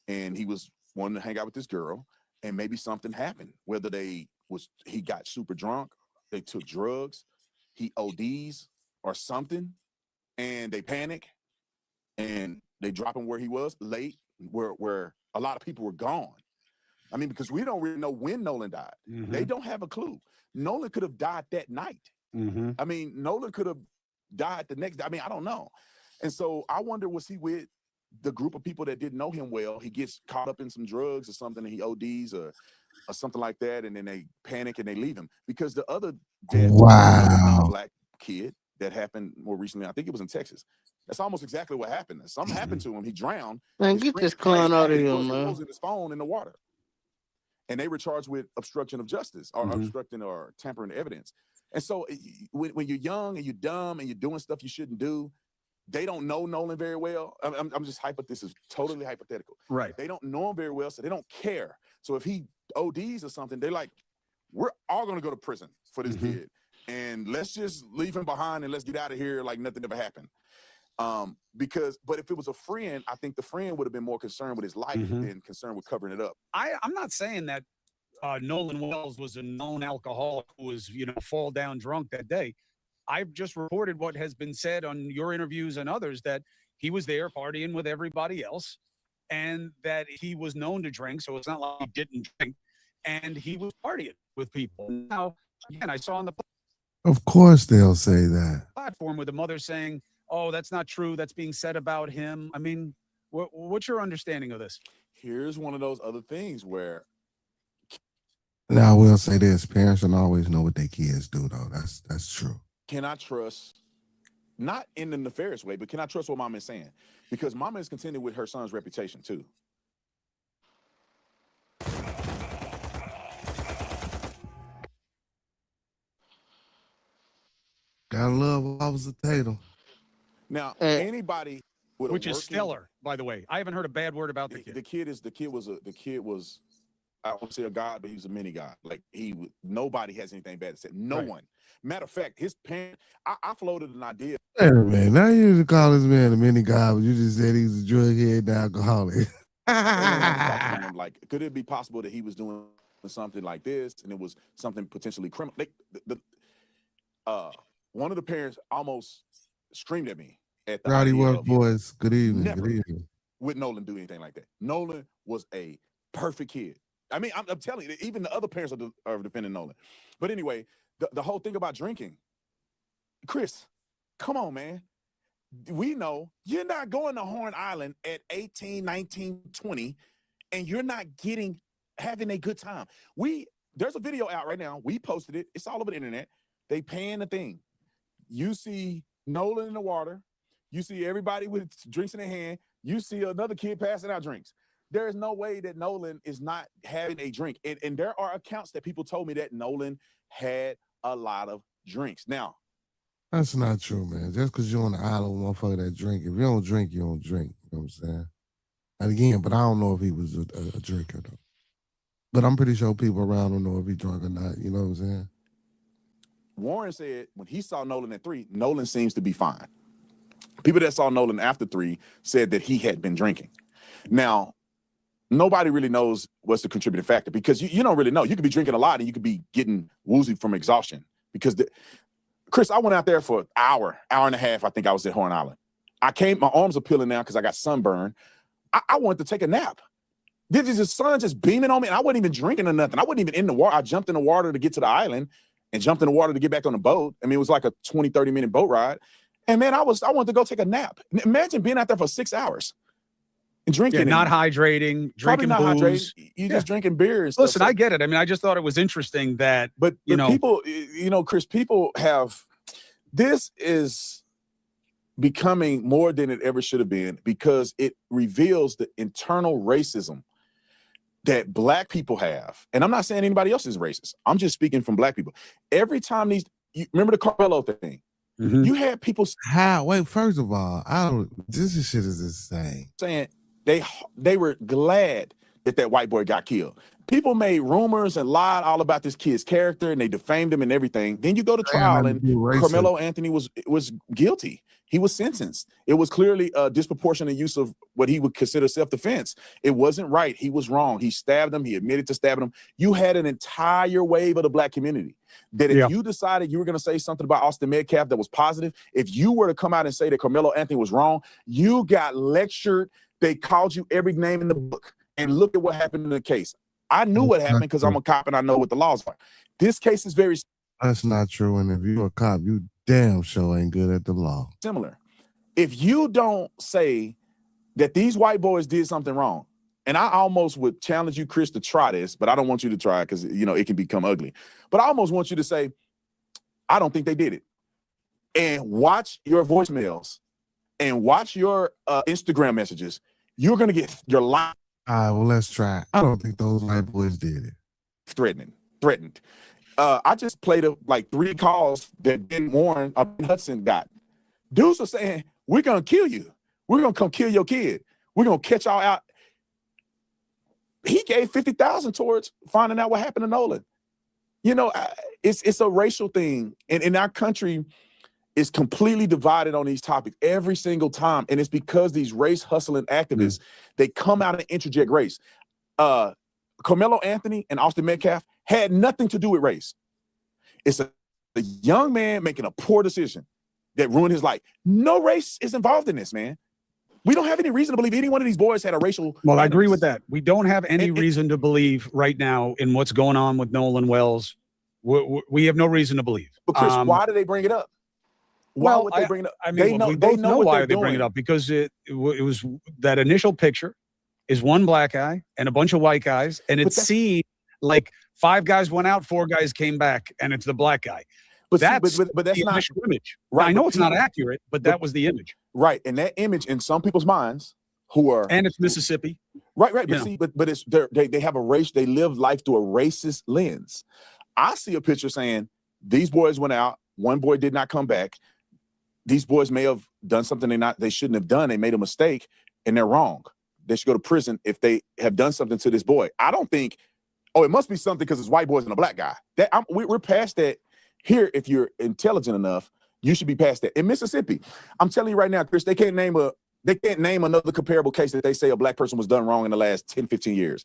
[SPEAKER 4] and he was wanting to hang out with this girl and maybe something happened, whether he got super drunk, they took drugs, he ODs or something, and they panic and they drop him where he was late, where a lot of people were gone. I mean, because we don't really know when Nolan died. They don't have a clue. Nolan could have died that night. I mean, Nolan could have died the next day. I mean, I don't know. And so I wonder, was he with the group of people that didn't know him well? He gets caught up in some drugs or something and he ODs or something like that, and then they panic and they leave him. Because the other death,
[SPEAKER 2] Wow.
[SPEAKER 4] black kid that happened more recently, I think it was in Texas. That's almost exactly what happened. Something happened to him. He drowned.
[SPEAKER 7] Man, get this clown out of here,
[SPEAKER 4] He
[SPEAKER 7] man.
[SPEAKER 4] was in his phone in the water. And they were charged with obstruction of justice or obstructing or tampering evidence. And so when you're young and you're dumb and you're doing stuff you shouldn't do, they don't know Nolan very well. I'm just this is totally hypothetical.
[SPEAKER 20] Right.
[SPEAKER 4] They don't know him very well, so they don't care. So if he ODs or something, they're like, we're all going to go to prison for this kid. And let's just leave him behind and let's get out of here like nothing ever happened. But if it was a friend, I think the friend would have been more concerned with his life than concerned with covering it up.
[SPEAKER 20] I'm not saying that Nolan Wells was a known alcoholic who was, fall down drunk that day. I've just reported what has been said on your interviews and others, that he was there partying with everybody else and that he was known to drink. So it's not like he didn't drink, and he was partying with people. Now, again, I saw on the
[SPEAKER 2] Of course they'll say that.
[SPEAKER 20] platform with the mother saying, oh, that's not true. That's being said about him. I mean, what's your understanding of this?
[SPEAKER 4] Here's one of those other things where.
[SPEAKER 2] Now I will say this: parents don't always know what their kids do, though. That's true.
[SPEAKER 4] Can I trust, not in the nefarious way, but can I trust what Mama is saying? Because Mama is contending with her son's reputation too.
[SPEAKER 2] Gotta love Officer Tatum.
[SPEAKER 4] Now, anybody with
[SPEAKER 20] which is stellar, by the way. I haven't heard a bad word about the kid.
[SPEAKER 4] The kid was, I won't say a god, but he was a mini god. Like nobody has anything bad to say. No one. Matter of fact, his parents, I floated an idea.
[SPEAKER 2] Hey, man, now you just call this man a mini guy, but you just said he's a drug head and alcoholic.
[SPEAKER 4] Like, could it be possible that he was doing something like this and it was something potentially criminal? One of the parents almost screamed at me at the
[SPEAKER 2] Rowdy Work Boys, good evening.
[SPEAKER 4] Never
[SPEAKER 2] Good evening.
[SPEAKER 4] would Nolan do anything like that. Nolan was a perfect kid. I mean, I'm telling you, even the other parents are defending Nolan. But anyway, the whole thing about drinking, Chris, come on, man. We know you're not going to Horn Island at 18, 19, 20, and you're not having a good time. There's a video out right now. We posted it. It's all over the internet. They paying the thing. You see Nolan in the water. You see everybody with drinks in their hand. You see another kid passing out drinks. There is no way that Nolan is not having a drink. And there are accounts that people told me that Nolan had a lot of drinks. Now,
[SPEAKER 2] that's not true, man. Just because you're on the island with motherfucker that drink. If you don't drink, you don't drink. You know what I'm saying? And again, but I don't know if he was a drinker, though. But I'm pretty sure people around don't know if he drunk or not. You know what I'm saying?
[SPEAKER 4] Warren said when he saw Nolan at 3, Nolan seems to be fine. People that saw Nolan after 3 said that he had been drinking. Now, nobody really knows what's the contributing factor because you don't really know. You could be drinking a lot and you could be getting woozy from exhaustion. Because, Chris, I went out there for an hour and a half. I think I was at Horn Island. My arms are peeling now because I got sunburn. I wanted to take a nap. This is the sun just beaming on me, and I wasn't even drinking or nothing. I wasn't even in the water. I jumped in the water to get to the island and jumped in the water to get back on the boat. I mean, it was like a 20, 30-minute boat ride. And, man, I wanted to go take a nap. Imagine being out there for 6 hours and drinking.
[SPEAKER 20] Yeah, not hydrating, drinking
[SPEAKER 4] not
[SPEAKER 20] booze.
[SPEAKER 4] You're just drinking beer and stuff.
[SPEAKER 20] Listen, I get it. I mean, I just thought it was interesting that,
[SPEAKER 4] but people, Chris, this is becoming more than it ever should have been because it reveals the internal racism that black people have, and I'm not saying anybody else is racist. I'm just speaking from black people. Every time you remember the Carmelo thing, you had people
[SPEAKER 2] wait, first of all, this shit is insane.
[SPEAKER 4] Saying they were glad that white boy got killed. People made rumors and lied all about this kid's character, and they defamed him and everything. Then you go to trial, and Carmelo Anthony was guilty. He was sentenced. It was clearly a disproportionate use of what he would consider self-defense. It wasn't right. He was wrong. He stabbed him. He admitted to stabbing him. You had an entire wave of the black community that if you decided you were going to say something about Austin Metcalf that was positive, if you were to come out and say that Carmelo Anthony was wrong, you got lectured. They called you every name in the book. And look at what happened in the case. I knew what happened because I'm a cop and I know what the laws are. This case is very
[SPEAKER 2] That's not true. And if you're a cop, you damn sure ain't good at the law.
[SPEAKER 4] similar. If you don't say that these white boys did something wrong, and I almost would challenge you, Chris, to try this, but I don't want you to try it because, you know, it can become ugly. But I almost want you to say, I don't think they did it. And watch your voicemails and watch your Instagram messages. You're going to get your life.
[SPEAKER 2] All right, well, let's try. I don't think those white boys did it.
[SPEAKER 4] Threatened. I just played like 3 calls that Ben Warren Hudson got. Dudes were saying, we're going to kill you. We're going to come kill your kid. We're going to catch y'all out. He gave $50,000 towards finding out what happened to Nolan. You know, it's a racial thing. And in our country, is completely divided on these topics every single time. And it's because these race hustling activists, they come out and interject race. Carmelo Anthony and Austin Metcalf had nothing to do with race. It's a young man making a poor decision that ruined his life. No race is involved in this, man. We don't have any reason to believe any one of these boys had a racial.
[SPEAKER 20] Well, I agree with that. We don't have any reason to believe right now in what's going on with Nolan Wells. We have no reason to believe.
[SPEAKER 4] But Chris, why do they bring it up? Why would they bring it up?
[SPEAKER 20] I mean, we both know why they bring it up, because it was that initial picture is one black guy and a bunch of white guys, and it seemed like 5 guys went out, 4 guys came back, and it's the black guy. But that's the
[SPEAKER 4] not
[SPEAKER 20] initial image. Right, I know it's not accurate, but that was the image.
[SPEAKER 4] Right, and that image in some people's minds
[SPEAKER 20] and it's Mississippi.
[SPEAKER 4] Right. But it's they have a race. They live life through a racist lens. I see a picture saying these boys went out. One boy did not come back. These boys may have done something they shouldn't have done. They made a mistake and they're wrong. They should go to prison if they have done something to this boy. I don't think, it must be something because it's white boys and a black guy. We're past that here. If you're intelligent enough, you should be past that. In Mississippi, I'm telling you right now, Chris, they can't name another comparable case that they say a black person was done wrong in the last 10, 15 years.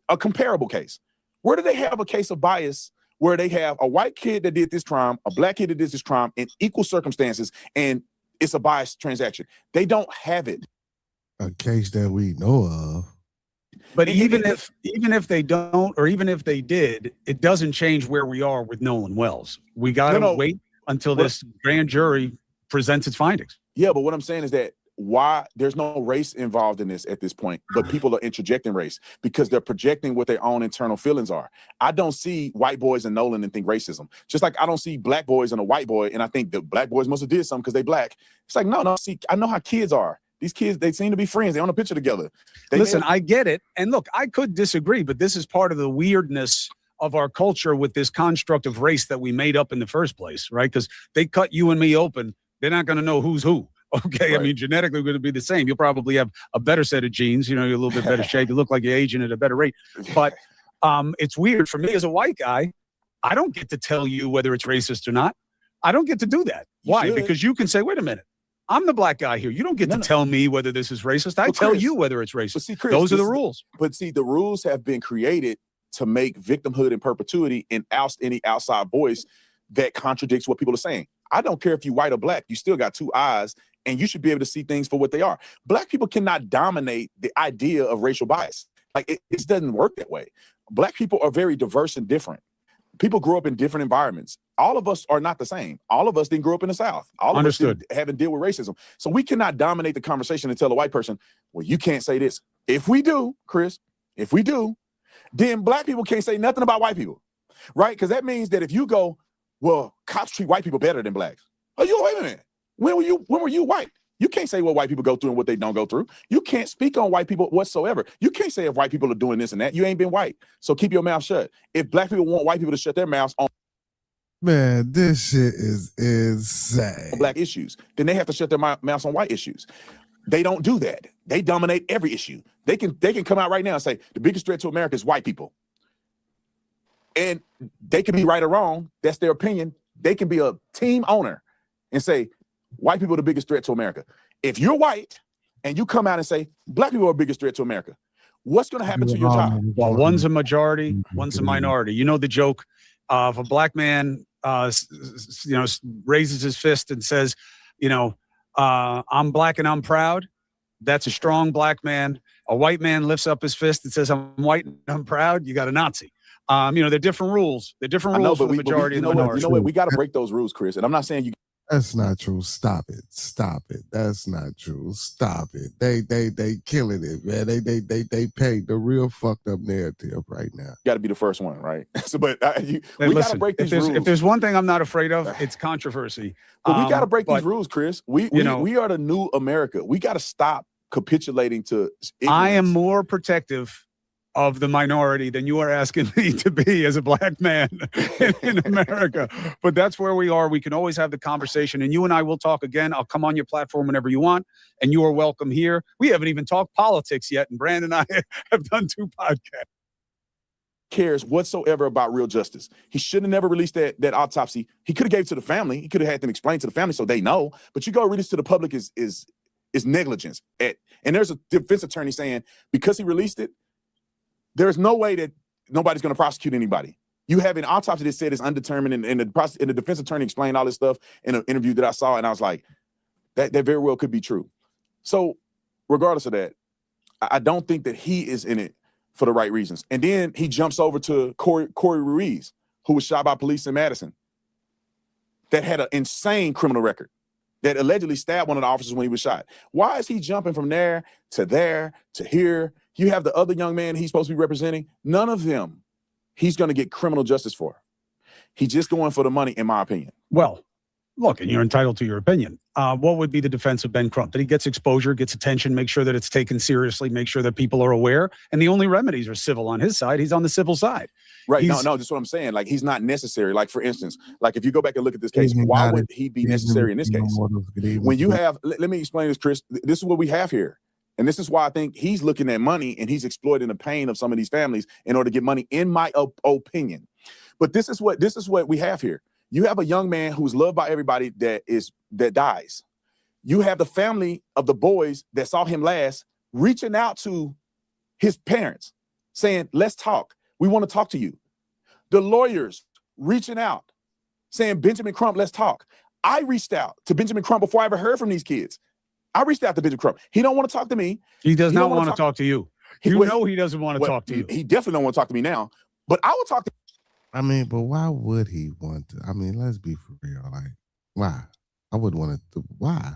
[SPEAKER 4] A comparable case. Where do they have a case of bias where they have a white kid that did this crime, a black kid that did this crime in equal circumstances, and it's a biased transaction? They don't have it.
[SPEAKER 2] A case that we know of.
[SPEAKER 20] But even if they don't, or even if they did, it doesn't change where we are with Nolan Wells. We got to wait until this grand jury presents its findings.
[SPEAKER 4] Yeah, but what I'm saying is that why there's no race involved in this at this point, but people are interjecting race because they're projecting what their own internal feelings are. I don't see white boys and Nolan and think racism. Just like I don't see black boys and a white boy and I think the black boys must have did something because they black. It's like, no, see, I know how kids are. These kids, they seem to be friends. They're on a picture together.
[SPEAKER 20] Listen, I get it. And look, I could disagree, but this is part of the weirdness of our culture with this construct of race that we made up in the first place, right? Because they cut you and me open. They're not going to know who's who. Okay, right. I mean, genetically, we're going to be the same. You'll probably have a better set of genes. You're a little bit better shape. You look like you're aging at a better rate. But it's weird for me as a white guy. I don't get to tell you whether it's racist or not. I don't get to do that. Why? Because you can say, wait a minute. I'm the black guy here. You don't get to tell me whether this is racist. I tell you whether it's racist.
[SPEAKER 4] See, Chris,
[SPEAKER 20] those are the rules.
[SPEAKER 4] But see, the rules have been created to make victimhood in perpetuity and oust any outside voice that contradicts what people are saying. I don't care if you're white or black. You still got 2 eyes, and you should be able to see things for what they are. Black people cannot dominate the idea of racial bias. Like, it doesn't work that way. Black people are very diverse and different. People grow up in different environments. All of us are not the same. All of us didn't grow up in the South. All of us haven't dealt with racism. So we cannot dominate the conversation and tell a white person, well, you can't say this. If we do, Chris, then black people can't say nothing about white people, right? Because that means that if you go, well, cops treat white people better than blacks. Oh, wait a minute. When were you white? You can't say what white people go through and what they don't go through. You can't speak on white people whatsoever. You can't say if white people are doing this and that. You ain't been white. So keep your mouth shut. If black people want white people to shut their mouths on
[SPEAKER 2] Man, this shit is insane.
[SPEAKER 4] black issues, then they have to shut their mouths on white issues. They don't do that. They dominate every issue. They can come out right now and say the biggest threat to America is white people. And they can be right or wrong. That's their opinion. They can be a team owner and say, white people are the biggest threat to America. If you're white and you come out and say, black people are the biggest thret to America, what's going to happen to your job?
[SPEAKER 20] Well, one's a majority, one's a minority. You know the joke if a black man, raises his fist and says, I'm black and I'm proud. That's a strong black man. A white man lifts up his fist and says, I'm white and I'm proud. You got a Nazi. They're different rules. They're different rules for the majority and the minority.
[SPEAKER 4] You know what? We got to break those rules, Chris. And I'm not saying you.
[SPEAKER 2] That's not true. Stop it. Stop it. That's not true. Stop it. They killing it, man. They paid the real fucked up narrative right now.
[SPEAKER 4] Got to be the first one, right? So, but we got to break these rules.
[SPEAKER 20] If there's one thing I'm not afraid of, it's controversy.
[SPEAKER 4] But we got to break these rules, Chris. We are the new America. We got to stop capitulating to ignorance.
[SPEAKER 20] I am more protective of the minority than you are asking me to be as a black man in America. But that's where we are. We can always have the conversation, and you and I will talk again. I'll come on your platform whenever you want, and you are welcome here. We haven't even talked politics yet, and Brandon and I have done 2 podcasts.
[SPEAKER 4] Cares whatsoever about real justice. He should have never released that autopsy. He could have gave it to the family. He could have had them explain to the family so they know. But you go release to the public is negligence. And there's a defense attorney saying because he released it, there's no way that nobody's going to prosecute anybody. You have an autopsy that said it's undetermined, and the defense attorney explained all this stuff in an interview that I saw, and I was like, that very well could be true. So regardless of that, I don't think that he is in it for the right reasons. And then he jumps over to Corey Ruiz, who was shot by police in Madison, that had an insane criminal record, that allegedly stabbed one of the officers when he was shot. Why is he jumping from there to here? You have the other young man he's supposed to be representing. None of them he's going to get criminal justice for. He's just going for the money, in my opinion.
[SPEAKER 20] Well, look, and you're entitled to your opinion. What would be the defense of Ben Crump? That he gets exposure, gets attention, make sure that it's taken seriously, make sure that people are aware. And the only remedies are civil on his side. He's on the civil side.
[SPEAKER 4] Right. No, that's what I'm saying. Like, he's not necessary. Like, for instance, like if you go back and look at this case, why would he be necessary in this case? When you have, let me explain this, Chris. This is what we have here. And this is why I think he's looking at money and he's exploiting the pain of some of these families in order to get money, in my opinion. But this is what we have here. You have a young man who's loved by everybody that dies. You have the family of the boys that saw him last reaching out to his parents saying, let's talk. We want to talk to you. The lawyers reaching out saying, Benjamin Crump, let's talk. I reached out to Benjamin Crump before I ever heard from these kids. I reached out to Benjamin Crump. He don't want to talk to me.
[SPEAKER 20] He does not want to talk to you. He doesn't want to talk to you.
[SPEAKER 4] He definitely don't want to talk to me now. But I will talk to.
[SPEAKER 2] I mean, but why would he want to? I mean, let's be for real. Like, why? I would want to. Why?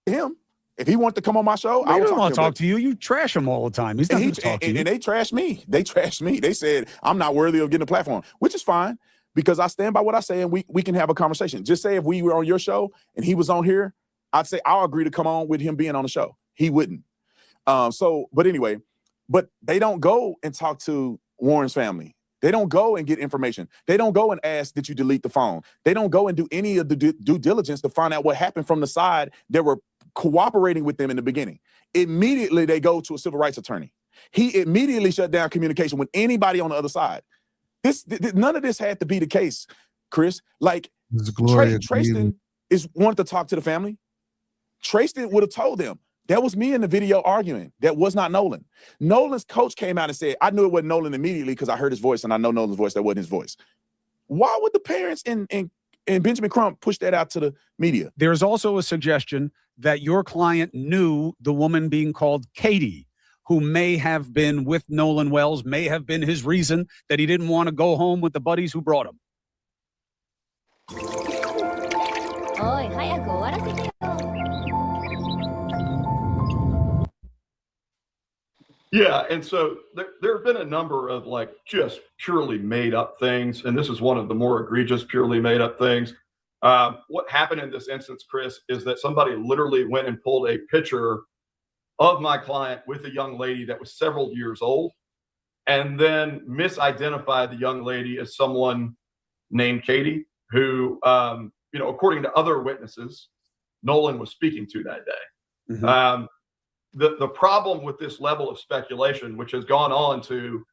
[SPEAKER 4] Him. If he wants to come on my show,
[SPEAKER 20] I don't want to talk to you. You trash him all the time. He's not going to talk to you.
[SPEAKER 4] And they trash me. They trash me. They said I'm not worthy of getting a platform, which is fine because I stand by what I say and we can have a conversation. Just say if we were on your show and he was on here, I'd say I'll agree to come on with him being on the show. He wouldn't. But anyway, but they don't go and talk to Warren's family. They don't go and get information. They don't go and ask that you delete the phone. They don't go and do any of the due diligence to find out what happened from the side that were cooperating with them in the beginning. Immediately, they go to a civil rights attorney. He immediately shut down communication with anybody on the other side. None of this had to be the case, Chris. Like, Trayston wanted to talk to the family. Trayston would have told them. That was me in the video arguing. That was not Nolan. Nolan's coach came out and said, I knew it wasn't Nolan immediately because I heard his voice and I know Nolan's voice. That wasn't his voice. Why would the parents and Benjamin Crump push that out to the media?
[SPEAKER 20] There's also a suggestion that your client knew the woman being called Katie, who may have been with Nolan Wells, may have been his reason that he didn't want to go home with the buddies who brought him.
[SPEAKER 22] Yeah, and so there have been a number of just purely made up things, and this is one of the more egregious purely made up things. What happened in this instance, Chris, is that somebody literally went and pulled a picture of my client with a young lady that was several years old, and then misidentified the young lady as someone named Katie, who, according to other witnesses, Nolan was speaking to that day.
[SPEAKER 20] Mm-hmm.
[SPEAKER 22] The problem with this level of speculation, which has gone on to,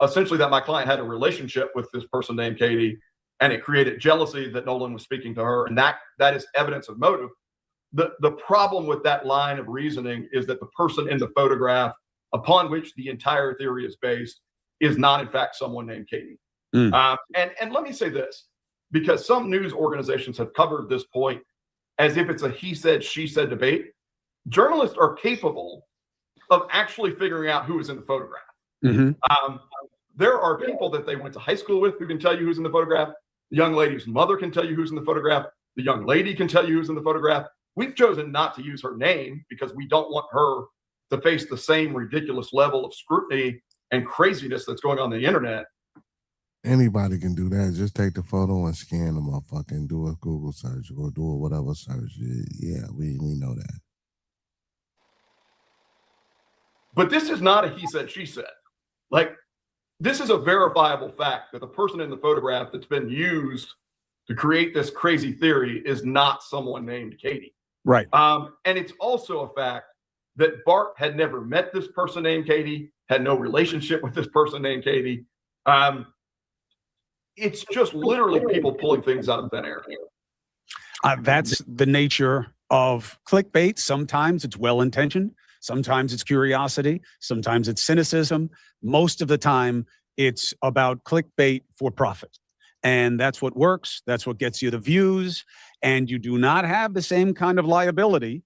[SPEAKER 22] essentially that my client had a relationship with this person named Katie, and it created jealousy that Nolan was speaking to her, and that is evidence of motive. The problem with that line of reasoning is that the person in the photograph upon which the entire theory is based is not, in fact, someone named Katie. And let me say this, because some news organizations have covered this point as if it's a he said, she said debate. Journalists are capable of actually figuring out who is in the photograph.
[SPEAKER 20] Mm-hmm.
[SPEAKER 22] There are people that they went to high school with who can tell you who's in the photograph. The young lady's mother can tell you who's in the photograph. The young lady can tell you who's in the photograph. We've chosen not to use her name because we don't want her to face the same ridiculous level of scrutiny and craziness that's going on the internet.
[SPEAKER 2] Anybody can do that. Just take the photo and scan the motherfucker and do a Google search or do a whatever search. Yeah, we know that.
[SPEAKER 22] But this is not a he said, she said. Like, this is a verifiable fact that the person in the photograph that's been used to create this crazy theory is not someone named Katie.
[SPEAKER 20] Right.
[SPEAKER 22] And it's also a fact that Bart had never met this person named Katie, had no relationship with this person named Katie. It's just literally people pulling things out of thin air.
[SPEAKER 20] That's the nature of clickbait. Sometimes it's well-intentioned. Sometimes it's curiosity. Sometimes it's cynicism. Most of the time, it's about clickbait for profit. And that's what works. That's what gets you the views. And you do not have the same kind of liability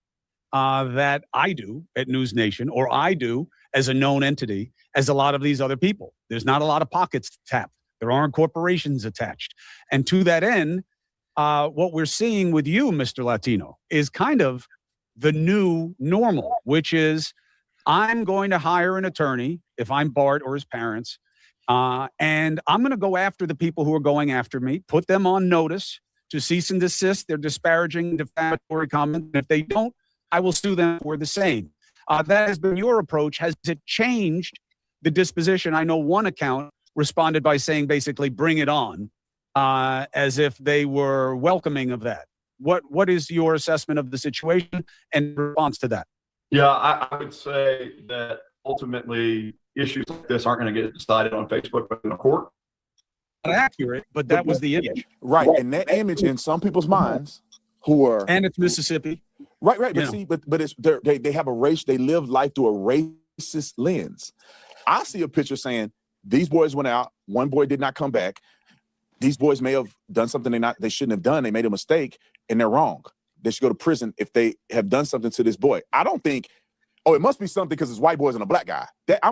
[SPEAKER 20] that I do at News Nation, or I do as a known entity, as a lot of these other people. There's not a lot of pockets tapped. There aren't corporations attached. And to that end, what we're seeing with you, Mr. Latino, is kind of the new normal, which is I'm going to hire an attorney if I'm Bart or his parents, and I'm going to go after the people who are going after me, put them on notice to cease and desist their disparaging, defamatory comments. And if they don't, I will sue them for the same. That has been your approach. Has it changed the disposition? I know one account responded by saying basically, bring it on, as if they were welcoming of that. What is your assessment of the situation and response to that?
[SPEAKER 22] Yeah, I would say that ultimately issues like this aren't going to get decided on Facebook, but in a court.
[SPEAKER 20] Not accurate, but that was the image.
[SPEAKER 4] Right. And that image in some people's minds who are.
[SPEAKER 20] And it's Mississippi.
[SPEAKER 4] Right. But see, but it's they have a race, they live life through a racist lens. I see a picture saying these boys went out, one boy did not come back. These boys may have done something they shouldn't have done. They made a mistake and they're wrong. They should go to prison if they have done something to this boy. I don't think, it must be something because it's white boys and a black guy.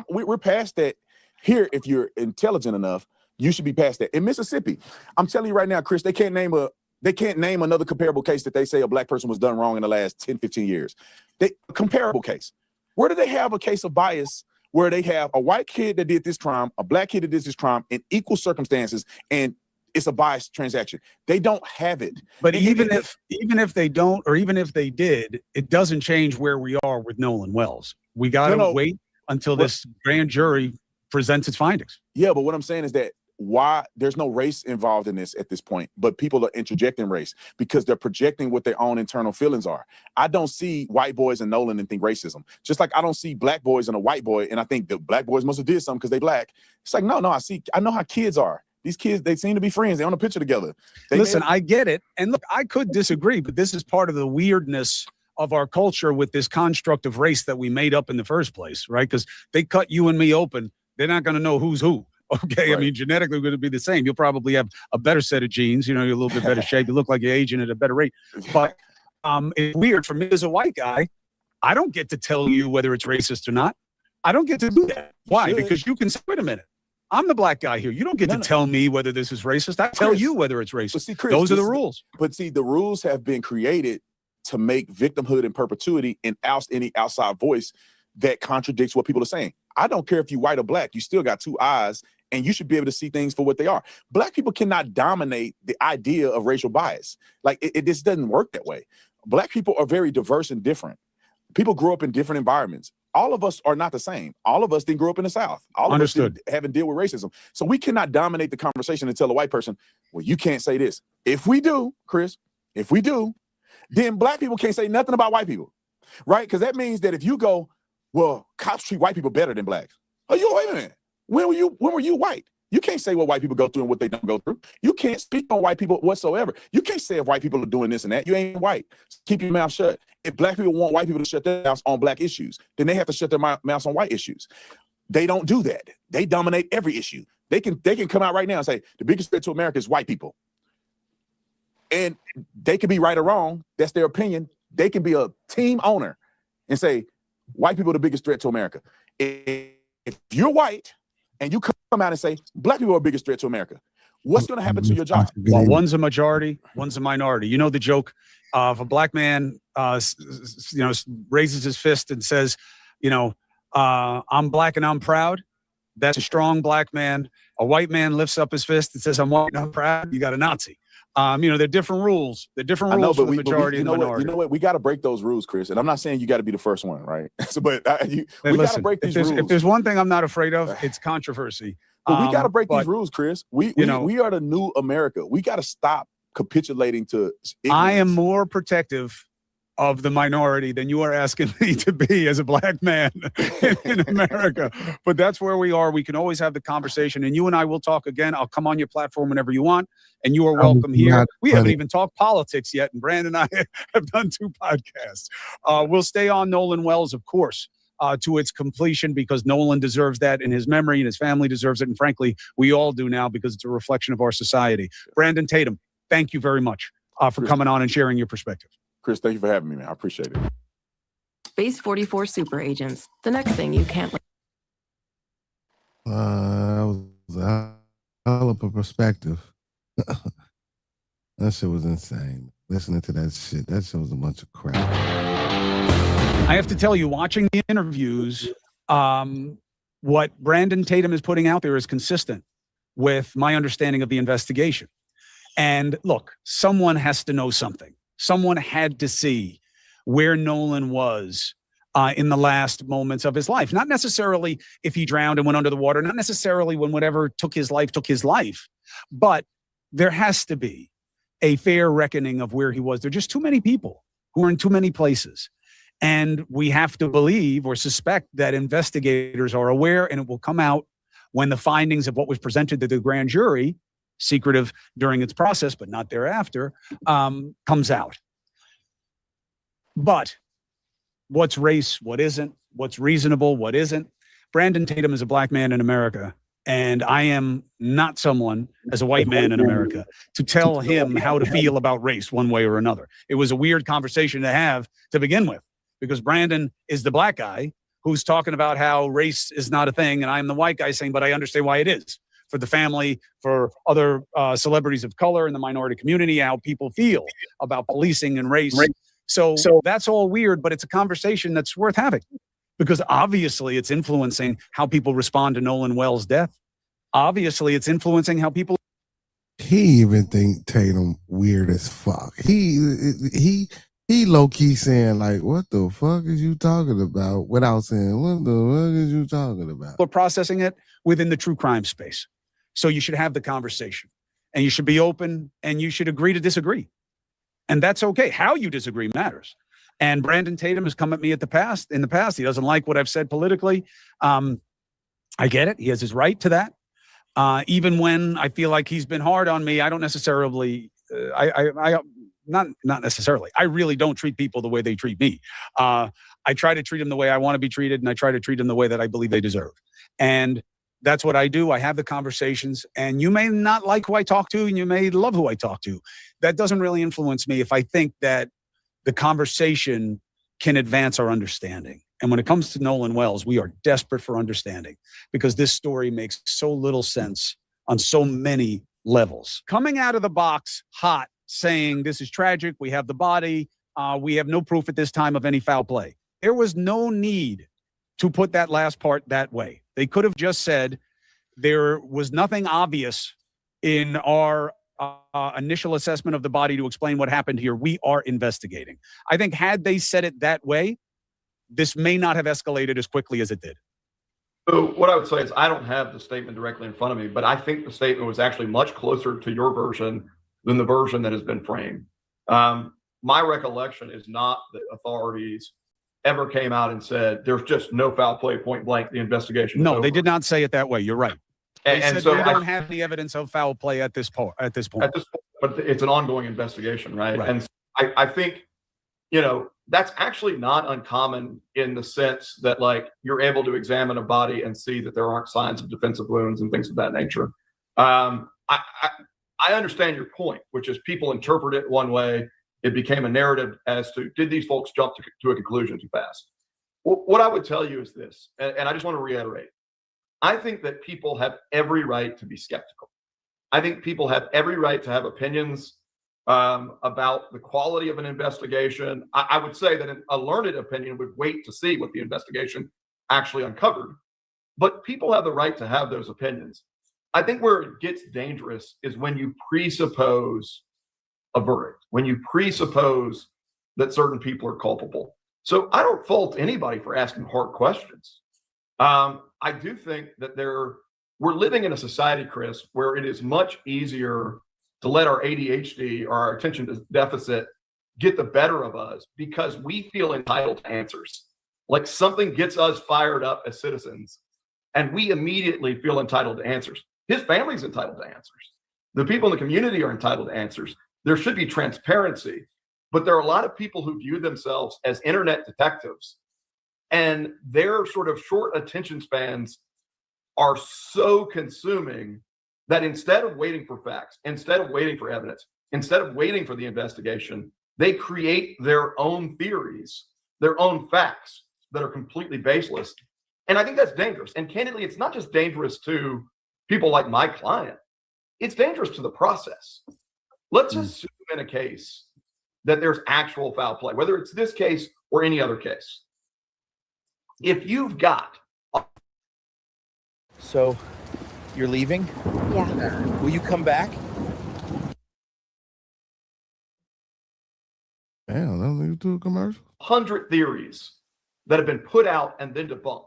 [SPEAKER 4] We're past that here. If you're intelligent enough, you should be past that. In Mississippi, I'm telling you right now, Chris, they can't name another comparable case that they say a black person was done wrong in the last 10, 15 years. A comparable case. Where do they have a case of bias where they have a white kid that did this crime, a black kid that did this crime in equal circumstances, and it's a biased transaction? They don't have it.
[SPEAKER 20] But even if they don't, or even if they did, it doesn't change where we are with Nolan Wells. We got to wait until this grand jury presents its findings.
[SPEAKER 4] Yeah, but what I'm saying is that why there's no race involved in this at this point, but people are interjecting race because they're projecting what their own internal feelings are. I don't see white boys and Nolan and think racism. Just like I don't see black boys and a white boy and I think the black boys must have did something because they black. It's like, no, I know how kids are. These kids, they seem to be friends. They're on a picture together.
[SPEAKER 20] Listen, I get it. And look, I could disagree, but this is part of the weirdness of our culture with this construct of race that we made up in the first place, right? Because they cut you and me open. They're not going to know who's who. Okay. Right. I mean, genetically, we're going to be the same. You'll probably have a better set of genes. You're a little bit better shape. You look like you're aging at a better rate. But it's weird for me as a white guy. I don't get to tell you whether it's racist or not. I don't get to do that. Why? Because you can say, wait a minute. I'm the black guy here. You don't get to tell me whether this is racist. I tell you whether it's racist.
[SPEAKER 4] See, Chris,
[SPEAKER 20] those are the rules.
[SPEAKER 4] But see, the rules have been created to make victimhood in perpetuity and oust any outside voice that contradicts what people are saying. I don't care if you're white or black. You still got two eyes and you should be able to see things for what they are. Black people cannot dominate the idea of racial bias. Like it just doesn't work that way. Black people are very diverse and different. People grow up in different environments. All of us are not the same. All of us didn't grow up in the South. All of us haven't dealt with racism. So we cannot dominate the conversation and tell a white person, well, you can't say this. If we do, Chris, if we do, then black people can't say nothing about white people, right? Because that means that if you go, well, cops treat white people better than blacks. Oh, wait a minute. When were you white? You can't say what white people go through and what they don't go through. You can't speak on white people whatsoever. You can't say if white people are doing this and that. You ain't white. Keep your mouth shut. If black people want white people to shut their mouths on black issues, then they have to shut their mouths on white issues. They don't do that. They dominate every issue. They can come out right now and say the biggest threat to America is white people. And they can be right or wrong. That's their opinion. They can be a team owner and say white people are the biggest threat to America. If you're white and you come out and say black people are the biggest threat to America, what's going to happen to your job?
[SPEAKER 20] Well, one's a majority, one's a minority. You know the joke of a black man, raises his fist and says, I'm black and I'm proud. That's a strong black man. A white man lifts up his fist and says, I'm white and I'm proud. You got a Nazi. They're different rules. They're different rules for the majority and the minority.
[SPEAKER 4] You know what? We got to break those rules, Chris. And I'm not saying you got to be the first one, right? We got to break these rules.
[SPEAKER 20] If there's one thing I'm not afraid of, it's controversy.
[SPEAKER 4] But we got to break these rules, Chris. We are the new America. We got to stop capitulating to ignorance.
[SPEAKER 20] I am more protective of the minority than you are asking me to be as a black man in America. But that's where we are. We can always have the conversation, and you and I will talk again. I'll come on your platform whenever you want, and you are welcome here. We haven't even talked politics yet, and Brandon and I have done 2 podcasts. We'll stay on Nolan Wells, of course, to its completion, because Nolan deserves that in his memory, and his family deserves it. And frankly, we all do now, because it's a reflection of our society. Brandon Tatum, thank you very much for coming on and sharing your perspective.
[SPEAKER 4] Chris, thank you for having me, man. I appreciate it.
[SPEAKER 9] Space 44 super agents. The next thing you can't.
[SPEAKER 2] That was a hell of a perspective. That shit was insane. Listening to that shit was a bunch of crap.
[SPEAKER 20] I have to tell you, watching the interviews, what Brandon Tatum is putting out there is consistent with my understanding of the investigation. And look, someone has to know something. Someone had to see where Nolan was in the last moments of his life. Not necessarily if he drowned and went under the water, not necessarily when whatever took his life, but there has to be a fair reckoning of where he was. There are just too many people who are in too many places. And we have to believe or suspect that investigators are aware, and it will come out when the findings of what was presented to the grand jury, secretive during its process, but not thereafter, comes out. But what's race, what isn't, what's reasonable, what isn't? Brandon Tatum is a black man in America, and I am not someone, as a white man in America, to tell him how to feel about race one way or another. It was a weird conversation to have to begin with, because Brandon is the black guy who's talking about how race is not a thing, and I'm the white guy saying, but I understand why it is. For the family, for other celebrities of color in the minority community, how people feel about policing and race. So that's all weird, but it's a conversation that's worth having, because obviously it's influencing how people respond to Nolan Wells' death. Obviously it's influencing how people.
[SPEAKER 2] He even think Tatum weird as fuck. He low key saying like, "What the fuck is you talking about?" without saying, "What the fuck is you talking about?"
[SPEAKER 20] We're processing it within the true crime space. So you should have the conversation, and you should be open, and you should agree to disagree. And that's okay. How you disagree matters. And Brandon Tatum has come at me in the past. He doesn't like what I've said politically. I get it. He has his right to that. Even when I feel like he's been hard on me, I don't necessarily, not necessarily. I really don't treat people the way they treat me. I try to treat them the way I want to be treated, and I try to treat them the way that I believe they deserve. And that's what I do. I have the conversations, and you may not like who I talk to, and you may love who I talk to. That doesn't really influence me if I think that the conversation can advance our understanding. And when it comes to Nolan Wells, we are desperate for understanding, because this story makes so little sense on so many levels. Coming out of the box hot, saying this is tragic, we have the body, we have no proof at this time of any foul play. There was no need to put that last part that way. They could have just said there was nothing obvious in our initial assessment of the body to explain what happened here. We are investigating. I think had they said it that way, this may not have escalated as quickly as it did.
[SPEAKER 22] So what I would say is I don't have the statement directly in front of me, but I think the statement was actually much closer to your version than the version that has been framed. My recollection is not that authorities ever came out and said there's just no foul play, point blank, the investigation.
[SPEAKER 20] No, they did not say it that way. You're right. They said
[SPEAKER 22] so
[SPEAKER 20] we don't have any evidence of foul play at this point.
[SPEAKER 22] But it's an ongoing investigation, right?
[SPEAKER 20] Right.
[SPEAKER 22] And so I think, that's actually not uncommon in the sense that, like, you're able to examine a body and see that there aren't signs of defensive wounds and things of that nature. I understand your point, which is people interpret it one way. It became a narrative as to, did these folks jump to a conclusion too fast? What I would tell you is this, and I just want to reiterate. I think that people have every right to be skeptical. I think people have every right to have opinions about the quality of an investigation. I would say that a learned opinion would wait to see what the investigation actually uncovered. But people have the right to have those opinions. I think where it gets dangerous is when you presuppose a verdict, when you presuppose that certain people are culpable. So I don't fault anybody for asking hard questions. I do think that we're living in a society, Chris, where it is much easier to let our ADHD or our attention deficit get the better of us because we feel entitled to answers. Like something gets us fired up as citizens, and we immediately feel entitled to answers. His family's entitled to answers. The people in the community are entitled to answers. There should be transparency, but there are a lot of people who view themselves as internet detectives, and their sort of short attention spans are so consuming that instead of waiting for facts, instead of waiting for evidence, instead of waiting for the investigation, they create their own theories, their own facts that are completely baseless. And I think that's dangerous. And candidly, it's not just dangerous to people like my client, it's dangerous to the process. Let's assume in a case that there's actual foul play, whether it's this case or any other case. If you've got...
[SPEAKER 10] So, you're leaving?
[SPEAKER 16] Yeah.
[SPEAKER 10] Will you come back?
[SPEAKER 2] Damn, that leads to a commercial.
[SPEAKER 22] 100 theories that have been put out and then debunked.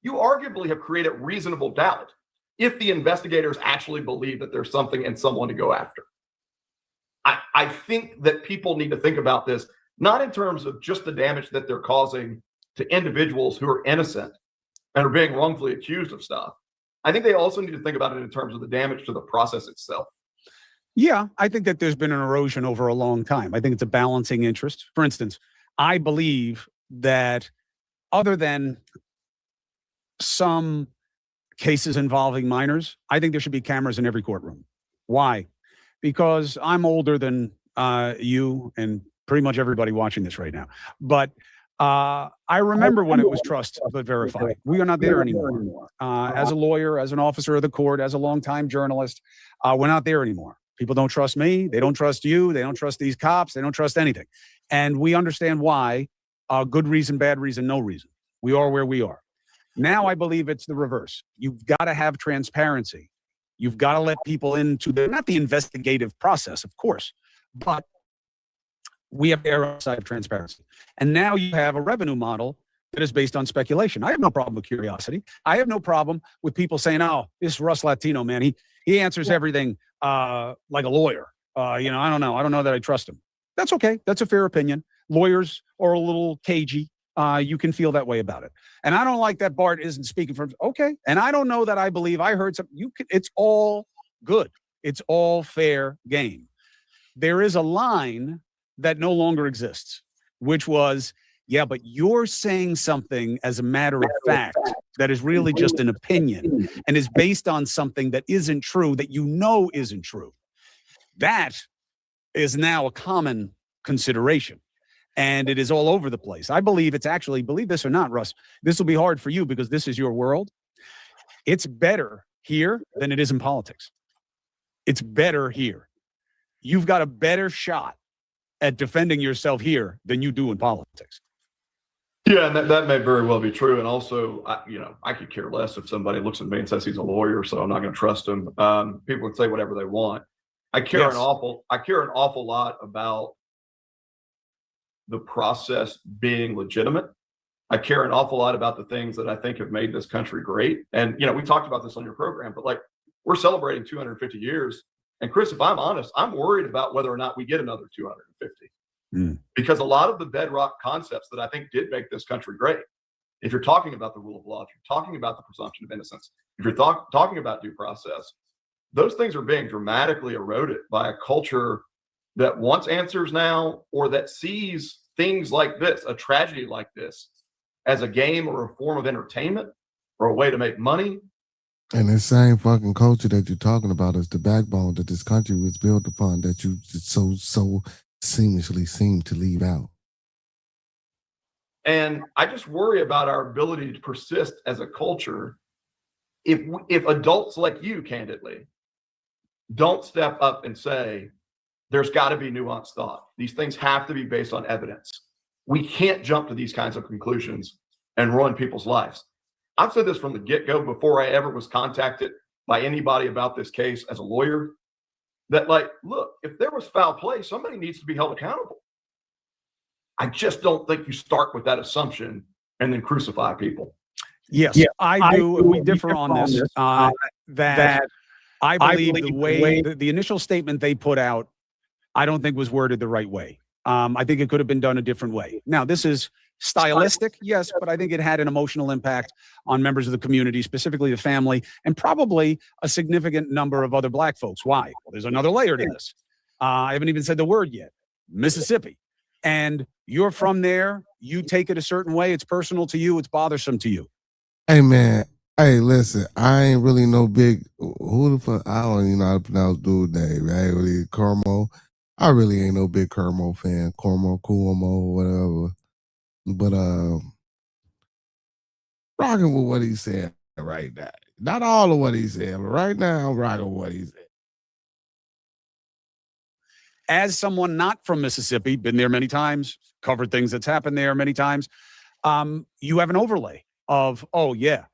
[SPEAKER 22] You arguably have created reasonable doubt if the investigators actually believe that there's something and someone to go after. I think that people need to think about this, not in terms of just the damage that they're causing to individuals who are innocent and are being wrongfully accused of stuff. I think they also need to think about it in terms of the damage to the process itself.
[SPEAKER 20] Yeah, I think that there's been an erosion over a long time. I think it's a balancing interest. For instance, I believe that other than some cases involving minors, I think there should be cameras in every courtroom. Why? Because I'm older than you and pretty much everybody watching this right now. But I remember when it was trust but verify. We are not there anymore. As a lawyer, as an officer of the court, as a longtime journalist, we're not there anymore. People don't trust me. They don't trust you. They don't trust these cops. They don't trust anything. And we understand why. Good reason, bad reason, no reason. We are where we are. Now I believe it's the reverse. You've got to have transparency. You've got to let people into not the investigative process, of course, but we have the other side of transparency. And now you have a revenue model that is based on speculation. I have no problem with curiosity. I have no problem with people saying, oh, this Russ Latino, man, he answers everything like a lawyer. I don't know. I don't know that I trust him. That's okay. That's a fair opinion. Lawyers are a little cagey. You can feel that way about it. And I don't like that Bart isn't speaking for him. Okay. And I don't know that I believe I heard something. It's all good. It's all fair game. There is a line that no longer exists, which was, yeah, but you're saying something as a matter of fact that is really just an opinion and is based on something that isn't true, that you know isn't true. That is now a common consideration. And it is all over the place. I believe it's actually, believe this or not, Russ, this will be hard for you because this is your world. It's better here than it is in politics. It's better here. You've got a better shot at defending yourself here than you do in politics.
[SPEAKER 22] Yeah, and that may very well be true. And also, I could care less if somebody looks at me and says he's a lawyer, so I'm not going to trust him. People can say whatever they want. I care an awful lot about the process being legitimate. I care an awful lot about the things that I think have made this country great. And we talked about this on your program, but we're celebrating 250 years. And Chris, if I'm honest, I'm worried about whether or not we get another 250. Because a lot of the bedrock concepts that I think did make this country great, if you're talking about the rule of law, if you're talking about the presumption of innocence, if you're talking about due process, those things are being dramatically eroded by a culture that wants answers now, or that sees things like this, a tragedy like this, as a game or a form of entertainment or a way to make money.
[SPEAKER 2] And the same fucking culture that you're talking about is the backbone that this country was built upon, that you so seamlessly seem to leave out.
[SPEAKER 22] And I just worry about our ability to persist as a culture if adults like you, candidly, don't step up and say, there's got to be nuanced thought. These things have to be based on evidence. We can't jump to these kinds of conclusions and ruin people's lives. I've said this from the get-go before I ever was contacted by anybody about this case as a lawyer, that look, if there was foul play, somebody needs to be held accountable. I just don't think you start with that assumption and then crucify people.
[SPEAKER 20] Yes, I do. We differ on this. That I believe the way the initial statement they put out, I don't think was worded the right way. I think it could have been done a different way. Now, this is stylistic, yes, but I think it had an emotional impact on members of the community, specifically the family, and probably a significant number of other Black folks. Why? Well, there's another layer to this. I haven't even said the word yet. Mississippi. And you're from there. You take it a certain way. It's personal to you. It's bothersome to you.
[SPEAKER 2] Hey, man. Hey, listen, I ain't really no big, who the fuck, I don't even know how to pronounce dude's name, right? Really, Cormo. I really ain't no big Cormo fan. Cormo, whatever. But rocking with what he said right now. Not all of what he said, but right now I'm rocking with what he said.
[SPEAKER 20] As someone not from Mississippi, been there many times, covered things that's happened there many times, you have an overlay of, oh yeah,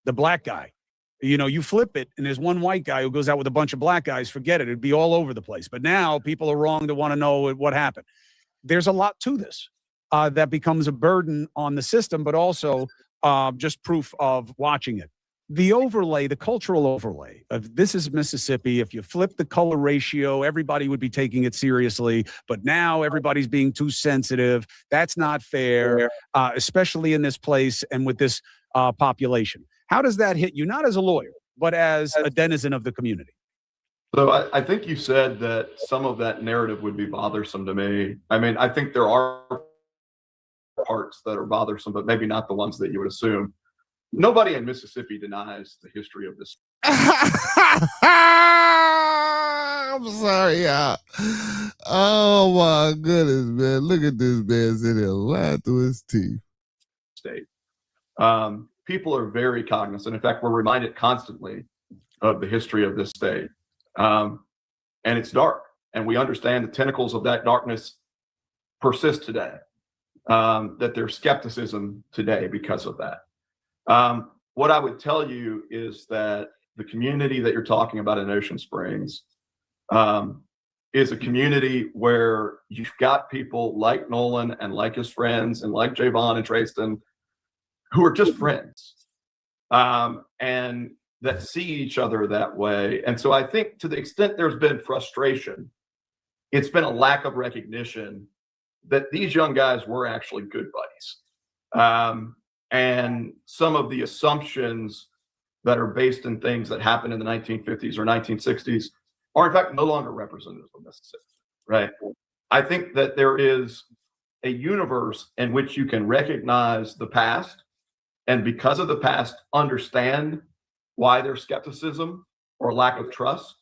[SPEAKER 20] the Black guy. You flip it and there's one white guy who goes out with a bunch of Black guys, forget it. It'd be all over the place. But now people are wrong to want to know what happened. There's a lot to this. That becomes a burden on the system, but also just proof of watching it. The overlay, the cultural overlay of this is Mississippi. If you flip the color ratio, everybody would be taking it seriously. But now everybody's being too sensitive. That's not fair, especially in this place and with this population. How does that hit you? Not as a lawyer, but as a denizen of the community.
[SPEAKER 22] So I think you said that some of that narrative would be bothersome to me. I mean, I think there are parts that are bothersome, but maybe not the ones that you would assume. Nobody in Mississippi denies the history of this.
[SPEAKER 2] I'm sorry, y'all. Oh my goodness, man. Look at this man sitting there lying through his teeth.
[SPEAKER 22] State. People are very cognizant. In fact, we're reminded constantly of the history of this state. And it's dark. And we understand the tentacles of that darkness persist today. That there's skepticism today because of that. What I would tell you is that the community that you're talking about in Ocean Springs is a community where you've got people like Nolan and like his friends and like Javon and Trayston who are just friends and that see each other that way. And so I think to the extent there's been frustration, it's been a lack of recognition that these young guys were actually good buddies. And some of the assumptions that are based in things that happened in the 1950s or 1960s are in fact no longer representative of Mississippi, right? I think that there is a universe in which you can recognize the past and because of the past, understand why there's skepticism or lack of trust.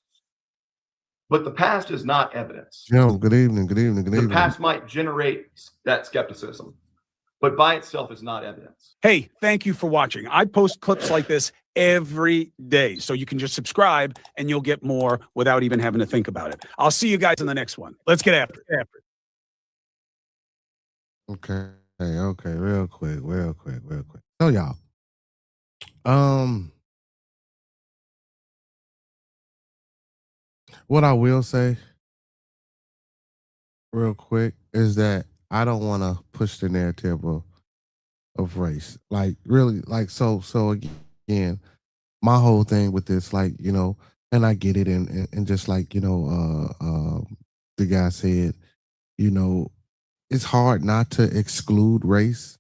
[SPEAKER 22] But the past is not evidence.
[SPEAKER 2] Yo, good evening, good evening, good evening.
[SPEAKER 22] The past might generate that skepticism, but by itself is not evidence.
[SPEAKER 20] Hey, thank you for watching. I post clips like this every day, so you can just subscribe and you'll get more without even having to think about it. I'll see you guys in the next one. Let's get after it.
[SPEAKER 2] Okay. Okay, real quick. So y'all, um, what I will say real quick is that I don't want to push the narrative of race. Like really, like so again, my whole thing with this, like, and I get it, and just like, the guy said, you know, it's hard not to exclude race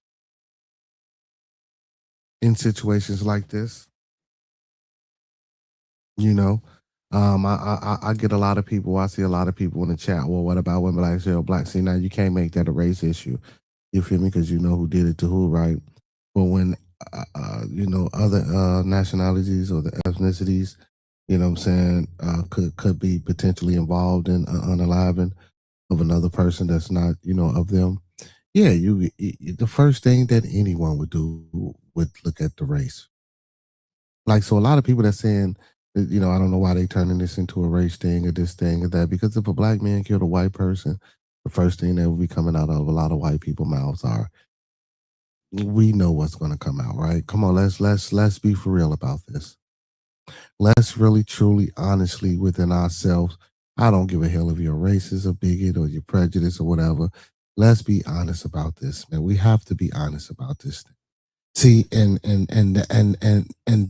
[SPEAKER 2] in situations like this. You know, I get a lot of people. I see a lot of people in the chat. Well, what about when blacks jail black? See, now you can't make that a race issue. You feel me? Because you know who did it to who, right? But when other nationalities or the ethnicities, you know what I'm saying, could be potentially involved in unaliving of another person that's not, of them. Yeah, the first thing that anyone would do would look at the race. Like, so a lot of people that's saying, I don't know why they turning this into a race thing or this thing or that, because if a black man killed a white person, the first thing that will be coming out of a lot of white people mouths are, we know what's going to come out, right? Come on, let's be for real about this. Let's really, truly, honestly, within ourselves. I don't give a hell if you're a racist, a bigot, or you're prejudiced or whatever. Let's be honest about this, man. We have to be honest about this thing. See, and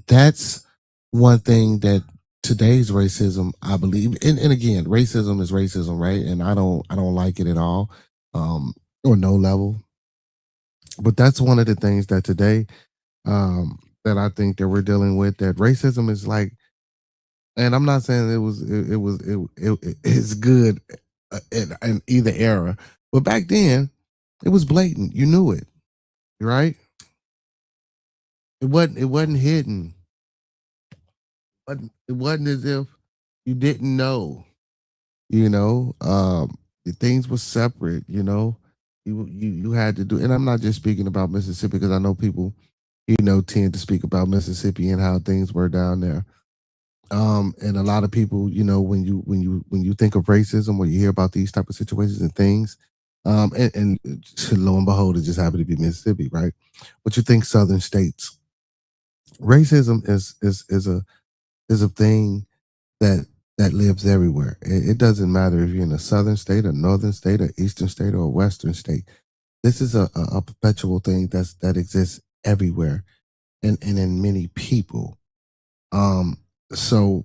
[SPEAKER 2] that's one thing that today's racism, I believe, and again, racism is racism, right? And I don't like it at all, or no level. But that's one of the things that today, that I think that we're dealing with. That racism is like, and I'm not saying it's good in either era, but back then it was blatant. You knew it, right? It wasn't hidden. But it wasn't as if you didn't know. The things were separate. You had to do. And I'm not just speaking about Mississippi, because I know people, tend to speak about Mississippi and how things were down there. And a lot of people, when you think of racism or you hear about these type of situations and things, and lo and behold, it just happened to be Mississippi, right? But you think Southern states, racism is a thing that lives everywhere. It doesn't matter if you're in a southern state, a northern state, a eastern state, or a western state. This is a perpetual thing that exists everywhere, and in many people. So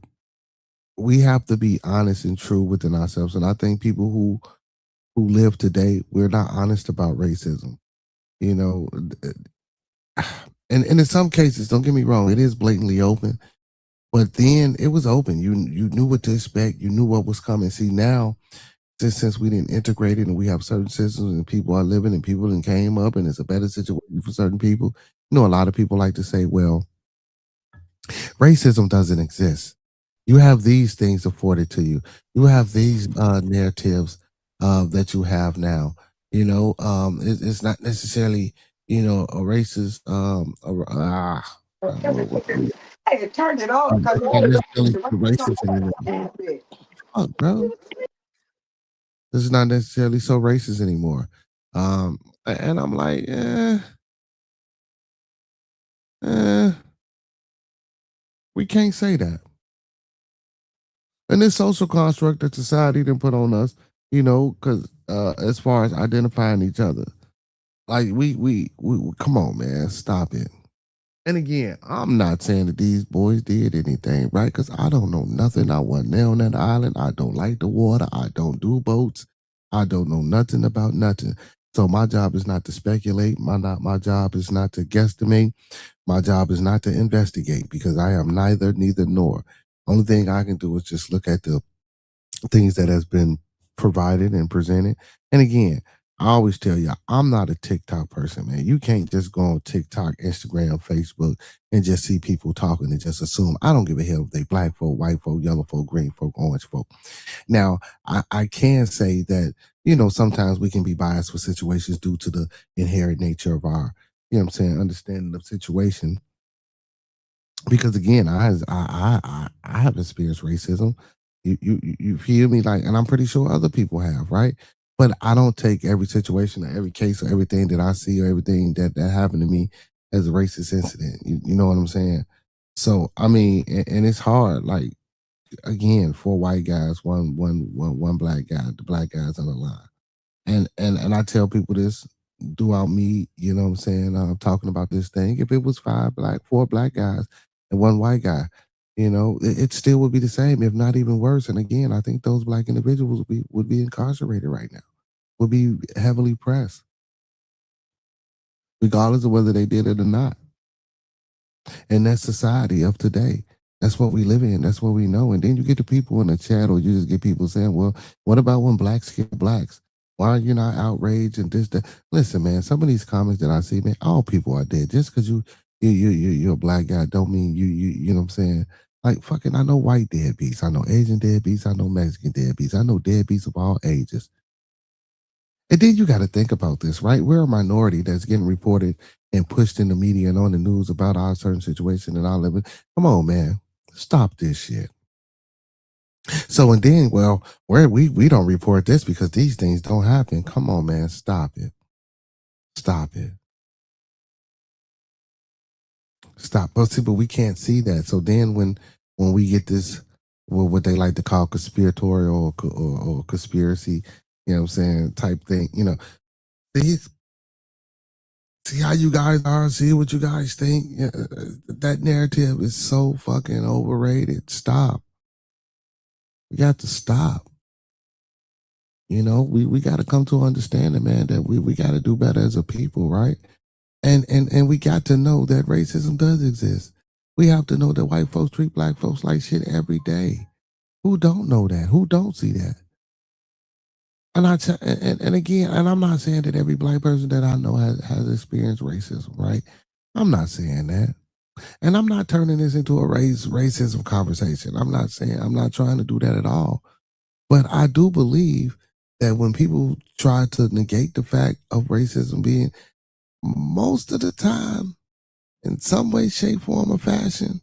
[SPEAKER 2] we have to be honest and true within ourselves. And I think people who live today, we're not honest about racism. And in some cases, don't get me wrong, it is blatantly open. But then it was open. You knew what to expect. You knew what was coming. See, now, since we didn't integrate it and we have certain systems and people are living and people and came up and it's a better situation for certain people. A lot of people like to say, well, racism doesn't exist. You have these things afforded to you. You have these narratives that you have now. It's not necessarily, a racist.
[SPEAKER 12] Hey, turn it off because
[SPEAKER 2] Not necessarily so racist anymore. Fuck, bro. This is not necessarily so racist anymore. And I'm like, we can't say that. And this social construct that society didn't put on us, because as far as identifying each other, like we come on, man, stop it. And again, I'm not saying that these boys did anything, right? Because I don't know nothing. I wasn't there on that island. I don't like the water. I don't do boats. I don't know nothing about nothing. So my job is not to speculate. My job is not to guesstimate. My job is not to investigate, because I am neither nor. Only thing I can do is just look at the things that has been provided and presented. And again, I always tell you, I'm not a TikTok person, man. You can't just go on TikTok, Instagram, Facebook, and just see people talking and just assume. I don't give a hell if they black folk, white folk, yellow folk, green folk, orange folk. Now, I can say that, sometimes we can be biased with situations due to the inherent nature of our, understanding of situation. Because again, I have experienced racism. You feel me? Like, and I'm pretty sure other people have, right? But I don't take every situation or every case or everything that I see or everything that happened to me as a racist incident. You know what I'm saying? So I mean, and it's hard. Like again, 4 white guys, one black guy. The black guy's on the line, and I tell people this throughout me. You know what I'm saying? Talking about this thing. If it was 4 black guys and 1 white guy, you know, it still would be the same, if not even worse. And again, I think those black individuals would be incarcerated right now, would be heavily pressed, regardless of whether they did it or not. And that's society of today. That's what we live in. That's what we know. And then you get the people in the chat, or you just get people saying, well, what about when blacks kill blacks? Why are you not outraged and this, that? Listen, man, some of these comments that I see, man, all people are dead. Just because you're a black guy don't mean you know what I'm saying? Like, fucking, I know white deadbeats. I know Asian deadbeats. I know Mexican deadbeats. I know deadbeats of all ages. And then you got to think about this, right? We're a minority that's getting reported and pushed in the media and on the news about our certain situation and our living. Come on, man. Stop this shit. So, and then, well, we don't report this because these things don't happen. Come on, man. Stop it. Stop it. Stop. But see, but we can't see that. So then when we get this, well, what they like to call conspiratorial or conspiracy, you know what I'm saying, type thing, you know, see how you guys are, see what you guys think. That narrative is so fucking overrated. Stop. We got to stop. You know, we got to come to understanding, man, that we got to do better as a people, right? And we got to know that racism does exist. We have to know that white folks treat black folks like shit every day. Who don't know that? Who don't see that? And again, and I'm not saying that every black person that I know has experienced racism, right? I'm not saying that. And I'm not turning this into a racism conversation. I'm not trying to do that at all. But I do believe that when people try to negate the fact of racism being, most of the time, in some way, shape, form, or fashion,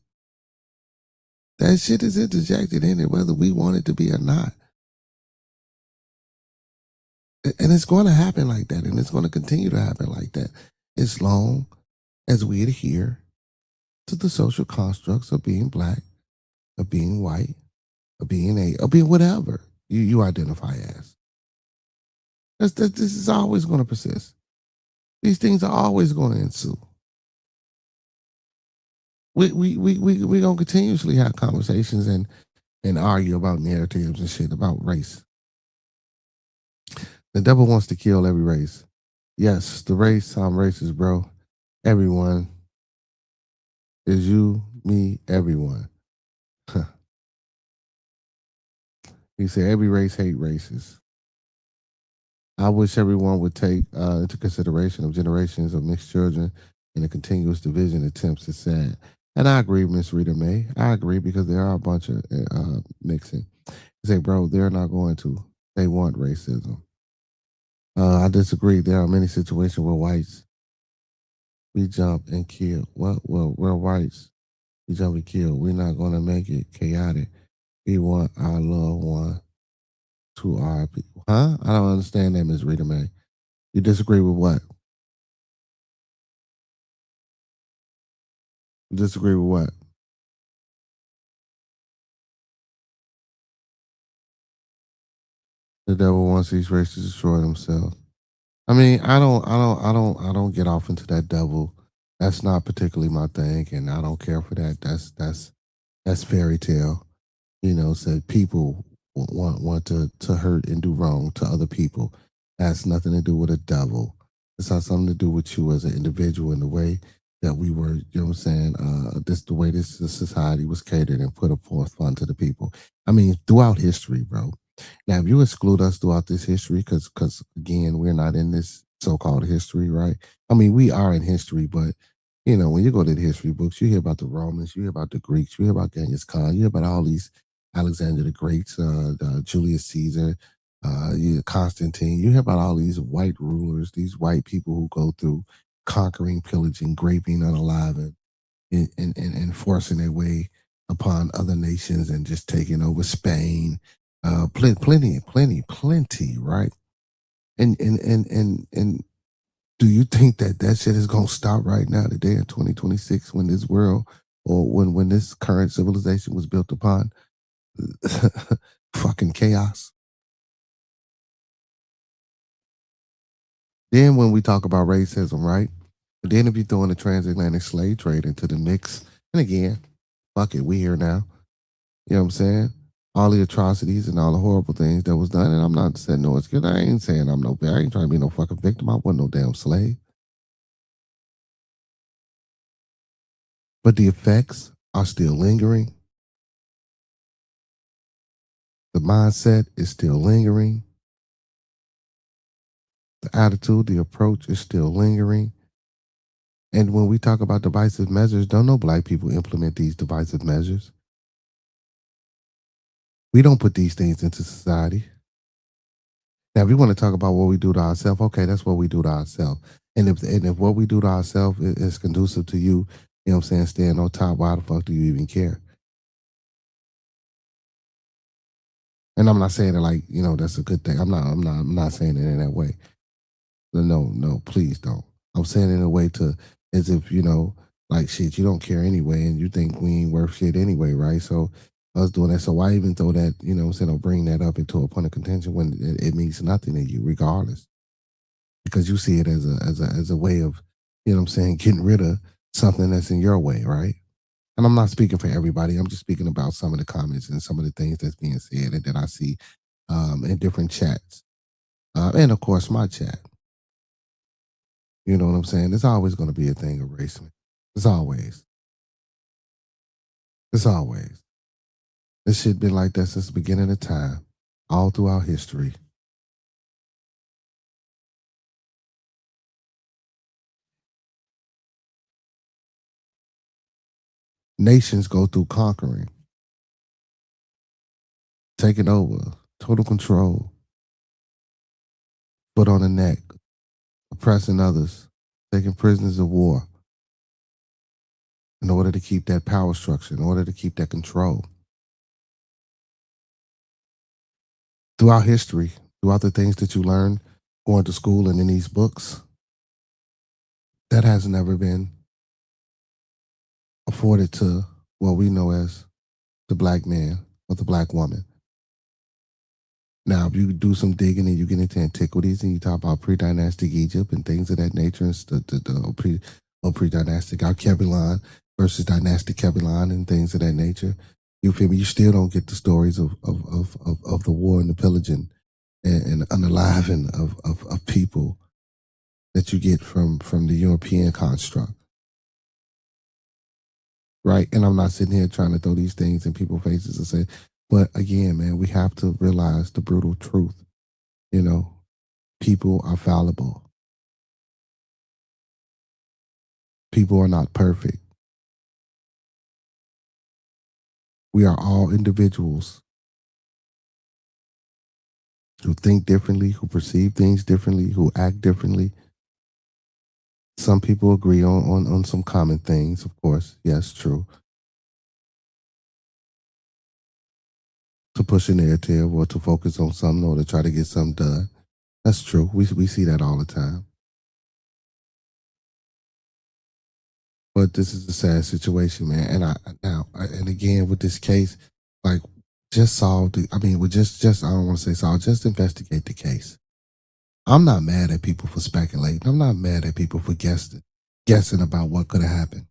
[SPEAKER 2] that shit is interjected in it, whether we want it to be or not. And it's going to happen like that, and it's going to continue to happen like that as long as we adhere to the social constructs of being black, of being white, of being of being whatever you identify as. This is always going to persist. These things are always going to ensue. We gonna continuously have conversations and argue about narratives and shit about race. The devil wants to kill every race. Yes, the race, I'm racist, bro. Everyone is you, me, everyone. He said every race hate racists. I wish everyone would take into consideration of generations of mixed children and the continuous division attempts is sad. And I agree, Miss Rita May. I agree because there are a bunch of mixing. He said, bro, they're not going to. They want racism. I disagree. There are many situations where whites, we jump and kill. Well, we're whites. We jump and kill. We're not going to make it chaotic. We want our loved one to our people. Huh? I don't understand that, Ms. Rita May. You disagree with what? Disagree with what? The devil wants these races to destroy themselves. I mean, I don't get off into that devil. That's not particularly my thing, and I don't care for that. That's fairy tale. You know, said people want to hurt and do wrong to other people. That's nothing to do with a devil. It's not something to do with you as an individual in the way that we were, you know what I'm saying, the way this society was catered and put forth fun to the people. I mean, throughout history, bro. Now, if you exclude us throughout this history, because again, we're not in this so-called history, right? I mean, we are in history, but you know, when you go to the history books, you hear about the Romans, you hear about the Greeks, you hear about Genghis Khan, you hear about all these Alexander the Great, Julius Caesar, Constantine. You hear about all these white rulers, these white people who go through conquering, pillaging, raping, unaliving, and forcing their way upon other nations and just taking over Spain. Plenty, right? And do you think that shit is gonna stop right now today in 2026 when this world or when this current civilization was built upon fucking chaos? Then when we talk about racism, right? But then if you throw in the transatlantic slave trade into the mix, and again, fuck it, we here now. You know what I'm saying? All the atrocities and all the horrible things that was done, and I'm not saying no excuse. I ain't saying I ain't trying to be no fucking victim. I wasn't no damn slave. But the effects are still lingering. The mindset is still lingering. The attitude, the approach is still lingering. And when we talk about divisive measures, don't know black people implement these divisive measures. We don't put these things into society. Now, if we want to talk about what we do to ourselves, okay, that's what we do to ourselves. And if what we do to ourselves is conducive to you, you know what I'm saying, staying on top, why the fuck do you even care? And I'm not saying it like, you know, that's a good thing. I'm not saying it in that way. No, please don't. I'm saying it in a way to as if, you know, like shit, you don't care anyway, and you think we ain't worth shit anyway, right? So us doing that. So why even throw that, you know what I'm saying, or bring that up into a point of contention when it means nothing to you, regardless. Because you see it as a way of, you know what I'm saying, getting rid of something that's in your way, right? And I'm not speaking for everybody. I'm just speaking about some of the comments and some of the things that's being said and that I see in different chats. And of course, my chat. You know what I'm saying? There's always going to be a thing of race. There's always. There's always. This shit been like that since the beginning of time, all throughout history. Nations go through conquering, taking over, total control, foot on the neck, oppressing others, taking prisoners of war in order to keep that power structure, in order to keep that control. Throughout history, throughout the things that you learn going to school and in these books, that has never been afforded to what we know as the black man or the black woman. Now, if you do some digging and you get into antiquities and you talk about pre-dynastic Egypt and things of that nature, and pre-dynastic Alkebulan versus dynastic Kebulan and things of that nature, you feel me? You still don't get the stories of the war and the pillaging and unaliving of people that you get from the European construct. Right? And I'm not sitting here trying to throw these things in people's faces and say, but again, man, we have to realize the brutal truth. You know, people are fallible. People are not perfect. We are all individuals who think differently, who perceive things differently, who act differently. Some people agree on some common things, of course. Yes, true. To push a narrative or to focus on something or to try to get something done. That's true. We see that all the time. But this is a sad situation, man. And again, with this case, like, just solve the, I mean, I don't want to say solve, just investigate the case. I'm not mad at people for speculating. I'm not mad at people for guessing about what could have happened.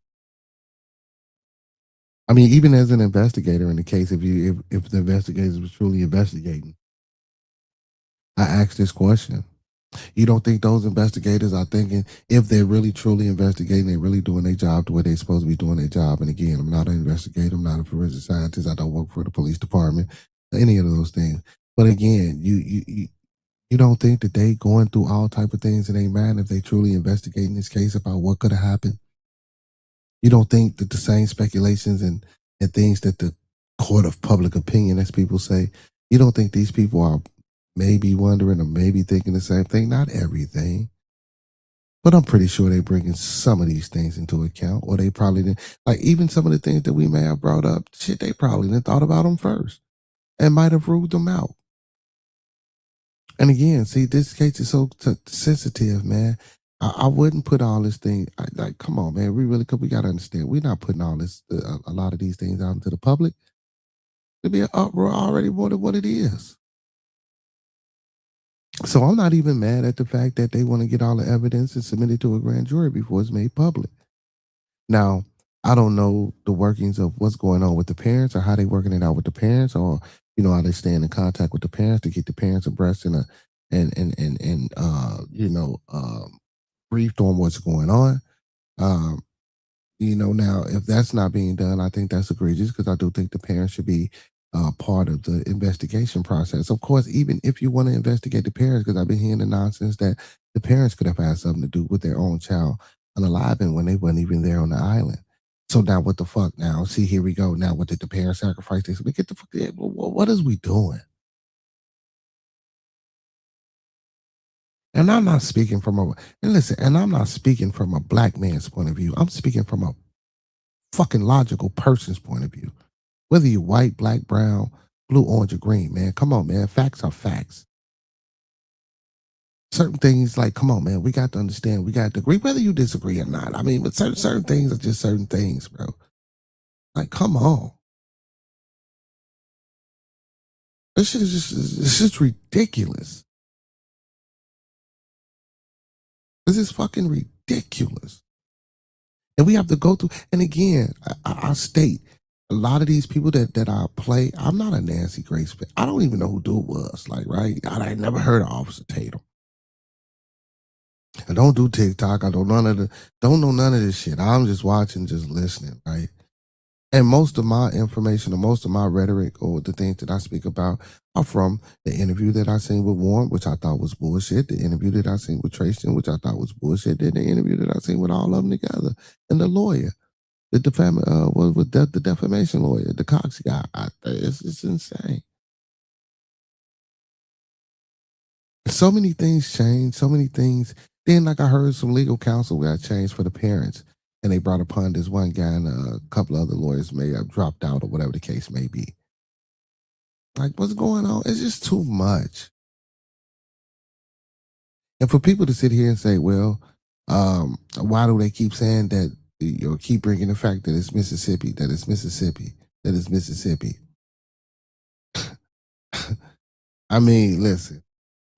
[SPEAKER 2] I mean, even as an investigator in the case, if the investigators were truly investigating, I asked this question. You don't think those investigators are thinking, if they're really truly investigating, they're really doing their job the way they're supposed to be doing their job? And again, I'm not an investigator, I'm not a forensic scientist, I don't work for the police department, any of those things. But again, you don't think that they going through all type of things in their mind if they truly investigating this case about what could have happened? You don't think that the same speculations and things that the court of public opinion, as people say, you don't think these people are maybe wondering or maybe thinking the same thing? Not everything. But I'm pretty sure they're bringing some of these things into account, or they probably didn't. Like, even some of the things that we may have brought up, shit, they probably didn't thought about them first and might have ruled them out. And again, see, this case is so sensitive, man. I wouldn't put all this thing. Like, come on, man. We really could. We gotta understand. We're not putting all this, a lot of these things out into the public. It'd be an uproar already more than what it is. So I'm not even mad at the fact that they want to get all the evidence and submit it to a grand jury before it's made public. Now, I don't know the workings of what's going on with the parents or how they working it out with the parents, or are they staying in contact with the parents to get the parents abreast and briefed on what's going on. Now if that's not being done, I think that's egregious, because I do think the parents should be part of the investigation process. Of course, even if you want to investigate the parents, because I've been hearing the nonsense that the parents could have had something to do with their own child unaliving when they weren't even there on the island. So now what the fuck now? See, here we go. Now what did the parents sacrifice? They said, get the fuck in. What is we doing? And I'm not speaking from I'm not speaking from a black man's point of view. I'm speaking from a fucking logical person's point of view. Whether you're white, black, brown, blue, orange, or green, man. Come on, man. Facts are facts. Certain things, like, come on, man. We got to understand. We got to agree, whether you disagree or not. I mean, but certain things are just certain things, bro. Like, come on. This shit is just ridiculous. This is fucking ridiculous. And we have to go through, and again, I state, a lot of these people that I play, I'm not a Nancy Grace, but I don't even know who dude was. Like, right? I never heard of Officer Tatum. I don't do TikTok. I don't know none of this shit. I'm just watching, just listening, right? And most of my information or most of my rhetoric or the things that I speak about are from the interview that I seen with Warren, which I thought was bullshit, the interview that I seen with Tracy, which I thought was bullshit, then the interview that I seen with all of them together, and the lawyer, the defamation lawyer, the Cox guy. It's insane. So many things change, so many things. Then, like, I heard some legal counsel got changed for the parents, and they brought upon this one guy, and a couple other lawyers may have dropped out or whatever the case may be. Like, what's going on? It's just too much. And for people to sit here and say, well, why do they keep saying that, keep bringing the fact that it's Mississippi, that it's Mississippi, that it's Mississippi? I mean, listen,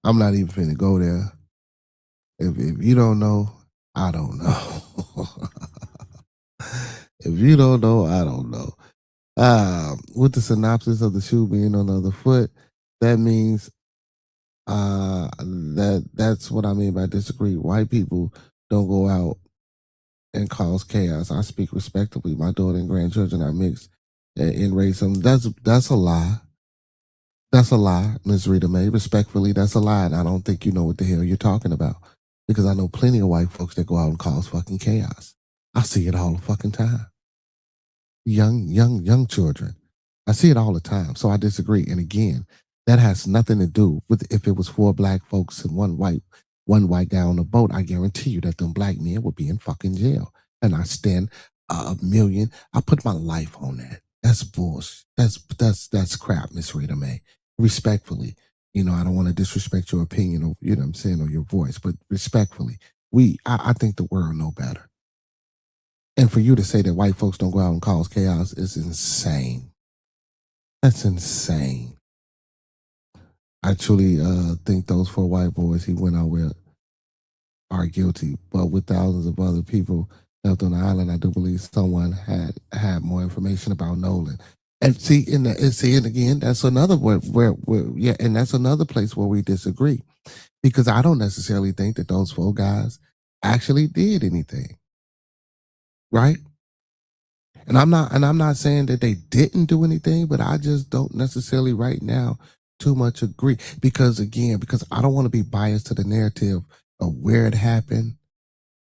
[SPEAKER 2] I'm not even finna go there. If you don't know, I don't know. If you don't know, I don't know. With the synopsis of the shoe being on the other foot, that means that's what I mean by disagree. White people don't go out and cause chaos. I speak respectably. My daughter and grandchildren are mixed in race. That's a lie. That's a lie, Ms. Rita Mae. Respectfully, that's a lie, and I don't think you know what the hell you're talking about. Because I know plenty of white folks that go out and cause fucking chaos. I see it all the fucking time. Young children. I see it all the time. So I disagree. And again, that has nothing to do with if it was 4 black folks and one white guy on the boat. I guarantee you that them black men would be in fucking jail. And I stand a million. I put my life on that. That's bullshit. That's crap, Miss Rita Mae. Respectfully. I don't want to disrespect your opinion or, what I'm saying, or your voice, but respectfully, I think the world know better. And for you to say that white folks don't go out and cause chaos is insane. That's insane. I truly think those 4 white boys he went out with are guilty, but with thousands of other people left on the island, I do believe someone had more information about Nolan. And and again, that's another and that's another place where we disagree, because I don't necessarily think that those 4 guys actually did anything, right? And I'm not saying that they didn't do anything, but I just don't necessarily right now too much agree, because I don't want to be biased to the narrative of where it happened,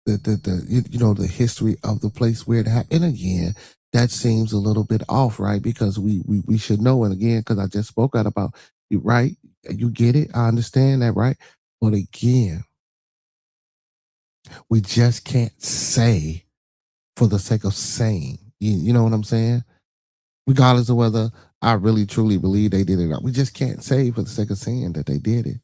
[SPEAKER 2] the history of the place where it happened. And again, that seems a little bit off, right? Because we should know. And again, because I just spoke out about it, right? You get it. I understand that, right? But again, we just can't say for the sake of saying. You know what I'm saying? Regardless of whether I really truly believe they did it or not. We just can't say for the sake of saying that they did it.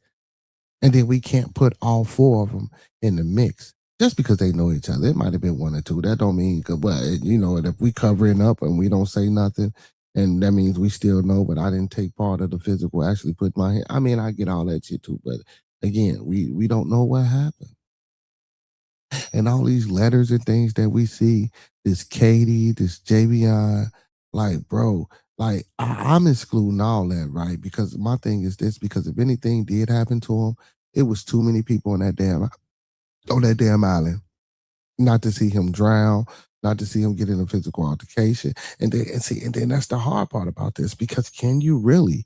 [SPEAKER 2] And then we can't put all 4 of them in the mix just because they know each other. It might have been 1 or 2. That don't mean, well, if we covering up and we don't say nothing, and that means we still know, but I didn't take part of the physical, actually put my hand. I mean, I get all that shit too, but again, we don't know what happened. And all these letters and things that we see, this Katie, this JVI, like, bro, like I'm excluding all that, right? Because my thing is this: because if anything did happen to him, it was too many people on that damn island, not to see him drown, not to see him get in a physical altercation, and then that's the hard part about this, because can you really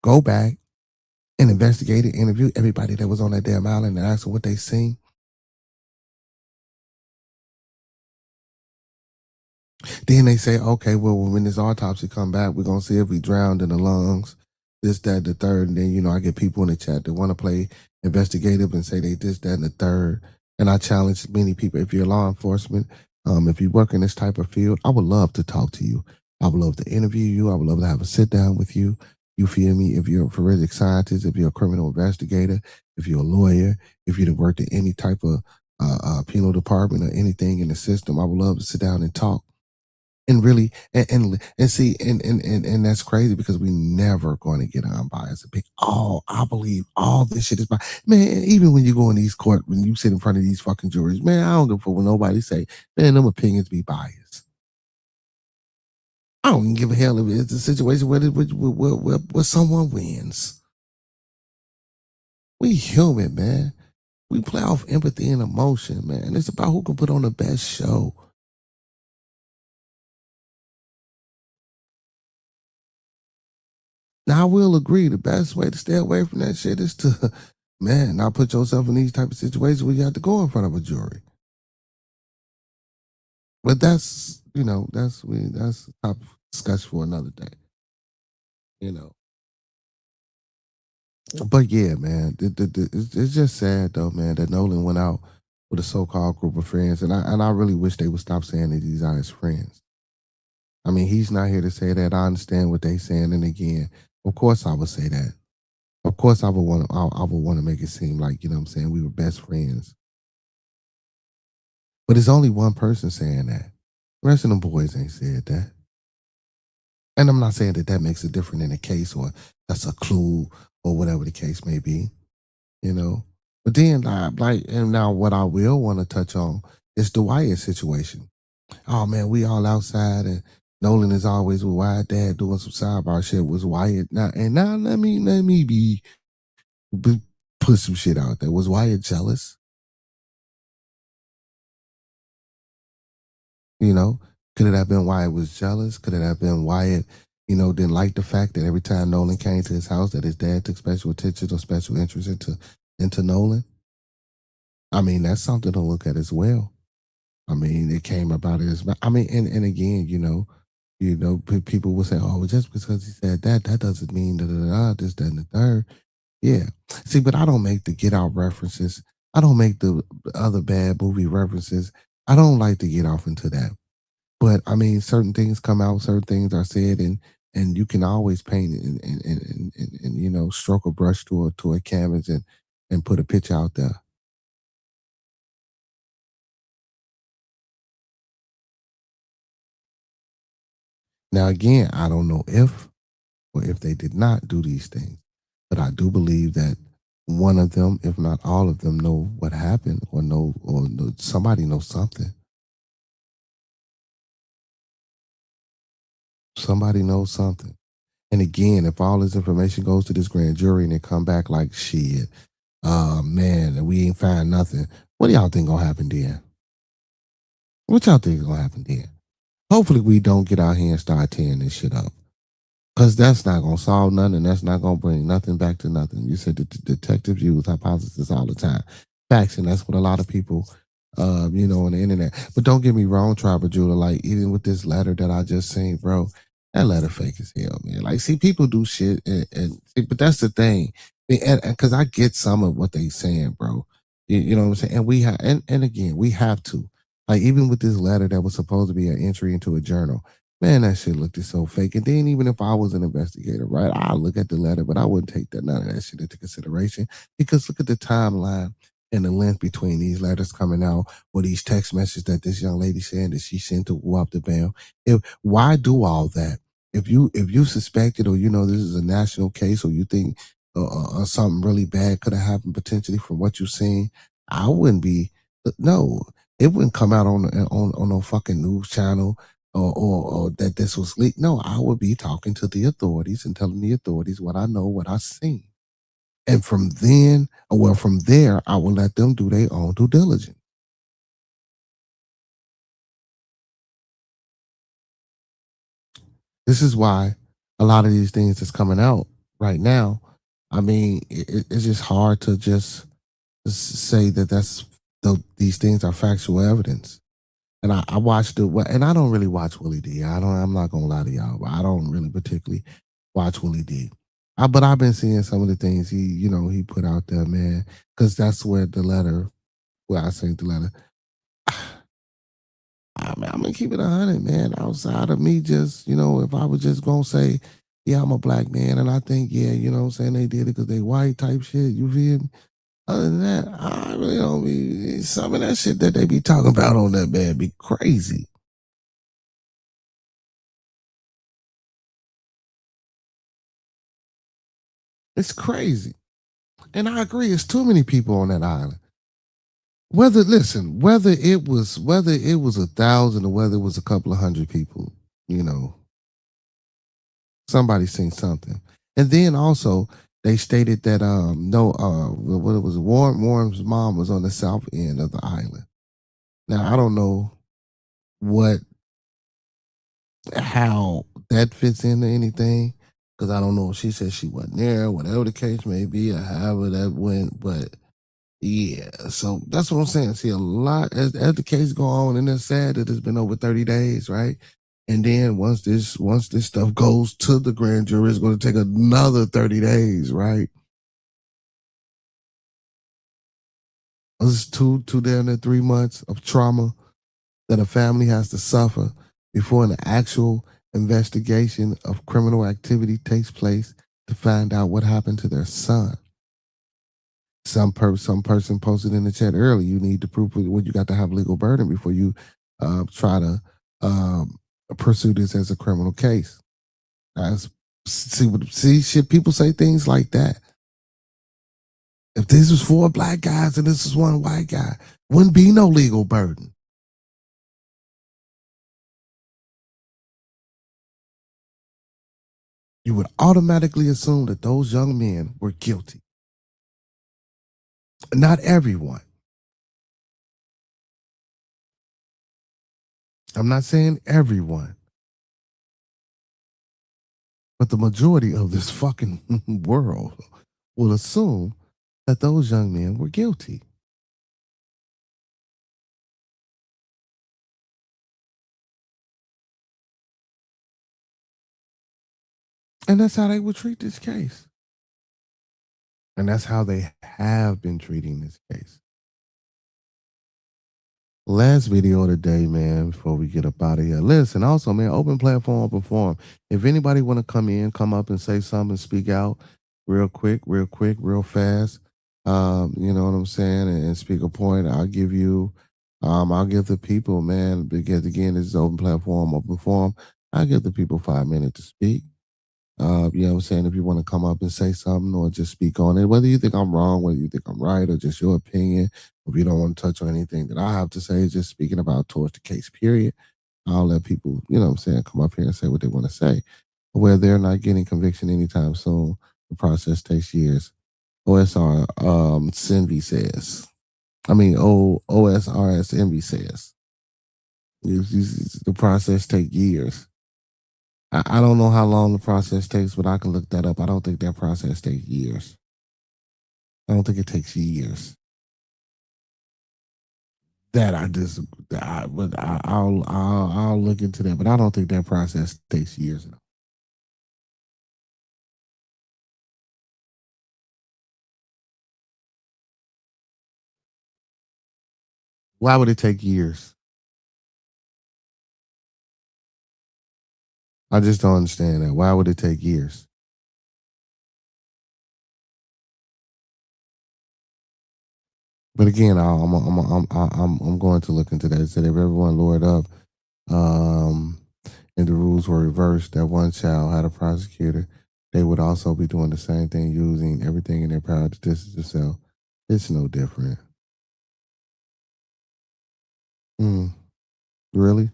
[SPEAKER 2] go back and investigate and interview everybody that was on that damn island and ask them what they seen? Then they say, okay, well, when this autopsy come back, we're going to see if we drowned in the lungs, this, that, the third. And then, I get people in the chat that want to play investigative and say they this, that, and the third. And I challenge many people, if you're law enforcement, if you work in this type of field, I would love to talk to you. I would love to interview you. I would love to have a sit down with you. You feel me? If you're a forensic scientist, if you're a criminal investigator, if you're a lawyer, if you've worked in any type of penal department or anything in the system, I would love to sit down and talk. And really, and see, and that's crazy, because we never going to get an unbiased opinion. Oh, I believe all this shit is biased. Man, even when you go in these court, when you sit in front of these fucking juries, man, I don't give a fuck what nobody say. Man, them opinions be biased. I don't give a hell if it's a situation where someone wins. We human, man. We play off empathy and emotion, man. It's about who can put on the best show. Now, I will agree, the best way to stay away from that shit is to, man, not put yourself in these type of situations where you have to go in front of a jury. But that's that's top discussion for another day. But yeah, man, it's just sad though, man, that Nolan went out with a so-called group of friends, and I really wish they would stop saying that these are his friends. I mean, he's not here to say that. I understand what they saying, and again, of course, I would say that. Of course, I would want to make it seem like, what I'm saying, we were best friends. But it's only one person saying that. The rest of them boys ain't said that. And I'm not saying that makes it different in a case, or that's a clue, or whatever the case may be, But then, and now what I will want to touch on is the Wyatt situation. Oh man, we all outside, and Nolan is always with Wyatt. Dad doing some sidebar shit with Wyatt. Now let me put some shit out there. Was Wyatt jealous? Could it have been Wyatt was jealous? Could it have been Wyatt, didn't like the fact that every time Nolan came to his house that his dad took special attention or special interest into Nolan? I mean, that's something to look at as well. I mean, it came about as, I mean, and again, people will say, oh, just because he said that doesn't mean this, that, and the third. Yeah. See, but I don't make the Get Out references. I don't make the other bad movie references. I don't like to get off into that. But I mean, certain things come out, certain things are said, and you can always paint and stroke a brush to a canvas and put a picture out there. Now, again, I don't know if they did not do these things, but I do believe that one of them, if not all of them, know what happened, or somebody knows something. Somebody knows something. And again, if all this information goes to this grand jury and they come back like, shit, man, we ain't find nothing, what do y'all think gonna happen then? What y'all think is gonna happen then? Hopefully we don't get out here and start tearing this shit up. Because that's not going to solve nothing, and that's not going to bring nothing back to nothing. You said the detectives use hypothesis all the time. Facts, and that's what a lot of people, on the internet. But don't get me wrong, Tribal Jeweler, like, even with this letter that I just seen, bro, that letter fake as hell, man. Like, see, people do shit, but that's the thing. Because I get some of what they saying, bro. You know what I'm saying? And we have, and again, we have to. Like, even with this letter that was supposed to be an entry into a journal, Man, that shit looked so fake. And then even if I was an investigator, right, I'd look at the letter, but I wouldn't take none of that shit into consideration because look at the timeline and the length between these letters coming out or these text messages that this young lady saying that she sent to Wap the Bam. Why do all that? If you suspect it or you know this is a national case or you think something really bad could have happened potentially from what you've seen, I wouldn't be no. It wouldn't come out on no fucking news channel or that this was leaked. No, I would be talking to the authorities and telling the authorities what I know, what I've seen. And from there, I will let them do their own due diligence. This is why a lot of these things that's coming out right now, I mean, it's just hard to just say that these things are factual evidence. And I watched it, and I don't really watch Willie D. I'm not gonna lie to y'all, but I don't really particularly watch Willie D. But I've been seeing some of the things he put out there, man, because that's where the letter, where I sent the letter. I'm gonna keep it 100, man. Outside of me, just if I was just gonna say, yeah, I'm a black man, and I think, yeah, what I'm saying, they did it because they white type shit. You feel me? Other than that, I really don't be some of that shit that they be talking about on that man be crazy. It's crazy. And I agree, it's too many people on that island. Whether it was 1,000 or whether it was a couple of hundred people, somebody seen something. And then also they stated that no what it was Warren's mom was on the south end of the island. Now I don't know how that fits into anything because I don't know if she said she wasn't there, whatever the case may be, or however that went. But yeah, so that's what I'm saying. See, a lot as the case go on, and it's sad that it's been over 30 days, right? And then once this stuff goes to the grand jury, it's going to take another 30 days, right? This is two down there 3 months of trauma that a family has to suffer before an actual investigation of criminal activity takes place to find out what happened to their son. Some person posted in the chat earlier, you need to prove what you got to have legal burden before you try to pursue this as a criminal case. See, shit, people say things like that. If this was 4 black guys and this is 1 white guy, wouldn't be no legal burden. You would automatically assume that those young men were guilty. Not everyone. I'm not saying everyone. But the majority of this fucking world will assume that those young men were guilty. And that's how they would treat this case. And that's how they have been treating this case. Last video of the day, man, before we get up out of here. Listen, also, man, open platform, open forum. If anybody want to come up and say something, speak out real quick, real fast, you know what I'm saying, and speak a point, I'll give the people, man, because again, this is open platform, open forum. I'll give the people 5 minutes to speak. You know what I'm saying? If you want to come up and say something or just speak on it, whether you think I'm wrong, whether you think I'm right, or just your opinion, if you don't want to touch on anything that I have to say, just speaking about towards the case, period, I'll let people, you know what I'm saying, come up here and say what they want to say. Where they're not getting conviction anytime soon, the process takes years. OSR Envy says. I mean, OSRS Envy says. The process take years. I don't know how long the process takes, but I can look that up. I don't think that process takes years. I don't think it takes years. That I just, I'll look into that, but I don't think that process takes years. Why would it take years? I just don't understand that. Why would it take years? But again, I'm going to look into that. It said if everyone lowered up, and the rules were reversed, that one child had a prosecutor, they would also be doing the same thing, using everything in their power to distance themselves. It's no different. Really?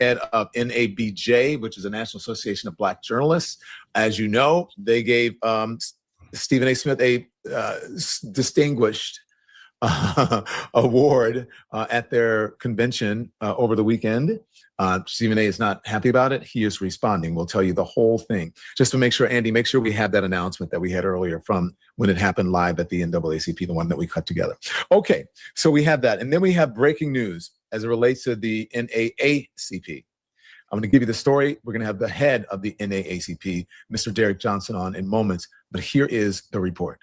[SPEAKER 11] Head of NABJ, which is the National Association of Black Journalists. As you know, they gave Stephen A. Smith a distinguished award at their convention over the weekend. Stephen A. is not happy about it. He is responding. We'll tell you the whole thing. Just to make sure, Andy, make sure we have that announcement that we had earlier from when it happened live at the NAACP, the one that we cut together. Okay, so we have that. And then we have breaking news as it relates to the NAACP. I'm going to give you the story. We're going to have the head of the NAACP, Mr. Derek Johnson, on in moments. But here is the report.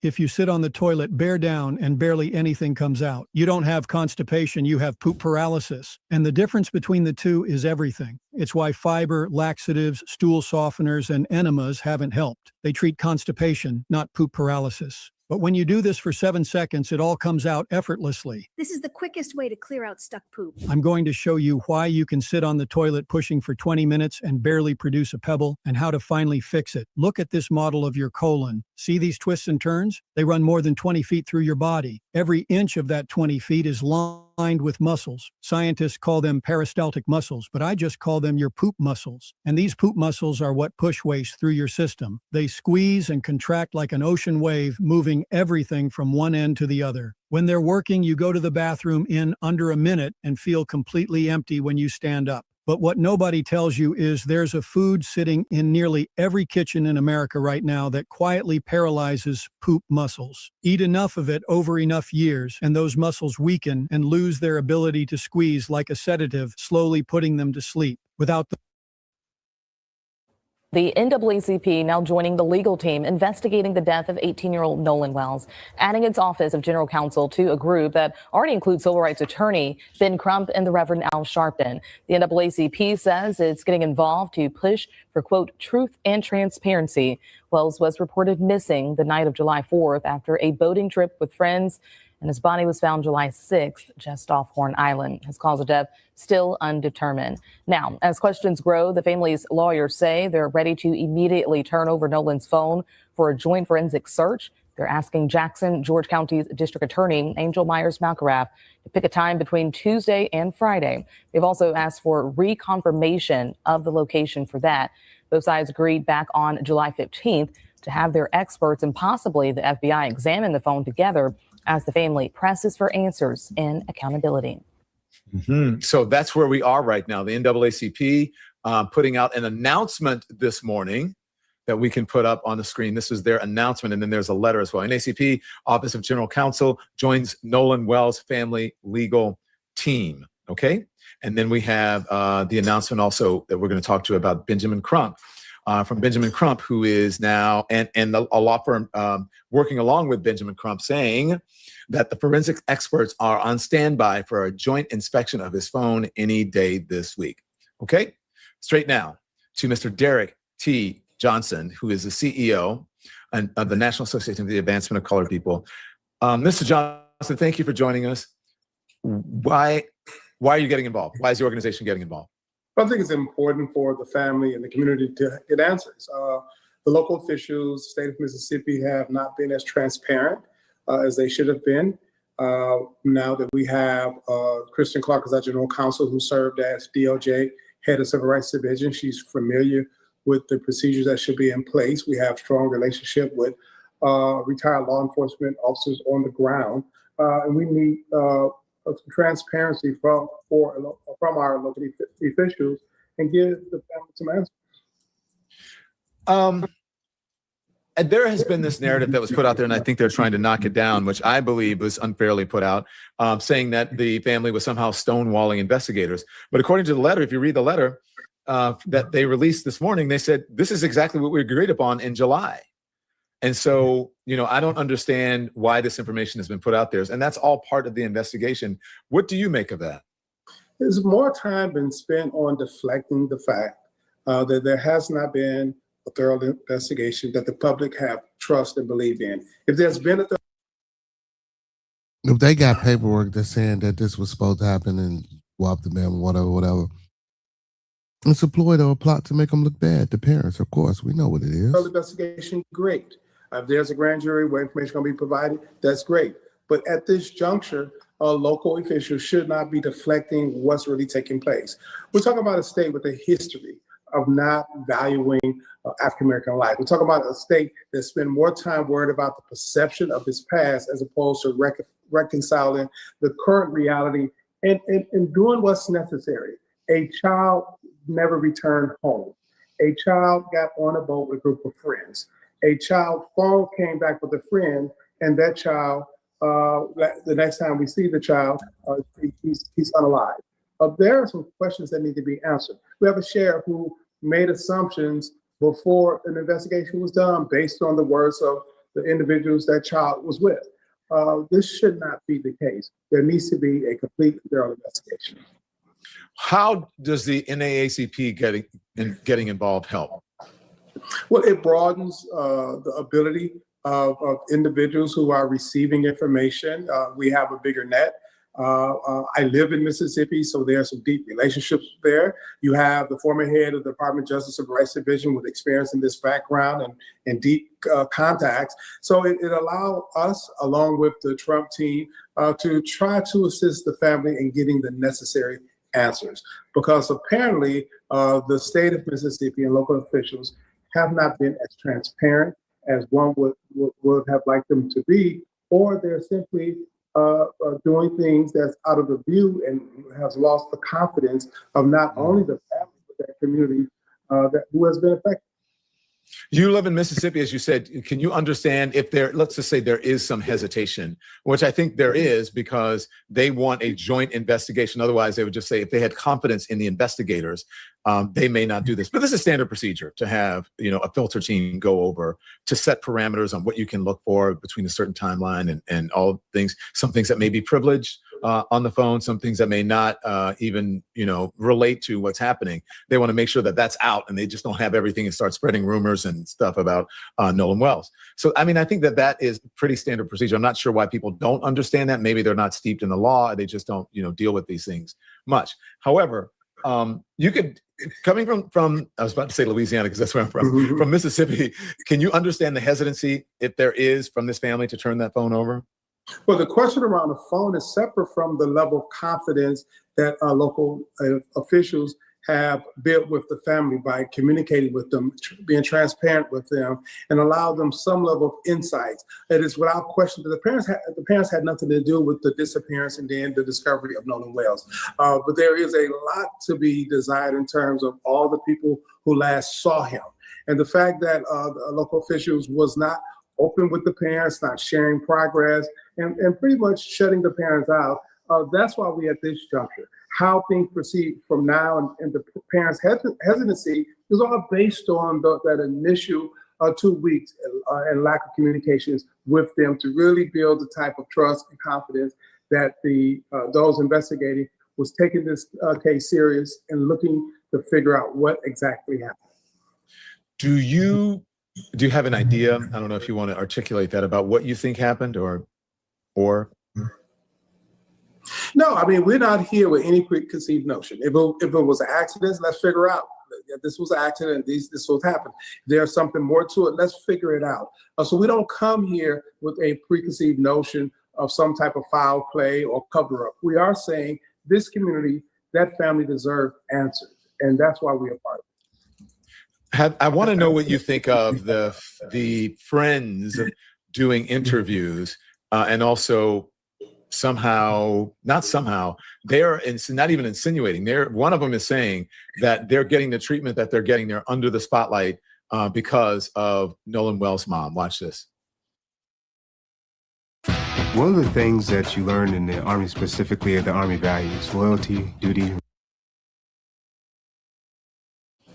[SPEAKER 13] If you sit on the toilet, bear down, and barely anything comes out. You don't have constipation, you have poop paralysis. And the difference between the two is everything. It's why fiber, laxatives, stool softeners, and enemas haven't helped. They treat constipation, not poop paralysis. But when you do this for 7 seconds, it all comes out effortlessly.
[SPEAKER 14] This is the quickest way to clear out stuck poop.
[SPEAKER 13] I'm going to show you why you can sit on the toilet pushing for 20 minutes and barely produce a pebble, and how to finally fix it. Look at this model of your colon. See these twists and turns? They run more than 20 feet through your body. Every inch of that 20 feet is lined with muscles. Scientists call them peristaltic muscles, but I just call them your poop muscles. And these poop muscles are what push waste through your system. They squeeze and contract like an ocean wave, moving everything from one end to the other. When they're working, you go to the bathroom in under a minute and feel completely empty when you stand up. But what nobody tells you is there's a food sitting in nearly every kitchen in America right now that quietly paralyzes poop muscles. Eat enough of it over enough years, and those muscles weaken and lose their ability to squeeze like a sedative, slowly putting them to sleep. Without
[SPEAKER 24] The NAACP now joining the legal team investigating the death of 18-year-old Nolan Wells, adding its Office of General Counsel to a group that already includes civil rights attorney Ben Crump and the Reverend Al Sharpton. The NAACP says it's getting involved to push for, quote, truth and transparency. Wells was reported missing the night of July 4th after a boating trip with friends, and his body was found July 6th just off Horn Island. His cause of death still undetermined. Now, as questions grow, the family's lawyers say they're ready to immediately turn over Nolan's phone for a joint forensic search. They're asking Jackson, George County's District Attorney Angel Myers-Malcarath to pick a time between Tuesday and Friday. They've also asked for reconfirmation of the location for that. Both sides agreed back on July 15th to have their experts and possibly the FBI examine the phone together as the family presses for answers and accountability.
[SPEAKER 11] Mm-hmm. So that's where we are right now. The NAACP putting out an announcement this morning that we can put up on the screen. This is their announcement, and then there's a letter as well. NAACP, Office of General Counsel, joins Nolan Wells family legal team. Okay? And then we have the announcement also that we're going to talk to about Benjamin Crump. From Benjamin Crump, who is now, and a law firm working along with Benjamin Crump, saying that the forensic experts are on standby for a joint inspection of his phone any day this week. Okay, straight now to Mr. Derek T. Johnson, who is the CEO of the National Association for the Advancement of Colored People. Mr. Johnson, thank you for joining us. Why are you getting involved? Why is the organization getting involved?
[SPEAKER 25] I think it's important for the family and the community to get answers. The local officials, the state of Mississippi, have not been as transparent as they should have been. Now that we have Kristen Clark as our general counsel, who served as DOJ head of Civil Rights Division, she's familiar with the procedures that should be in place. We have strong relationship with retired law enforcement officers on the ground, and we need transparency from our local officials and give the family some answers.
[SPEAKER 11] And there has been this narrative that was put out there, and I think they're trying to knock it down, which I believe was unfairly put out, saying that the family was somehow stonewalling investigators. But according to the letter, if you read the letter that they released this morning, they said, this is exactly what we agreed upon in July. And so, I don't understand why this information has been put out there. And that's all part of the investigation. What do you make of that?
[SPEAKER 25] There's more time been spent on deflecting the fact that there has not been a thorough investigation that the public have trust and believe in. If there's been
[SPEAKER 2] if they got paperwork that's saying that this was supposed to happen and whop the man, whatever, it's a ploy or a plot to make them look bad. The parents, of course, we know what it is.
[SPEAKER 25] thorough investigation, great. If there's a grand jury where information going to be provided, that's great. But at this juncture, local officials should not be deflecting what's really taking place. We're talking about a state with a history of not valuing African-American life. We're talking about a state that spent more time worried about the perception of its past as opposed to reconciling the current reality and doing what's necessary. A child never returned home. A child got on a boat with a group of friends. A child phone came back with a friend, and that child, the next time we see the child, he's unalive. There are some questions that need to be answered. We have a sheriff who made assumptions before an investigation was done based on the words of the individuals that child was with. This should not be the case. There needs to be a complete thorough investigation.
[SPEAKER 11] How does the NAACP getting involved help?
[SPEAKER 25] Well, it broadens the ability of individuals who are receiving information. We have a bigger net. I live in Mississippi, so there are some deep relationships there. You have the former head of the Department of Justice and Rights Division with experience in this background and deep contacts. So it allowed us, along with the Trump team, to try to assist the family in getting the necessary answers. Because apparently the state of Mississippi and local officials have not been as transparent as one would have liked them to be, or they're simply doing things that's out of the view and has lost the confidence of not only the family, but that community who has been affected.
[SPEAKER 11] You live in Mississippi, as you said. Can you understand if let's just say there is some hesitation, which I think there is, because they want a joint investigation. Otherwise, they would just say if they had confidence in the investigators, they may not do this. But this is standard procedure to have, a filter team go over to set parameters on what you can look for between a certain timeline and all things, some things that may be privileged on the phone, some things that may not even, relate to what's happening. They want to make sure that that's out and they just don't have everything and start spreading rumors and stuff about Nolan Wells. So, I mean, I think that is pretty standard procedure. I'm not sure why people don't understand that. Maybe they're not steeped in the law. They just don't, deal with these things much. However, you could, coming from, I was about to say Louisiana because that's where I'm from Mississippi, can you understand the hesitancy, if there is, from this family to turn that phone over?
[SPEAKER 25] Well, the question around the phone is separate from the level of confidence that local officials have built with the family by communicating with them, being transparent with them, and allow them some level of insights. It is without question that the parents had nothing to do with the disappearance and then the discovery of Nolan Wells. But there is a lot to be desired in terms of all the people who last saw him. And the fact that the local officials was not open with the parents, not sharing progress, and pretty much shutting the parents out. That's why we at this juncture. How things proceed from now and the parents' hesitancy is all based on that initial 2 weeks and lack of communications with them to really build the type of trust and confidence that those investigating was taking this case serious and looking to figure out what exactly happened.
[SPEAKER 11] Do you have an idea? I don't know if you want to articulate that about what you think happened or?
[SPEAKER 25] No, I mean, we're not here with any preconceived notion. If it was an accident, let's figure out. If this was an accident, this was happened. There's something more to it. Let's figure it out. So we don't come here with a preconceived notion of some type of foul play or cover up. We are saying this community, that family deserves answers, and that's why we are part of it.
[SPEAKER 11] I want to know what you think of the friends doing interviews and also they're not even insinuating. One of them is saying that they're getting the treatment that they're getting. They're under the spotlight because of Nolan Wells' mom. Watch this.
[SPEAKER 3] One of the things that you learn in the Army specifically are the Army values: loyalty, duty.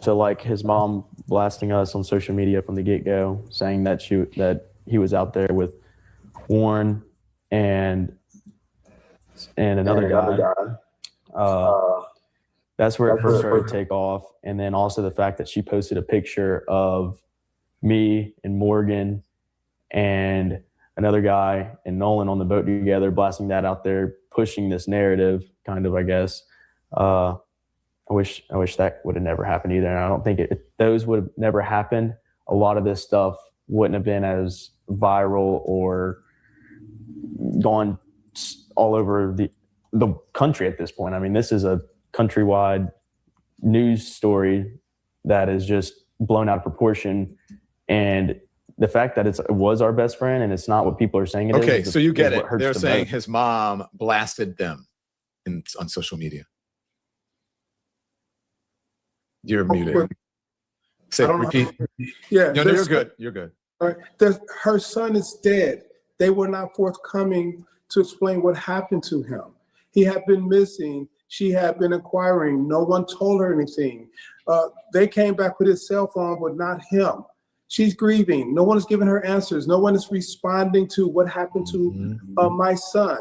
[SPEAKER 6] to like his mom blasting us on social media from the get-go, saying that he was out there with Warren and another guy. That's where it first started to take off. And then also the fact that she posted a picture of me and Morgan and another guy and Nolan on the boat together, blasting that out there, pushing this narrative, kind of, I guess. I wish that would have never happened either. And I don't think those would have never happened. A lot of this stuff wouldn't have been as viral or gone all over the country at this point. I mean, this is a countrywide news story that is just blown out of proportion. And the fact that it was our best friend and it's not what people are saying it is.
[SPEAKER 11] Okay, so you get it.
[SPEAKER 6] They're
[SPEAKER 11] saying his mom blasted them on social media. You're muted. Say, repeat.
[SPEAKER 25] Yeah.
[SPEAKER 11] No, you're good. You're good.
[SPEAKER 25] All right. Her son is dead. They were not forthcoming to explain what happened to him. He had been missing. She had been inquiring. No one told her anything. They came back with his cell phone, but not him. She's grieving. No one is giving her answers. No one is responding to what happened to my son.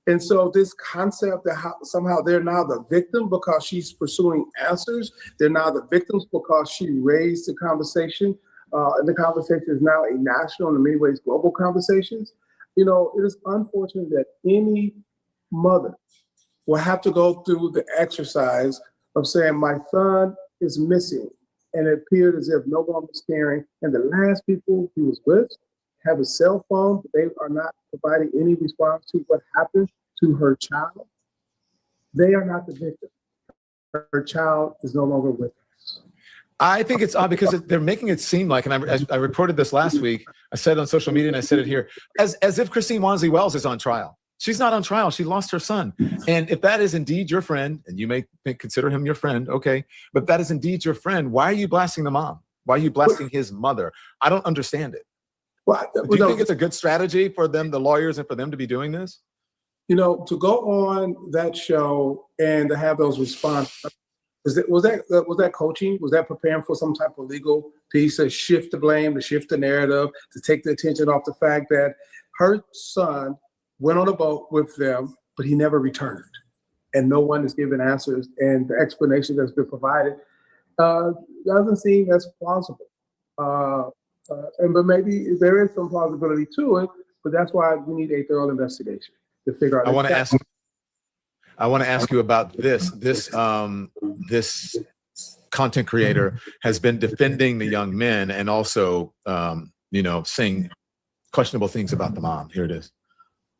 [SPEAKER 25] And so this concept that somehow they're now the victim because she's pursuing answers. They're now the victims because she raised the conversation. And the conversation is now a national and in many ways global conversations. You know, it is unfortunate that any mother will have to go through the exercise of saying, my son is missing. And it appeared as if no one was caring. And the last people he was with have a cell phone, but they are not providing any response to what happened to her child. They are not the victim. Her child is no longer with us.
[SPEAKER 11] I think it's odd because they're making it seem like, and I reported this last week, I said it on social media and I said it here, as if Christine Wansley Wells is on trial. She's not on trial. She lost her son. And if that is indeed your friend, and you may consider him your friend, okay, but if that is indeed your friend, why are you blasting the mom? Why are you blasting his mother? I don't understand it.
[SPEAKER 25] Well,
[SPEAKER 11] do you think it's a good strategy for them, the lawyers, and for them to be doing this?
[SPEAKER 25] You know, to go on that show and to have those responses, was that coaching? Was that preparing for some type of legal piece to shift the blame, to shift the narrative, to take the attention off the fact that her son went on a boat with them, but he never returned, and no one is giving answers, and the explanation that's been provided doesn't seem as plausible. But maybe there is some plausibility to it, but that's why we need a thorough investigation to figure out.
[SPEAKER 11] I want to ask you about this. This content creator has been defending the young men and also, saying questionable things about the mom. Here it is.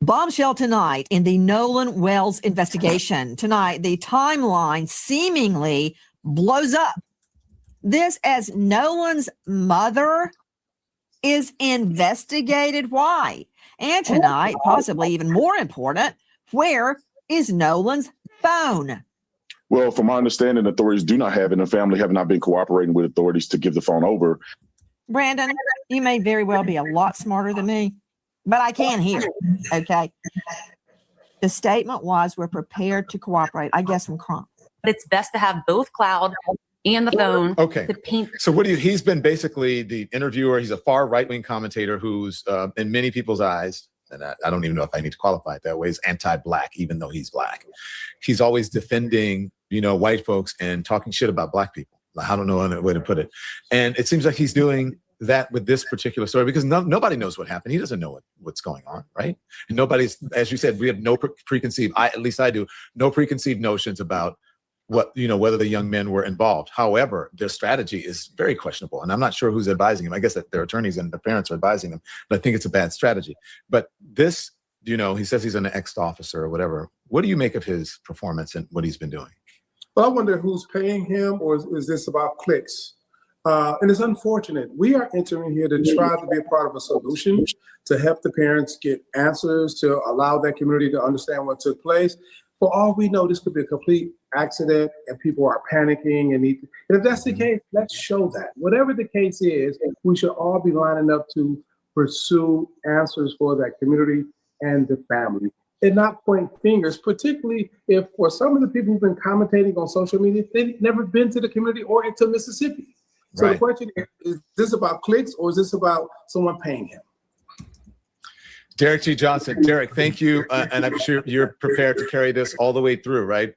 [SPEAKER 15] Bombshell tonight in the Nolan Wells investigation. Tonight, the timeline seemingly blows up. This as Nolan's mother is investigated. Why? And tonight, possibly even more important, where is Nolan's phone?
[SPEAKER 18] Well, from my understanding, authorities do not have it, and the family have not been cooperating with authorities to give the phone over.
[SPEAKER 15] Brandon, you may very well be a lot smarter than me, but I can hear. Okay. The statement was, we're prepared to cooperate, I guess, from Crump.
[SPEAKER 9] But it's best to have both cloud and the phone.
[SPEAKER 11] Okay.
[SPEAKER 9] To paint.
[SPEAKER 11] So he's been basically the interviewer. He's a far right-wing commentator who's, in many people's eyes, and I don't even know if I need to qualify it that way, is anti-black, even though he's black. He's always defending, white folks and talking shit about black people. I don't know another way to put it. And it seems like he's doing that with this particular story because nobody knows what happened. He doesn't know what's going on, right? And nobody's, as you said, we have no preconceived, at least I do, no preconceived notions about whether the young men were involved. However, their strategy is very questionable. And I'm not sure who's advising them. I guess that their attorneys and their parents are advising them, but I think it's a bad strategy. But this, he says he's an ex-officer or whatever. What do you make of his performance and what he's been doing?
[SPEAKER 25] Well, I wonder who's paying him, or is this about clicks? And it's unfortunate. We are entering here to try to be a part of a solution to help the parents get answers, to allow that community to understand what took place. For all we know, this could be a complete accident and people are panicking. And if that's the case, let's show that. Whatever the case is, we should all be lining up to pursue answers for that community and the family. and not point fingers, particularly if for some of the people who've been commentating on social media, they've never been to the community or into Mississippi. So the question is this about clicks or is this about someone paying him?
[SPEAKER 11] Derek T. Johnson. Derek, thank you. And I'm sure you're prepared to carry this all the way through, right?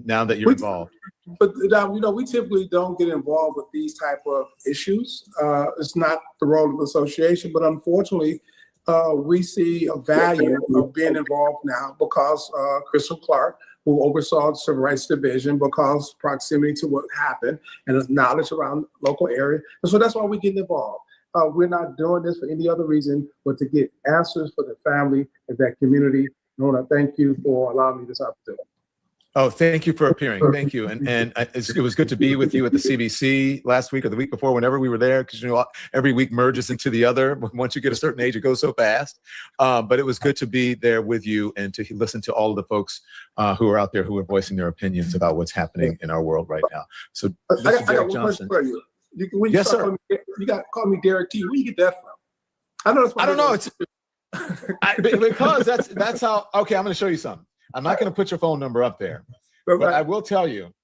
[SPEAKER 11] Now that you're involved.
[SPEAKER 25] But we typically don't get involved with these type of issues. It's not the role of the association, but unfortunately, we see a value of being involved now because Crystal Clark, who oversaw the Civil Rights Division, because proximity to what happened and knowledge around the local area. And so that's why we get involved. We're not doing this for any other reason but to get answers for the family and that community. I want to thank you for allowing me this opportunity.
[SPEAKER 11] Oh, thank you for appearing. Thank you. And it was good to be with you at the CBC last week or the week before, whenever we were there, because every week merges into the other. Once you get a certain age, it goes so fast. But it was good to be there with you and to listen to all of the folks who are out there who are voicing their opinions about what's happening in our world right now. So, Mr.
[SPEAKER 25] I got one question for you.
[SPEAKER 11] Yes, sir.
[SPEAKER 25] You got to call me Derek T. Where you get that from? I don't know.
[SPEAKER 11] It's because that's how. Okay, I'm going to show you something. I'm not going to put your phone number up there, but I will tell you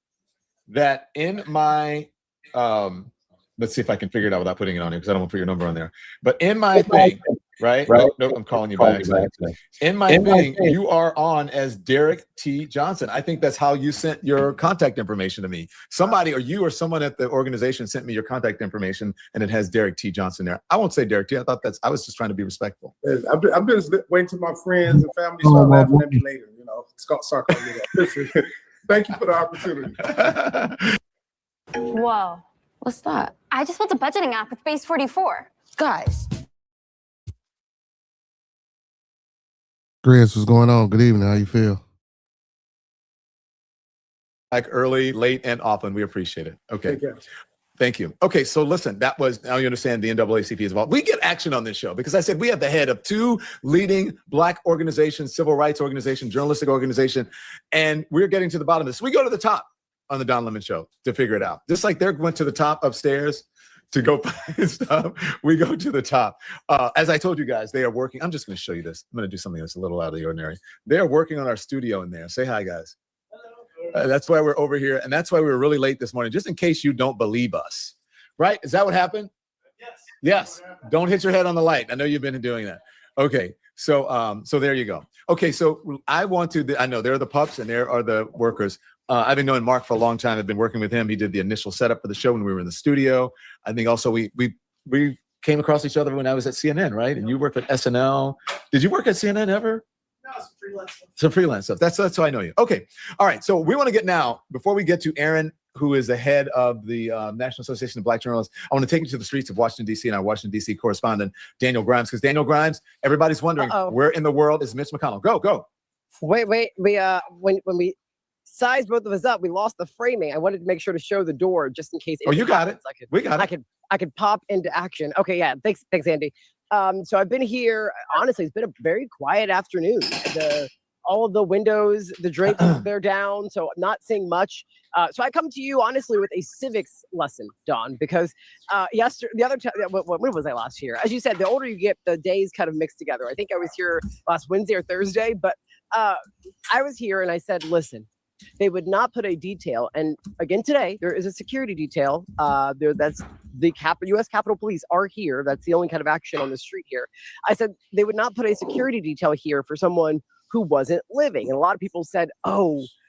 [SPEAKER 11] that in my let's see if I can figure it out without putting it on here because I don't want to put your number on there. But in my thing, right? Nope, I'm calling you by accident. In my thing, you are on as Derek T. Johnson. I think that's how you sent your contact information to me. Somebody or you or someone at the organization sent me your contact information and it has Derek T. Johnson there. I won't say Derek T. I was just trying to be respectful.
[SPEAKER 25] I'm just waiting till my friends and family start laughing at me later. Start calling me that. Listen, thank you for the opportunity.
[SPEAKER 1] Whoa.
[SPEAKER 17] What's that?
[SPEAKER 1] I just built a budgeting app with Base 44.
[SPEAKER 17] Guys.
[SPEAKER 2] Chris, what's going on? Good evening. How you feel?
[SPEAKER 11] Like early, late, and often. We appreciate it. Okay.
[SPEAKER 25] Take care.
[SPEAKER 11] Thank you. Okay, so listen, that was, now you understand the NAACP is involved. We get action on this show because I said we have the head of two leading Black organizations, civil rights organization, journalistic organization, and we're getting to the bottom of this. We go to the top on the Don Lemon Show to figure it out. Just like they went to the top upstairs to go find stuff, we go to the top. As I told you guys, they are working. I'm just going to show you this. I'm going to do something that's a little out of the ordinary. They're working on our studio in there. Say hi, guys. That's why we're over here, and that's why we were really late this morning, just in case you don't believe us. Right? Is that what happened? Yes. Don't hit your head on the light. I know you've been doing that. Okay. So there you go. Okay. So I know there are the pups and there are the workers. I've been knowing Mark for a long time. I've been working with him. He did the initial setup for the show when we were in the studio. I think also we came across each other when I was at CNN, right? And you worked at SNL. Did you work at CNN ever? Some freelance stuff. That's how I know you. Okay. All right. So we want to get now, before we get to Aaron, who is the head of the National Association of Black Journalists, I want to take you to the streets of Washington, D.C. and our Washington, D.C. correspondent, Daniel Grimes, because Daniel Grimes, everybody's wondering, where in the world is Mitch McConnell? Go.
[SPEAKER 19] Wait. When we sized both of us up, we lost the framing. I wanted to make sure to show the door just in case.
[SPEAKER 11] You got it. We got it.
[SPEAKER 19] I could pop into action. Okay, yeah. Thanks, Andy. So I've been here. Honestly, it's been a very quiet afternoon. All of the windows, the drapes, they're down, so I'm not seeing much. So I come to you honestly with a civics lesson, Dawn, because the other time, when was I last here? As you said, the older you get, the days kind of mix together. I think I was here last Wednesday or Thursday, but I was here and I said, listen, they would not put a detail. And again, today, there is a security detail. That's the U.S. Capitol Police are here. That's the only kind of action on the street here. I said they would not put a security detail here for someone who wasn't living. And a lot of people said,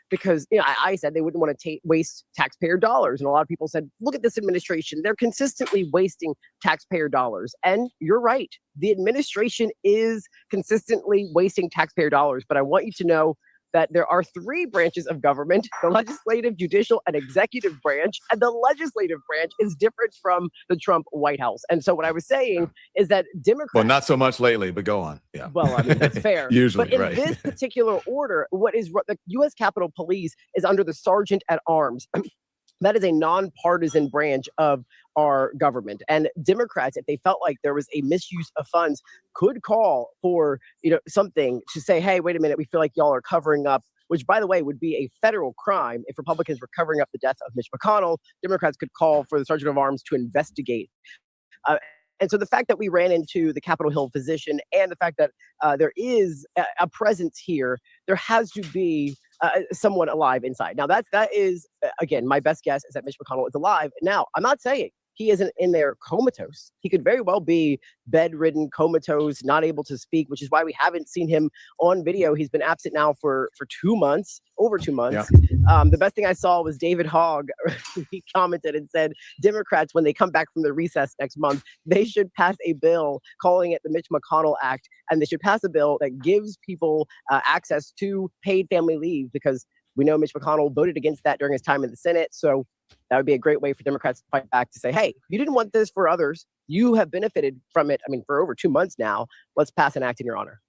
[SPEAKER 19] because I said they wouldn't want to waste taxpayer dollars. And a lot of people said, look at this administration. They're consistently wasting taxpayer dollars. And you're right. The administration is consistently wasting taxpayer dollars. But I want you to know that there are three branches of government: the legislative, judicial, and executive branch. And the legislative branch is different from the Trump White House. And so what I was saying is that Democrats...
[SPEAKER 11] Well, not so much lately, but go on. Yeah.
[SPEAKER 19] Well, I mean, that's fair.
[SPEAKER 11] Usually,
[SPEAKER 19] but in
[SPEAKER 11] right.
[SPEAKER 19] this particular order, the U.S. Capitol Police is under the Sergeant at Arms. That is a nonpartisan branch of our government. And Democrats, if they felt like there was a misuse of funds, could call for something to say, hey, wait a minute, we feel like y'all are covering up, which, by the way, would be a federal crime. If Republicans were covering up the death of Mitch McConnell, Democrats could call for the Sergeant of Arms to investigate. And so the fact that we ran into the Capitol Hill physician and the fact that there is a presence here, there has to be someone alive inside. Now, that is, again, my best guess is that Mitch McConnell is alive. Now, I'm not saying he isn't in there comatose. He could very well be bedridden, comatose, not able to speak, which is why we haven't seen him on video. He's been absent now for 2 months, over 2 months. Yeah. The best thing I saw was David Hogg. He commented and said, Democrats, when they come back from the recess next month, they should pass a bill calling it the Mitch McConnell Act, and they should pass a bill that gives people access to paid family leave, because we know Mitch McConnell voted against that during his time in the Senate. So that would be a great way for Democrats to fight back, to say, hey, you didn't want this for others. You have benefited from it. I mean, for over 2 months now. Let's pass an act in your honor.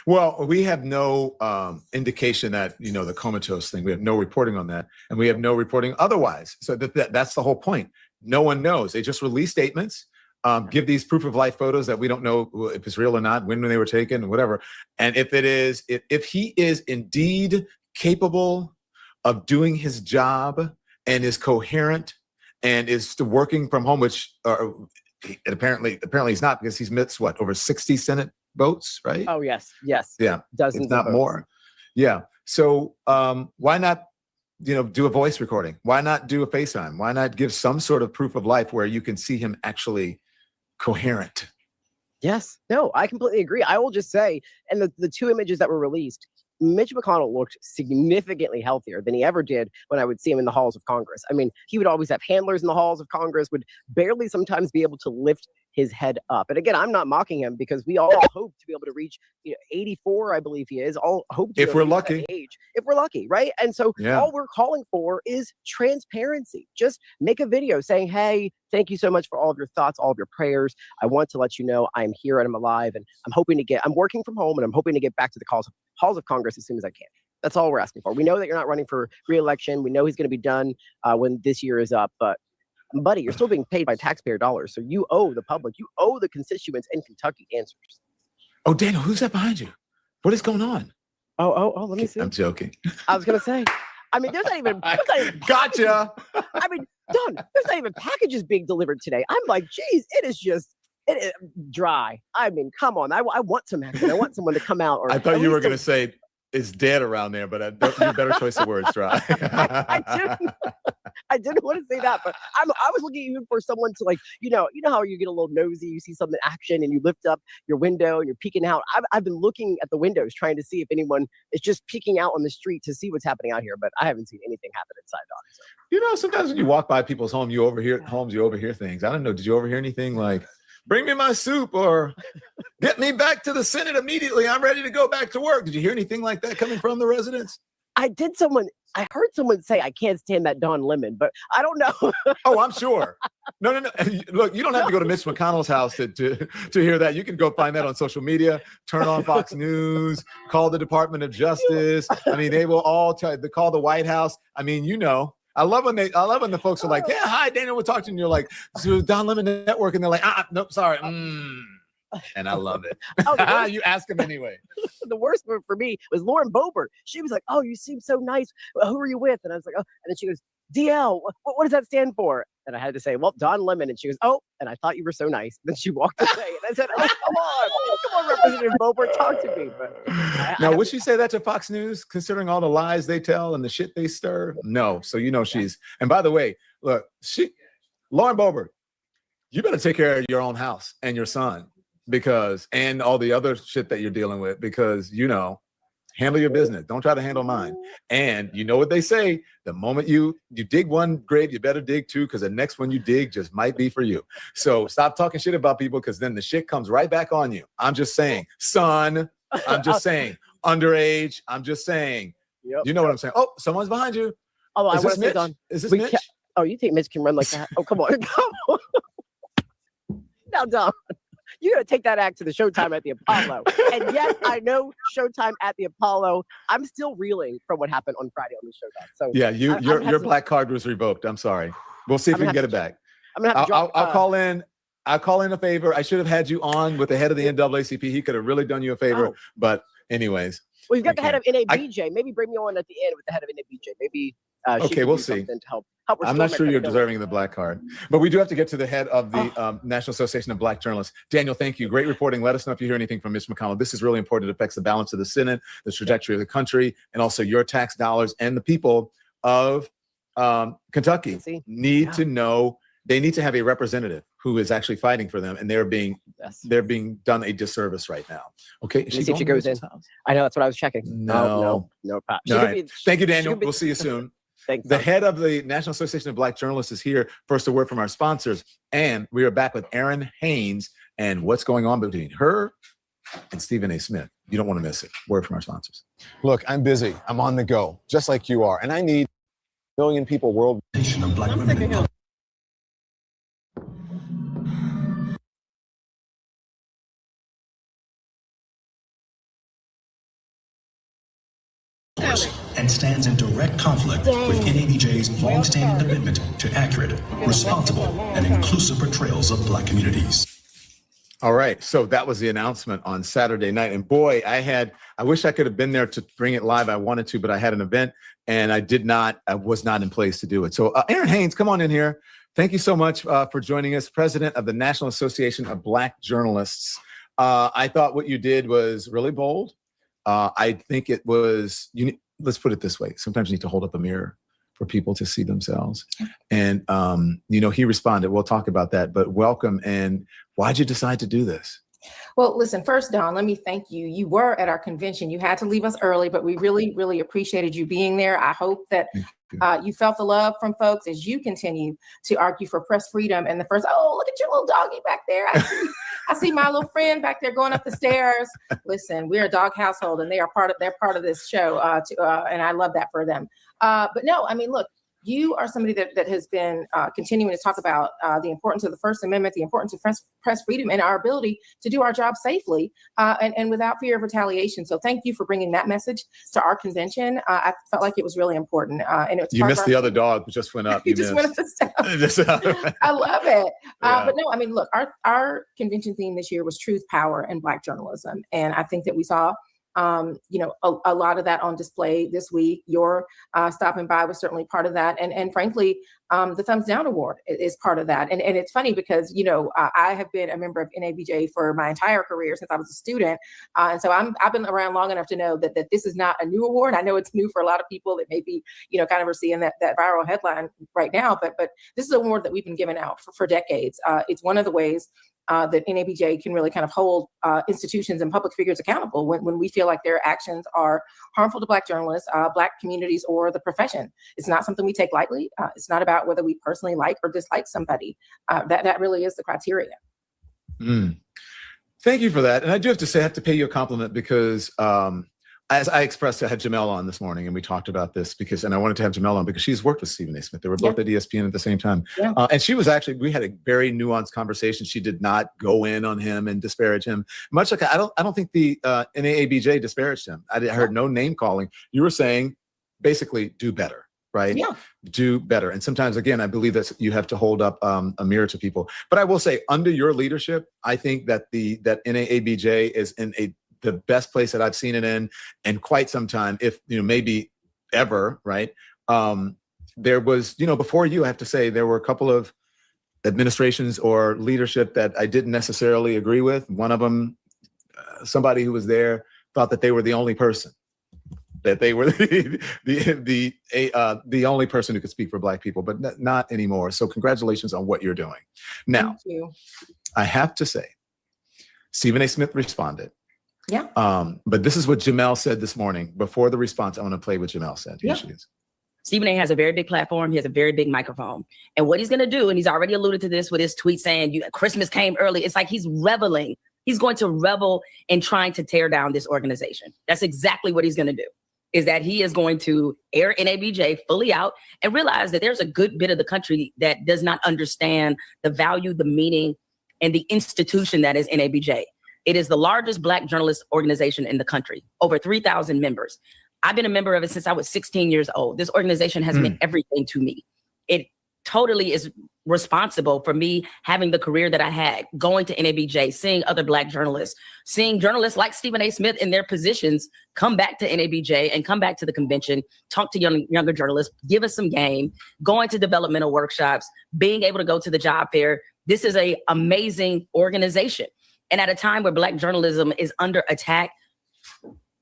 [SPEAKER 11] Well, we have no indication that, the comatose thing, we have no reporting on that. And we have no reporting otherwise. So that's the whole point. No one knows. They just release statements, give these proof of life photos that we don't know if it's real or not, when they were taken, whatever. And if he is indeed capable of doing his job and is coherent and is working from home, which apparently he's not, because he's missed over 60 Senate votes, right?
[SPEAKER 19] Oh, yes.
[SPEAKER 11] Yeah.
[SPEAKER 19] Dozens,
[SPEAKER 11] if not
[SPEAKER 19] of
[SPEAKER 11] more. Yeah. So why not, do a voice recording? Why not do a FaceTime? Why not give some sort of proof of life where you can see him actually coherent?
[SPEAKER 19] Yes. No, I completely agree. I will just say, and the 2 images that were released, Mitch McConnell looked significantly healthier than he ever did when I would see him in the halls of Congress. I mean, he would always have handlers in the halls of Congress, would barely sometimes be able to lift his head up. And again, I'm not mocking him, because we all hope to be able to reach 84, I believe he is. All hope to
[SPEAKER 11] if we're lucky.
[SPEAKER 19] Age, if we're lucky, right? And so all we're calling for is transparency. Just make a video saying, hey, thank you so much for all of your thoughts, all of your prayers. I want to let you know I'm here and I'm alive, and I'm working from home, and I'm hoping to get back to the halls of Congress as soon as I can. That's all we're asking for. We know that you're not running for re-election. We know he's going to be done when this year is up, but buddy, you're still being paid by taxpayer dollars. So you owe the public, you owe the constituents in Kentucky answers.
[SPEAKER 11] Oh, Daniel, who's that behind you? What is going on?
[SPEAKER 19] Oh, let me see.
[SPEAKER 11] I'm joking.
[SPEAKER 19] I was going to say, I mean, there's not even
[SPEAKER 11] gotcha.
[SPEAKER 19] I mean, Don, there's not even packages being delivered today. I'm like, geez, it is dry. I mean, come on. I want some action. I want someone to come out. Or
[SPEAKER 11] I thought you were going to say it's dead around there, but you better choice of words, dry.
[SPEAKER 19] I didn't want to say that, but I was looking even for someone to, like, you know how you get a little nosy, you see something action and you lift up your window and you're peeking out. I've been looking at the windows trying to see if anyone is just peeking out on the street to see what's happening out here, but I haven't seen anything happen inside, Don. So.
[SPEAKER 11] Sometimes when you walk by people's homes, you overhear things. I don't know. Did you overhear anything like, bring me my soup, or get me back to the Senate immediately? I'm ready to go back to work. Did you hear anything like that coming from the residents?
[SPEAKER 19] I heard someone say, I can't stand that Don Lemon, but I don't know.
[SPEAKER 11] Oh, I'm sure. No. Look, you don't have to go to Mitch McConnell's house to hear that. You can go find that on social media, turn on Fox News, call the Department of Justice. I mean, they will all call the White House. I mean, I love when the folks are like, yeah, hi, Daniel, we're talking. And you're like, so Don Lemon Network. And they're like, nope, sorry. And I love it. You ask him anyway.
[SPEAKER 19] The worst one for me was Lauren Boebert. She was like, oh, you seem so nice. Who are you with? And I was like, oh. And then she goes, DL, what does that stand for? And I had to say, well, Don Lemon. And she goes, oh, and I thought you were so nice. Then she walked away. And I said, oh, come on, Representative Boebert, talk to me. But
[SPEAKER 11] now, would she say that to Fox News, considering all the lies they tell and the shit they stir? No. So, she's, and by the way, look, Lauren Boebert, you better take care of your own house and your son, and all the other shit that you're dealing with, because, handle your business. Don't try to handle mine. And you know what they say, the moment you dig one grave, you better dig two, because the next one you dig just might be for you. So stop talking shit about people, because then the shit comes right back on you. I'm just saying, son, I'm just saying, underage, I'm just saying, you know what I'm saying? Oh, someone's behind you.
[SPEAKER 19] Oh,
[SPEAKER 11] Is this Mitch? Is this Mitch?
[SPEAKER 19] Oh, you think Mitch can run like that? Oh, come on. Now, Don. You're going to take that act to the Showtime at the Apollo. And yes, I know Showtime at the Apollo. I'm still reeling from what happened on Friday on the Showtime. So
[SPEAKER 11] yeah, your black card was revoked. I'm sorry. We'll see if we can get it back.
[SPEAKER 19] I'm going to have to drop,
[SPEAKER 11] I'll call in. I'll call in a favor. I should have had you on with the head of the NAACP. He could have really done you a favor. But anyways.
[SPEAKER 19] Well, you've got the head of NABJ. Maybe bring me on at the end with the head of NABJ. Maybe she
[SPEAKER 11] Okay,
[SPEAKER 19] could
[SPEAKER 11] we'll
[SPEAKER 19] do
[SPEAKER 11] see.
[SPEAKER 19] something to help
[SPEAKER 11] I'm
[SPEAKER 19] restore
[SPEAKER 11] not
[SPEAKER 19] my
[SPEAKER 11] sure you're
[SPEAKER 19] credibility.
[SPEAKER 11] deserving of the black card, but we do have to get to the head of the National Association of Black Journalists. Daniel, thank you. Great reporting. Let us know if you hear anything from Mitch McConnell. This is really important. It affects the balance of the Senate, the trajectory of the country, and also your tax dollars. And the people of Kentucky need to know. They need to have a representative who is actually fighting for them, and they're being done a disservice right now. Okay,
[SPEAKER 19] Let me see if she goes in. I know, that's what I was checking.
[SPEAKER 11] No.
[SPEAKER 19] No.
[SPEAKER 11] All right. Thank you, Daniel. We'll see you soon.
[SPEAKER 19] Thanks.
[SPEAKER 11] The head of the National Association of Black Journalists is here. First, a word from our sponsors. And we are back with Erin Haynes and what's going on between her and Stephen A. Smith. You don't want to miss it. Word from our sponsors.
[SPEAKER 5] Look, I'm busy. I'm on the go, just like you are. And I need a million people worldwide. Of black women.
[SPEAKER 8] And stands in direct conflict with NABJ's long-standing commitment to accurate, responsible, and inclusive portrayals of black communities.
[SPEAKER 11] All right. So that was the announcement on Saturday night. And boy, I wish I could have been there to bring it live. I wanted to, but I had an event and I was not in place to do it. So Erin Haynes, come on in here. Thank you so much for joining us, president of the National Association of Black Journalists. I thought what you did was really bold. I think it was, let's put it this way. Sometimes you need to hold up a mirror for people to see themselves. And, he responded. We'll talk about that, but welcome. And why'd you decide to do this?
[SPEAKER 17] Well, listen, first, Don, let me thank you. You were at our convention. You had to leave us early, but we really, really appreciated you being there. I hope that you felt the love from folks as you continue to argue for press freedom. And the first, look at your little doggy back there. I see my little friend back there going up the stairs. Listen, we're a dog household, and they're part of this show, and I love that for them. But no, I mean, look, you are somebody that has been continuing to talk about the importance of the First Amendment, the importance of press freedom, and our ability to do our job safely and without fear of retaliation. So thank you for bringing that message to our convention. I felt like it was really important. And it's
[SPEAKER 11] you missed the other dog who just went up.
[SPEAKER 17] You just went up the steps. I love it. But no, I mean, look, our convention theme this year was truth, power, and Black journalism. And I think that we saw a lot of that on display this week. Your stopping by was certainly part of that. And frankly, the Thumbs Down Award is part of that. And it's funny because, I have been a member of NABJ for my entire career since I was a student. And so I've been around long enough to know that this is not a new award. I know it's new for a lot of people that maybe, kind of are seeing that viral headline right now. But this is an award that we've been giving out for decades. It's one of the ways that NABJ can really kind of hold institutions and public figures accountable when we feel like their actions are harmful to Black journalists, Black communities, or the profession. It's not something we take lightly. It's not about whether we personally like or dislike somebody. That really is the criteria.
[SPEAKER 11] Thank you for that. And I do have to say, I have to pay you a compliment because as I expressed, I had Jamel on this morning and we talked about this and I wanted to have Jamel on because she's worked with Stephen A. Smith. They were both at ESPN at the same time. And she was we had a very nuanced conversation. She did not go in on him and disparage him. Much like I don't think the NAABJ disparaged him. I heard no name calling. You were saying basically do better, right? Yeah. Do better. And sometimes, again, I believe that you have to hold up a mirror to people. But I will say under your leadership, I think that that NAABJ is in the best place that I've seen it in quite some time, if maybe ever, right? There was, before you, I have to say, there were a couple of administrations or leadership that I didn't necessarily agree with. One of them, somebody who was there thought that they were the only person, that they were the only person who could speak for Black people, but not anymore. So congratulations on what you're doing. Now,
[SPEAKER 17] thank you.
[SPEAKER 11] I have to say, Stephen A. Smith responded.
[SPEAKER 17] Yeah.
[SPEAKER 11] But this is what Jamel said this morning. Before the response, I want to play what Jamel said. Here she is.
[SPEAKER 21] Stephen A. has a very big platform. He has a very big microphone. And what he's going to do, and he's already alluded to this with his tweet saying Christmas came early. It's like he's reveling. He's going to revel in trying to tear down this organization. That's exactly what he's going to do, is that he is going to air NABJ fully out and realize that there's a good bit of the country that does not understand the value, the meaning, and the institution that is NABJ. It is the largest Black journalist organization in the country, over 3,000 members. I've been a member of it since I was 16 years old. This organization has meant everything to me. It totally is responsible for me having the career that I had, going to NABJ, seeing other Black journalists, seeing journalists like Stephen A. Smith in their positions come back to NABJ and come back to the convention, talk to younger journalists, give us some game, going to developmental workshops, being able to go to the job fair. This is an amazing organization. And at a time where Black journalism is under attack,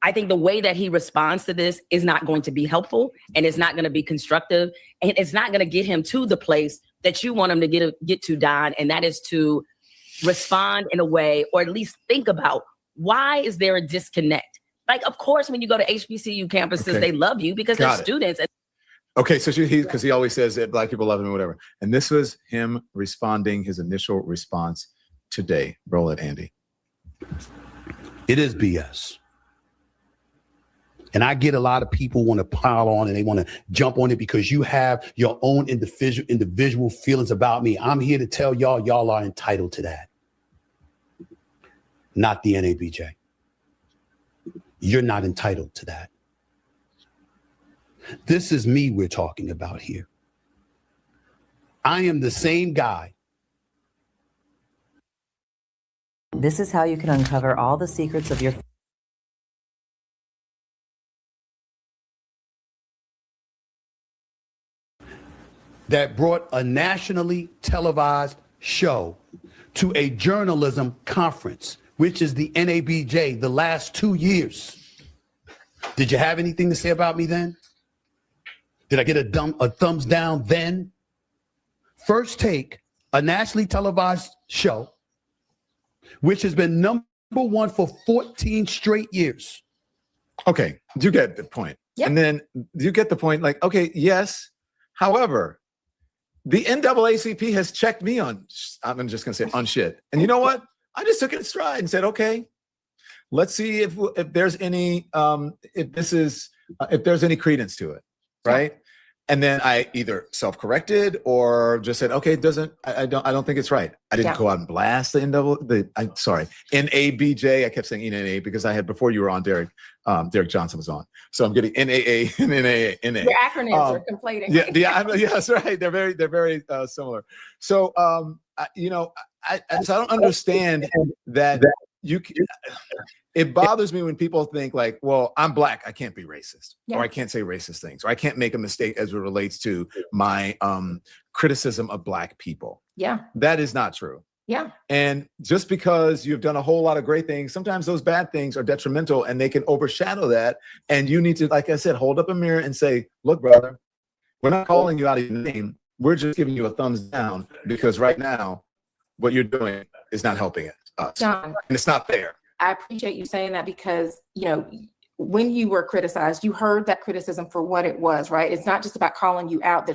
[SPEAKER 21] I think the way that he responds to this is not going to be helpful, and it's not going to be constructive, and it's not going to get him to the place that you want him to get to, Don, and that is to respond in a way, or at least think about, why is there a disconnect? Like, of course, when you go to HBCU campuses, they love you because they're students.
[SPEAKER 11] Okay, so because he always says that Black people love him or whatever. And this was him responding, his initial response today. Roll it, Andy.
[SPEAKER 4] It is BS. And I get a lot of people want to pile on and they want to jump on it because you have your own individual feelings about me. I'm here to tell y'all are entitled to that. Not the NABJ. You're not entitled to that. This is me we're talking about here. I am the same guy.
[SPEAKER 7] This is how you can uncover all the secrets of your
[SPEAKER 4] that brought a nationally televised show to a journalism conference, which is the NABJ, the last 2 years. Did you have anything to say about me then? Did I get a thumbs down then? First Take, a nationally televised show, which has been number one for 14 straight years.
[SPEAKER 11] Okay, you get the point. Yep. And then you get the point, like, okay, yes. However, the NAACP has checked me on, I'm just going to say on shit. And you know what? I just took it in stride and said, okay, let's see if there's any, if there's any credence to it, right? Yeah. And then I either self-corrected or just said, okay, I don't think it's right. I didn't go out and blast the NABJ. I kept saying NAA because I had, before you were on, Derek Johnson was on. So I'm getting NAA and NAA.
[SPEAKER 17] Your acronyms are conflating.
[SPEAKER 11] Yeah, that's right. They're very similar. So, I don't understand that you can. It bothers me when people think like, well, I'm Black, I can't be racist, or I can't say racist things, or I can't make a mistake as it relates to my criticism of Black people. Yeah. That is not true. Yeah. And just because you've done a whole lot of great things, sometimes those bad things are detrimental and they can overshadow that. And you need to, like I said, hold up a mirror and say, look, brother, we're not calling you out of your name. We're just giving you a thumbs down because right now what you're doing is not helping us. John, and it's not fair.
[SPEAKER 17] I appreciate you saying that because, when you were criticized, you heard that criticism for what it was, right? It's not just about calling you out.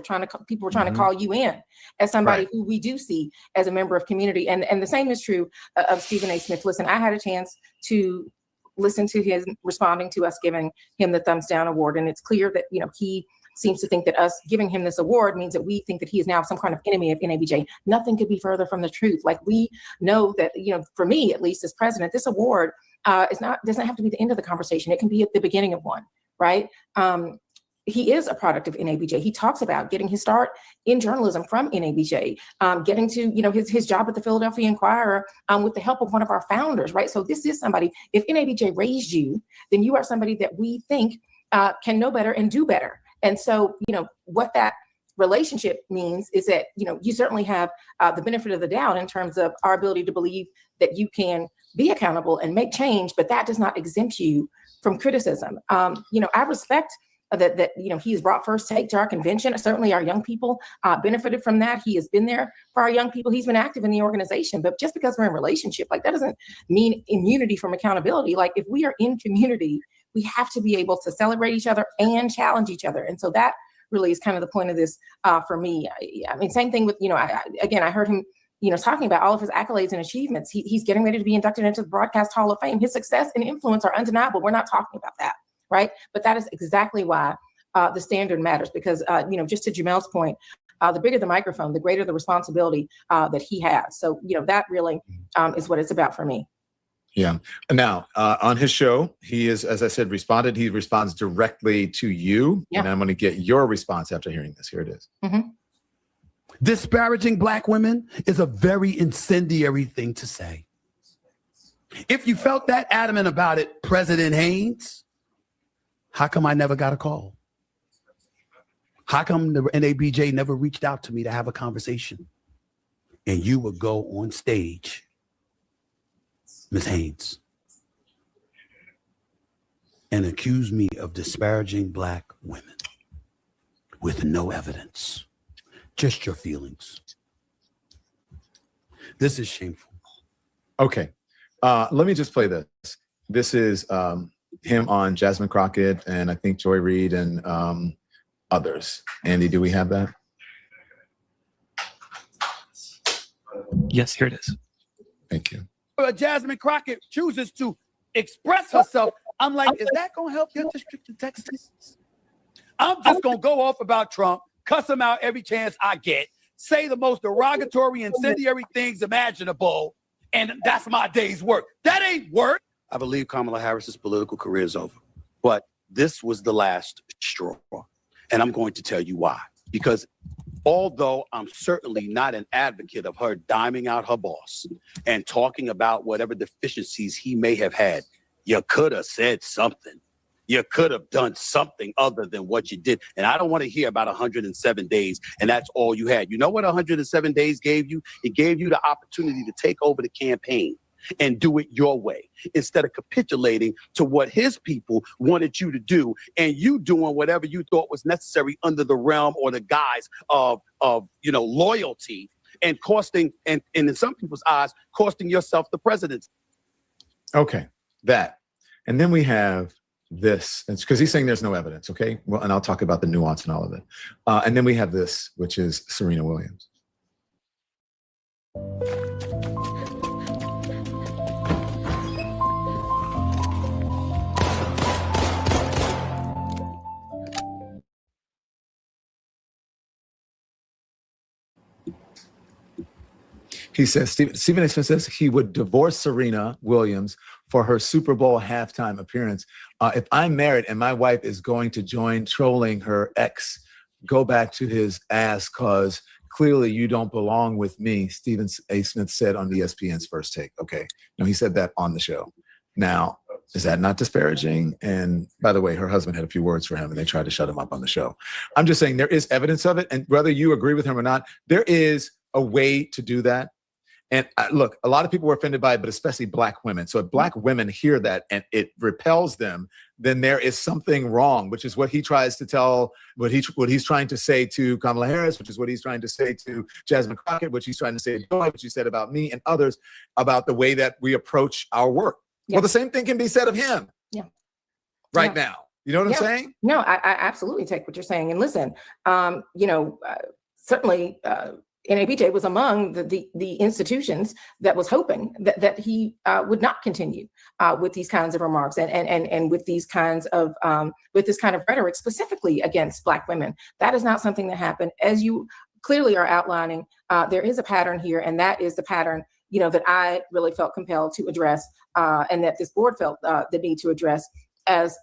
[SPEAKER 17] People were trying to call you in as somebody who we do see as a member of community. And the same is true of Stephen A. Smith. Listen, I had a chance to listen to his responding to us giving him the thumbs down award. And it's clear that, he seems to think that us giving him this award means that we think that he is now some kind of enemy of NABJ. Nothing could be further from the truth. Like, we know that, for me, at least as president, this award doesn't have to be the end of the conversation. It can be at the beginning of one, right? He is a product of NABJ. He talks about getting his start in journalism from NABJ, getting to, his job at the Philadelphia Inquirer with the help of one of our founders, right? So this is somebody, if NABJ raised you, then you are somebody that we think can know better and do better. And so, what that relationship means is that, you certainly have the benefit of the doubt in terms of our ability to believe that you can be accountable and make change, but that does not exempt you from criticism. I respect that he has brought First Take to our convention. Certainly our young people benefited from that. He has been there for our young people. He's been active in the organization, but just because we're in relationship, like, that doesn't mean immunity from accountability. Like, if we are in community, we have to be able to celebrate each other and challenge each other. And so that really is kind of the point of this for me. I mean, same thing with, I heard him, talking about all of his accolades and achievements. He's getting ready to be inducted into the Broadcast Hall of Fame. His success and influence are undeniable. We're not talking about that, right? But that is exactly why the standard matters, because, just to Jamel's point, the bigger the microphone, the greater the responsibility that he has. So, that really is what it's about for me.
[SPEAKER 11] Yeah. Now, on his show, he is, as I said, responded. He responds directly to you. Yeah. And I'm going to get your response after hearing this. Here it is.
[SPEAKER 4] Mm-hmm. Disparaging black women is a very incendiary thing to say. If you felt that adamant about it, President Haynes, how come I never got a call? How come the NABJ never reached out to me to have a conversation? And you would go on stage, Ms. Haynes, and accuse me of disparaging black women with no evidence, just your feelings. This is shameful.
[SPEAKER 11] Okay. Let me just play this. This is him on Jasmine Crockett and I think Joy Reid and others. Andy, do we have that?
[SPEAKER 10] Yes, here it is.
[SPEAKER 11] Thank you.
[SPEAKER 4] Jasmine Crockett chooses to express herself. I'm like, is that going to help your district in Texas? I'm just going to go off about Trump, cuss him out every chance I get, say the most derogatory, incendiary things imaginable, and that's my day's work. That ain't work. I believe Kamala Harris's political career is over, but this was the last straw, and I'm going to tell you why. Because although I'm certainly not an advocate of her diming out her boss and talking about whatever deficiencies he may have had, you could have said something. You could have done something other than what you did. And I don't want to hear about 107 days and that's all you had. You know what 107 days gave you? It gave you the opportunity to take over the campaign and do it your way instead of capitulating to what his people wanted you to do and you doing whatever you thought was necessary under the realm or the guise of loyalty and costing, and in some people's eyes, costing yourself the presidency.
[SPEAKER 11] Okay, that. And then we have this, because he's saying there's no evidence, okay? Well, and I'll talk about the nuance and all of it. And then we have this, which is Serena Williams. He says, Stephen A. Smith says he would divorce Serena Williams for her Super Bowl halftime appearance. If I'm married and my wife is going to join trolling her ex, go back to his ass because clearly you don't belong with me, Stephen A. Smith said on ESPN's First Take. Okay. No, he said that on the show. Now, is that not disparaging? And by the way, her husband had a few words for him and they tried to shut him up on the show. I'm just saying there is evidence of it. And whether you agree with him or not, there is a way to do that. And look, a lot of people were offended by it, but especially black women. So if black women hear that and it repels them, then there is something wrong, which is what he tries to tell, what he's trying to say to Kamala Harris, which is what he's trying to say to Jasmine Crockett, which he's trying to say to Joy, which he said about me and others about the way that we approach our work. Yeah. Well, the same thing can be said of him right now. You know what I'm saying?
[SPEAKER 17] No, I absolutely take what you're saying. And listen, certainly, NABJ was among the institutions that was hoping that he would not continue with these kinds of remarks and with these kinds of with this kind of rhetoric specifically against black women. That is not something that happened. As you clearly are outlining, there is a pattern here, and that is the pattern that I really felt compelled to address, and that this board felt the need to address as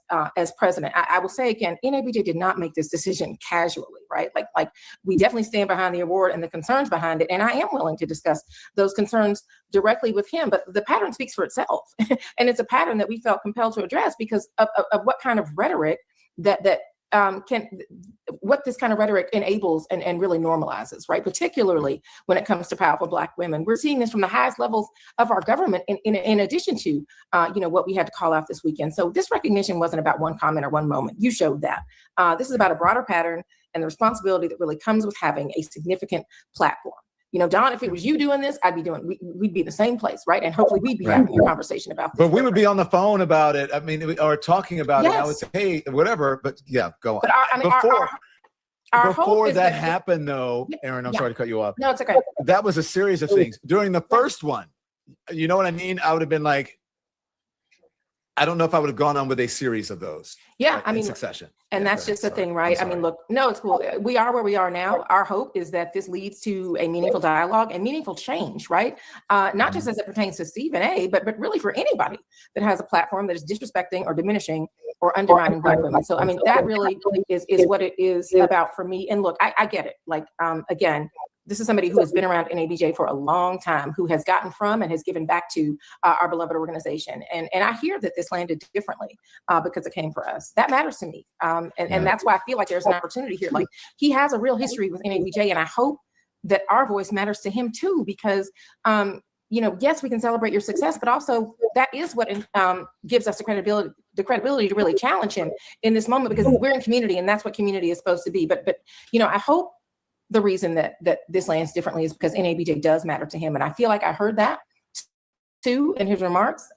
[SPEAKER 17] president. I will say again, NABJ did not make this decision casually, right? Like we definitely stand behind the award and the concerns behind it. And I am willing to discuss those concerns directly with him, but the pattern speaks for itself. And it's a pattern that we felt compelled to address because of what kind of rhetoric what this kind of rhetoric enables and really normalizes, right? Particularly when it comes to powerful black women. We're seeing this from the highest levels of our government in addition to, what we had to call out this weekend. So this recognition wasn't about one comment or one moment. You showed that. This is about a broader pattern and the responsibility that really comes with having a significant platform. Don, if it was you doing this, we'd be in the same place, right? And hopefully we'd be having a conversation about this.
[SPEAKER 11] But we would be on the phone about it. I mean, or talking about it. I would say, hey, whatever. But yeah, go on.
[SPEAKER 17] But
[SPEAKER 11] before that happened, though, Aaron, I'm sorry to cut you off.
[SPEAKER 17] No, it's okay.
[SPEAKER 11] That was a series of things. During the first one, you know what I mean? I would have been like, I don't know if I would have gone on with a series of those.
[SPEAKER 17] Yeah,
[SPEAKER 11] in succession.
[SPEAKER 17] And that's just the thing, right? I mean, look, no, it's cool. We are where we are now. Our hope is that this leads to a meaningful dialogue and meaningful change, right? Not just as it pertains to Stephen A., but really for anybody that has a platform that is disrespecting or diminishing or undermining black women. So, I mean, that really is what it is about for me. And look, I get it. Like, again, this is somebody who has been around NABJ for a long time, who has gotten from and has given back to our beloved organization. And I hear that this landed differently because it came for us. That matters to me. And that's why I feel like there's an opportunity here. Like, he has a real history with NABJ, and I hope that our voice matters to him too, because yes, we can celebrate your success, but also that is what gives us the credibility to really challenge him in this moment, because we're in community, and that's what community is supposed to be. But I hope the reason that this lands differently is because NABJ does matter to him. And I feel like I heard that too in his remarks.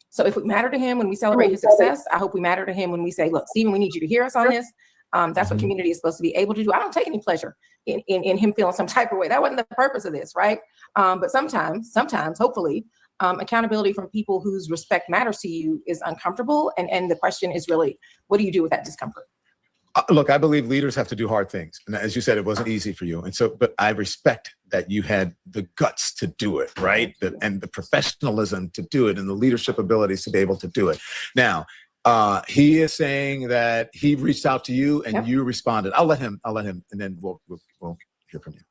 [SPEAKER 17] So if we matter to him when we celebrate his success, I hope we matter to him when we say, look, Stephen, we need you to hear us on this. That's what community is supposed to be able to do. I don't take any pleasure in him feeling some type of way. That wasn't the purpose of this, right? But sometimes, hopefully, accountability from people whose respect matters to you is uncomfortable. And the question is really, what do you do with that discomfort?
[SPEAKER 11] Look, I believe leaders have to do hard things. And as you said, it wasn't easy for you. And so, but I respect that you had the guts to do it, right? And the professionalism to do it, and the leadership abilities to be able to do it. Now, he is saying that he reached out to you and you responded. I'll let him, and then we'll hear from you.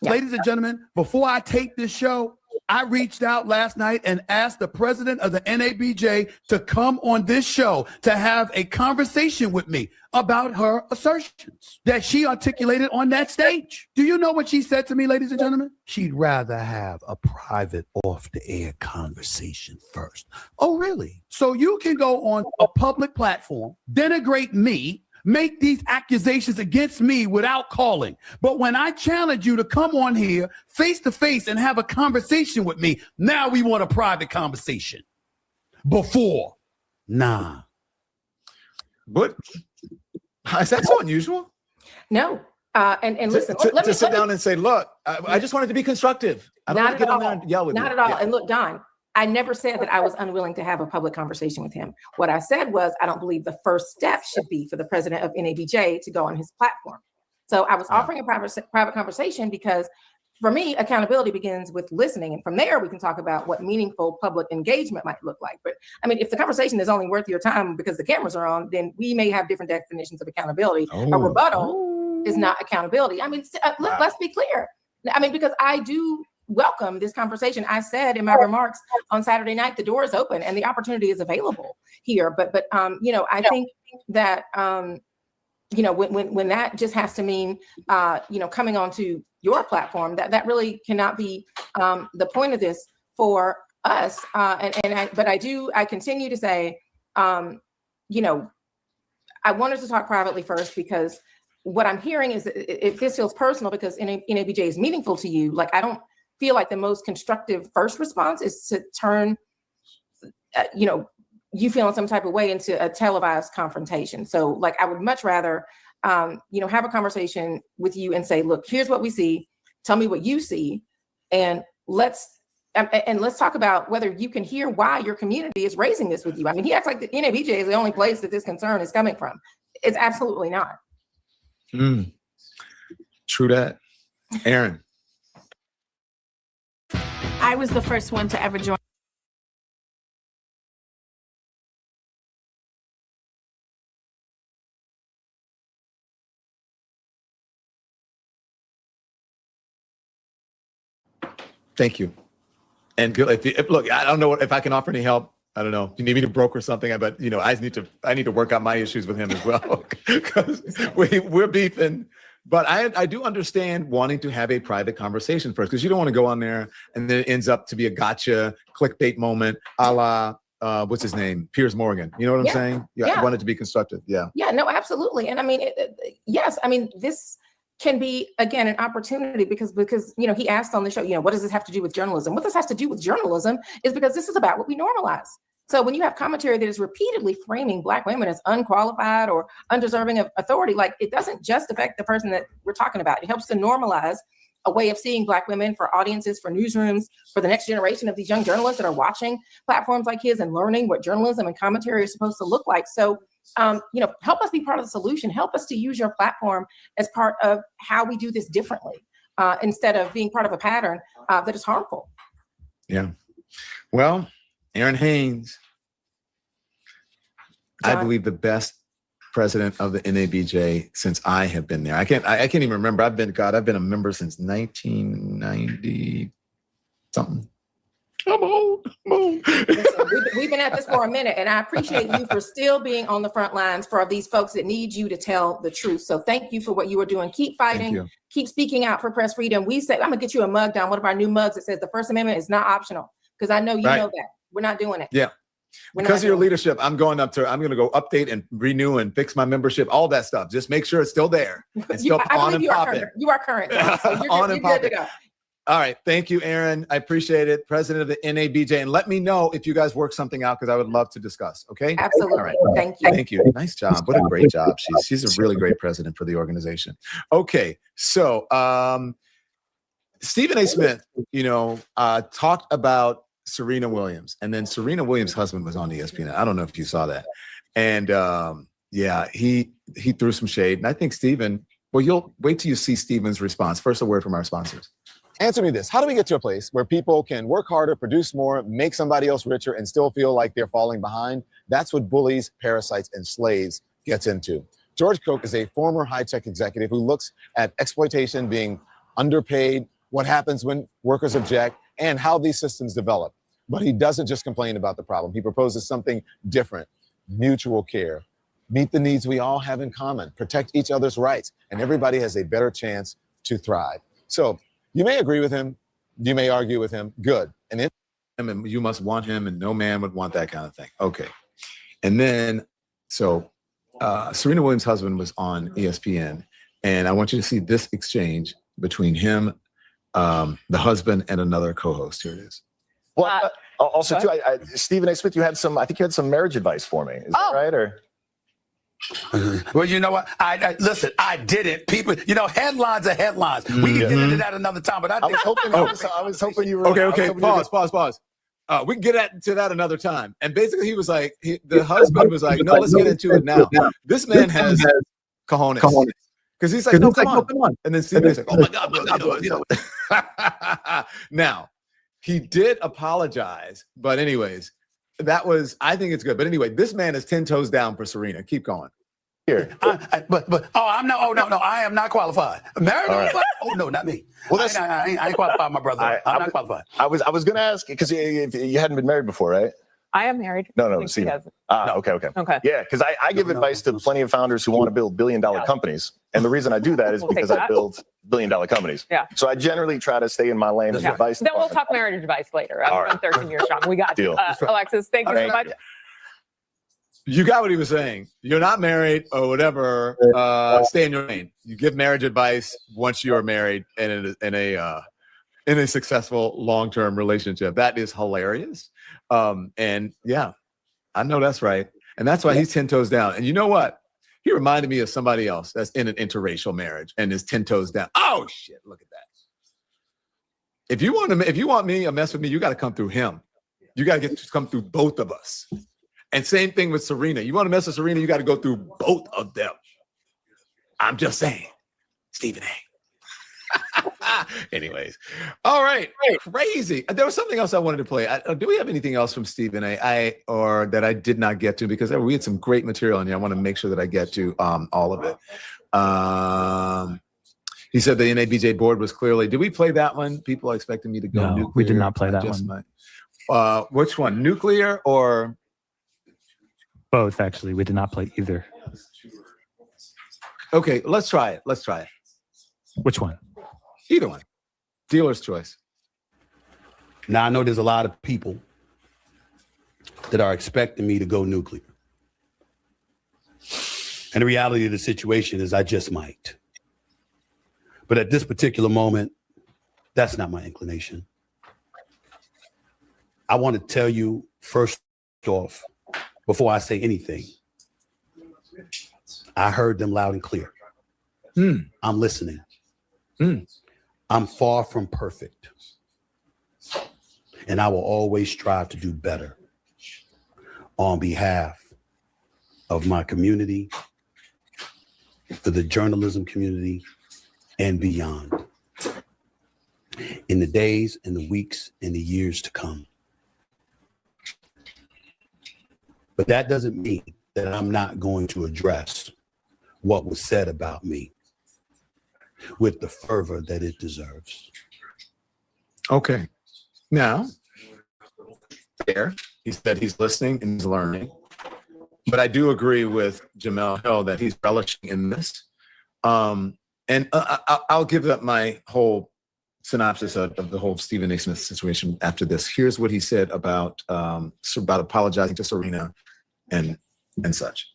[SPEAKER 4] Ladies and gentlemen, before I tape this show, I reached out last night and asked the president of the NABJ to come on this show to have a conversation with me about her assertions that she articulated on that stage. Do you know what she said to me, ladies and gentlemen? She'd rather have a private off-the-air conversation first. Oh, really? So you can go on a public platform, denigrate me, make these accusations against me without calling. But when I challenge you to come on here face to face and have a conversation with me, now we want a private conversation. Before, nah.
[SPEAKER 11] But is that so unusual?
[SPEAKER 17] No. And listen,
[SPEAKER 11] to sit down and say, look, I just wanted to be constructive. I don't want to get on there and yell with you.
[SPEAKER 17] Not at all. And look, Don, I never said that I was unwilling to have a public conversation with him. What I said was, I don't believe the first step should be for the president of NABJ to go on his platform. So I was offering a private conversation because, for me, accountability begins with listening. And from there, we can talk about what meaningful public engagement might look like. But I mean, if the conversation is only worth your time because the cameras are on, then we may have different definitions of accountability. A rebuttal is not accountability. I mean, let's be clear. I mean, because I do welcome this conversation. I said in my remarks on Saturday night, the door is open and the opportunity is available here. But I think that, when that just has to mean, coming onto your platform, that really cannot be the point of this for us. I continue to say, I wanted to talk privately first, because what I'm hearing is that if this feels personal because NABJ is meaningful to you, like, I don't feel like the most constructive first response is to turn, you feeling some type of way into a televised confrontation. So, like, I would much rather, have a conversation with you and say, look, here's what we see. Tell me what you see, and let's talk about whether you can hear why your community is raising this with you. I mean, he acts like the NABJ is the only place that this concern is coming from. It's absolutely not.
[SPEAKER 11] True that. Aaron.
[SPEAKER 12] I was the first one to ever join.
[SPEAKER 11] Thank you. And look, I don't know if I can offer any help. I don't know. If you need me to broker something, but I need to work out my issues with him as well, because we're beefing. But I do understand wanting to have a private conversation first, because you don't want to go on there and then it ends up to be a gotcha clickbait moment, a la what's his name, Piers Morgan. You know what I'm saying? Yeah, I want it to be constructive. Yeah.
[SPEAKER 17] Yeah. No, absolutely. And I mean, yes. I mean, this can be, again, an opportunity because he asked on the show, what does this have to do with journalism? What this has to do with journalism is because this is about what we normalize. So when you have commentary that is repeatedly framing Black women as unqualified or undeserving of authority, like, it doesn't just affect the person that we're talking about. It helps to normalize a way of seeing Black women for audiences, for newsrooms, for the next generation of these young journalists that are watching platforms like his and learning what journalism and commentary is supposed to look like. So, help us be part of the solution. Help us to use your platform as part of how we do this differently, instead of being part of a pattern that is harmful.
[SPEAKER 11] Yeah. Well, Aaron Haynes, I believe the best president of the NABJ since I have been there. I can't even remember. I've been a member since 1990 something. I'm old.
[SPEAKER 17] Listen, we've been at this for a minute, and I appreciate you for still being on the front lines for these folks that need you to tell the truth. So thank you for what you are doing. Keep fighting. Keep speaking out for press freedom. We say, I'm going to get you a mug down, one of our new mugs that says the First Amendment is not optional, because I know you know that. We're not doing it.
[SPEAKER 11] Yeah. Because of your leadership, I'm going to go update and renew and fix my membership, all that stuff. Just make sure it's still there. It's still on and popping.
[SPEAKER 17] You are current. So you're good to go.
[SPEAKER 11] All right. Thank you, Aaron. I appreciate it. President of the NABJ. And let me know if you guys work something out, because I would love to discuss. Okay.
[SPEAKER 17] Absolutely.
[SPEAKER 11] All right.
[SPEAKER 17] Thank you.
[SPEAKER 11] Thank you. Nice job. What a great job. She's a really great president for the organization. Okay. So Stephen A. Smith, talked about Serena Williams. And then Serena Williams' husband was on ESPN. I don't know if you saw that. And he threw some shade. And I think Stephen, well, you'll wait till you see Stephen's response. First, a word from our sponsors.
[SPEAKER 5] Answer me this. How do we get to a place where people can work harder, produce more, make somebody else richer, and still feel like they're falling behind? That's what bullies, parasites, and slaves gets into. George Koch is a former high-tech executive who looks at exploitation, being underpaid, what happens when workers object, and how these systems develop. But he doesn't just complain about the problem. He proposes something different: mutual care. Meet the needs we all have in common, protect each other's rights, and everybody has a better chance to thrive. So you may agree with him, you may argue with him, good. And
[SPEAKER 11] you must want him, and no man would want that kind of thing. Okay. And then, so Serena Williams' husband was on ESPN, and I want you to see this exchange between him, the husband, and another co-host. Here it is.
[SPEAKER 14] Well, also too, Stephen A. Smith, you had some marriage advice for me. Is that right? Or
[SPEAKER 4] well, you know what? Listen, I didn't. People, headlines are headlines. We can get into that another time. But I
[SPEAKER 14] was hoping you were
[SPEAKER 11] okay. Pause. We can get into that another time. And basically, he was like, the husband was like, no, let's get into it now. This man has cojones. Because he's like, no, come on. And then Stephen's like, oh my God. Now, he did apologize. But anyways, I think it's good. But anyway, this man is 10 toes down for Serena. Keep going.
[SPEAKER 14] Here.
[SPEAKER 4] I am not qualified. Married? Right. Oh, no, not me. Well, I ain't qualified, my brother. I'm not qualified.
[SPEAKER 14] I was going to ask, because you hadn't been married before, right?
[SPEAKER 16] I am married.
[SPEAKER 14] No, see. Okay. Yeah, because I give advice to plenty of founders who want to build billion-dollar companies. And the reason I do that is because I build billion-dollar companies.
[SPEAKER 16] Yeah.
[SPEAKER 14] So I generally try to stay in my lane of advice.
[SPEAKER 16] Then we'll talk marriage advice later. I've been 13 years strong. We got you. Alexis, thank you so much.
[SPEAKER 11] You got what he was saying. You're not married or whatever. Stay in your lane. You give marriage advice once you are married and in a successful long-term relationship. That is hilarious. And yeah, I know that's right. And that's why he's 10 toes down. And you know what? He reminded me of somebody else that's in an interracial marriage and is 10 toes down. Oh shit! Look at that. If you want me to mess with me, you got to come through him. You got to come through both of us. And same thing with Serena. You want to mess with Serena, you got to go through both of them. I'm just saying, Stephen A. Anyways, all right, crazy. There was something else I wanted to play. Do we have anything else from Stephen A. or that I did not get to? Because we had some great material in here. I want to make sure that I get to all of it. He said the NABJ board was clearly. Did we play that one? People are expecting me to go nuclear.
[SPEAKER 10] We did not play that one.
[SPEAKER 11] Which one? Nuclear or?
[SPEAKER 10] Both, actually. We did not play either.
[SPEAKER 11] Okay, let's try it.
[SPEAKER 10] Which one?
[SPEAKER 11] Either one. Dealer's choice.
[SPEAKER 4] Now, I know there's a lot of people that are expecting me to go nuclear. And the reality of the situation is I just might. But at this particular moment, that's not my inclination. I want to tell you first off, before I say anything, I heard them loud and clear. I'm listening. I'm far from perfect. And I will always strive to do better on behalf of my community, for the journalism community, and beyond. In the days and the weeks and the years to come. But that doesn't mean that I'm not going to address what was said about me with the fervor that it deserves.
[SPEAKER 11] Okay. Now, there, he said he's listening and he's learning. But I do agree with Jamel Hill that he's relishing in this. And I'll give up my whole synopsis of the whole Stephen A. Smith situation after this. Here's what he said about apologizing to Serena and such.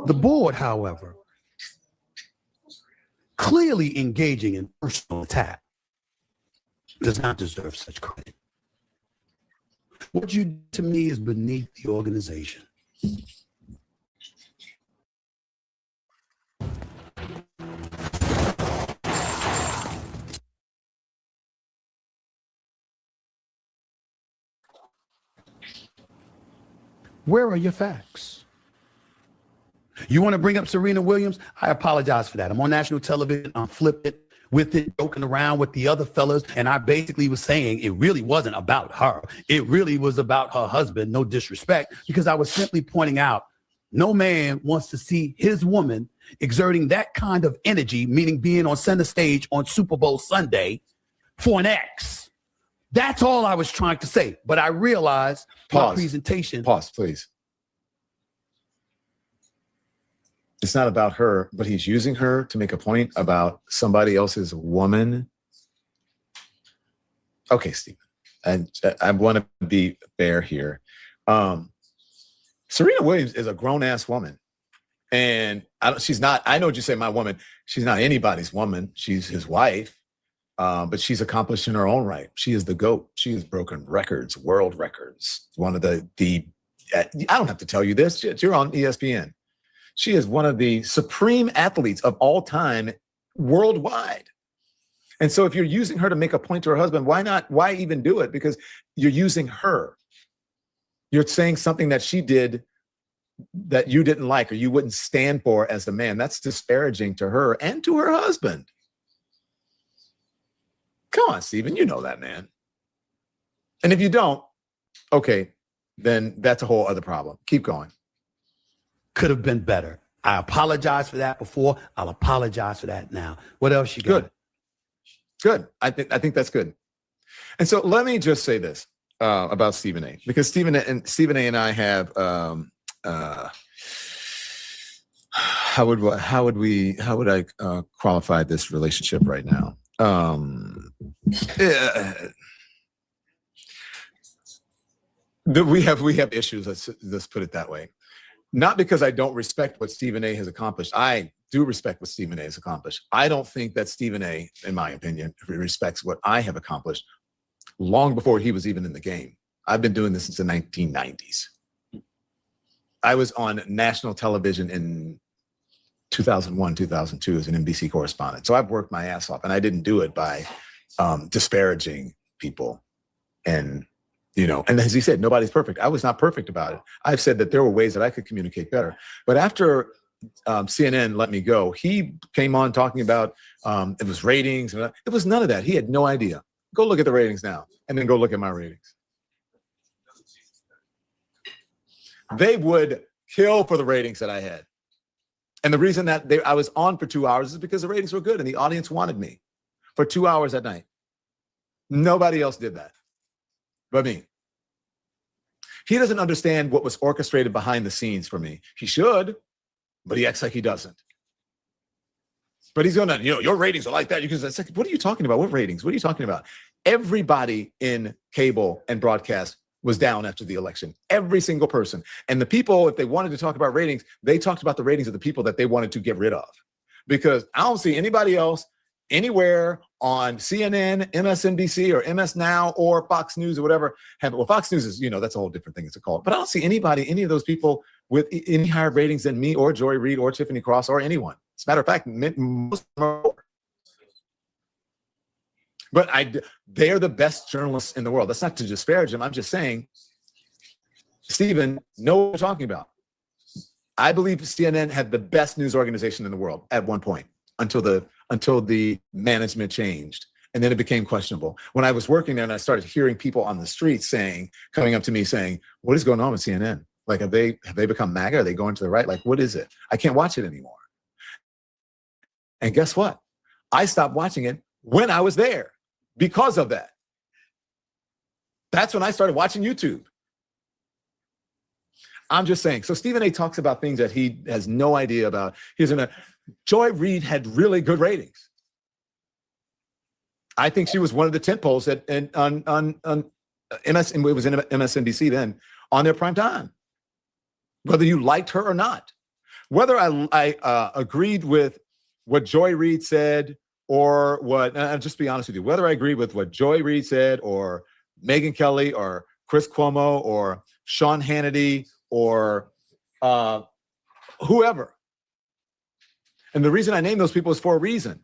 [SPEAKER 4] The board, however, clearly engaging in personal attack, does not deserve such credit. What you did to me is beneath the organization. Where are your facts? You want to bring up Serena Williams? I apologize for that. I'm on national television. I'm flipping with it, joking around with the other fellas. And I basically was saying it really wasn't about her. It really was about her husband. No disrespect, because I was simply pointing out no man wants to see his woman exerting that kind of energy, meaning being on center stage on Super Bowl Sunday for an ex. That's all I was trying to say. But I realized my presentation.
[SPEAKER 11] Pause, please. It's not about her, but he's using her to make a point about somebody else's woman. Okay, Stephen. I want to be fair here. Serena Williams is a grown-ass woman. And she's not, I know what you say, my woman. She's not anybody's woman. She's his wife. But she's accomplished in her own right. She is the GOAT. She has broken records, world records. One of the I don't have to tell you this. You're on ESPN. She is one of the supreme athletes of all time worldwide. And so if you're using her to make a point to her husband, why not? Why even do it? Because you're using her. You're saying something that she did that you didn't like or you wouldn't stand for as a man. That's disparaging to her and to her husband. Come on, Stephen, you know that, man. And if you don't, okay, then that's a whole other problem. Keep going.
[SPEAKER 4] Could have been better. I apologize for that before. I'll apologize for that now. What else you got?
[SPEAKER 11] Good. I think that's good. And so let me just say this about Stephen A. Because Stephen A. and I have how would I qualify this relationship right now? We have issues. Let's put it that way. Not because I don't respect what Stephen A. has accomplished. I do respect what Stephen A. has accomplished. I don't think that Stephen A., in my opinion, respects what I have accomplished long before he was even in the game. I've been doing this since the 1990s. I was on national television in 2001, 2002 as an NBC correspondent. So I've worked my ass off, and I didn't do it by disparaging people. And, and as he said, nobody's perfect. I was not perfect about it. I've said that there were ways that I could communicate better. But after CNN let me go, he came on talking about it was ratings. It was none of that. He had no idea. Go look at the ratings now, and then go look at my ratings. They would kill for the ratings that I had. And the reason that I was on for 2 hours is because the ratings were good and the audience wanted me for 2 hours at night. Nobody else did that but me. He doesn't understand what was orchestrated behind the scenes for me. He should, but he acts like he doesn't. But he's going to, your ratings are like that. It's like, what are you talking about? What ratings? What are you talking about? Everybody in cable and broadcast was down after the election. Every single person. And the people, if they wanted to talk about ratings, they talked about the ratings of the people that they wanted to get rid of. Because I don't see anybody else anywhere on CNN, MSNBC, or MS Now, or Fox News, or whatever. Fox News is, that's a whole different thing. It's a call. But I don't see any of those people with any higher ratings than me, or Joy Reid, or Tiffany Cross, or anyone. As a matter of fact, most of them are lower. But they're the best journalists in the world. That's not to disparage them. I'm just saying, Stephen, know what we're talking about. I believe CNN had the best news organization in the world at one point until the management changed. And then it became questionable. When I was working there and I started hearing people on the streets coming up to me saying, what is going on with CNN? Like, have they become MAGA? Are they going to the right? Like, what is it? I can't watch it anymore. And guess what? I stopped watching it when I was there because of that. That's when I started watching YouTube. I'm just saying. So Stephen A. talks about things that he has no idea about. Joy Reid had really good ratings. I think she was one of the tentpoles on MS, and it was in MSNBC then, on their prime time. Whether you liked her or not, whether I agreed with what Joy Reid said or what, and I'll just be honest with you, whether I agreed with what Joy Reid said or Megyn Kelly or Chris Cuomo or Sean Hannity or whoever. And the reason I name those people is for a reason.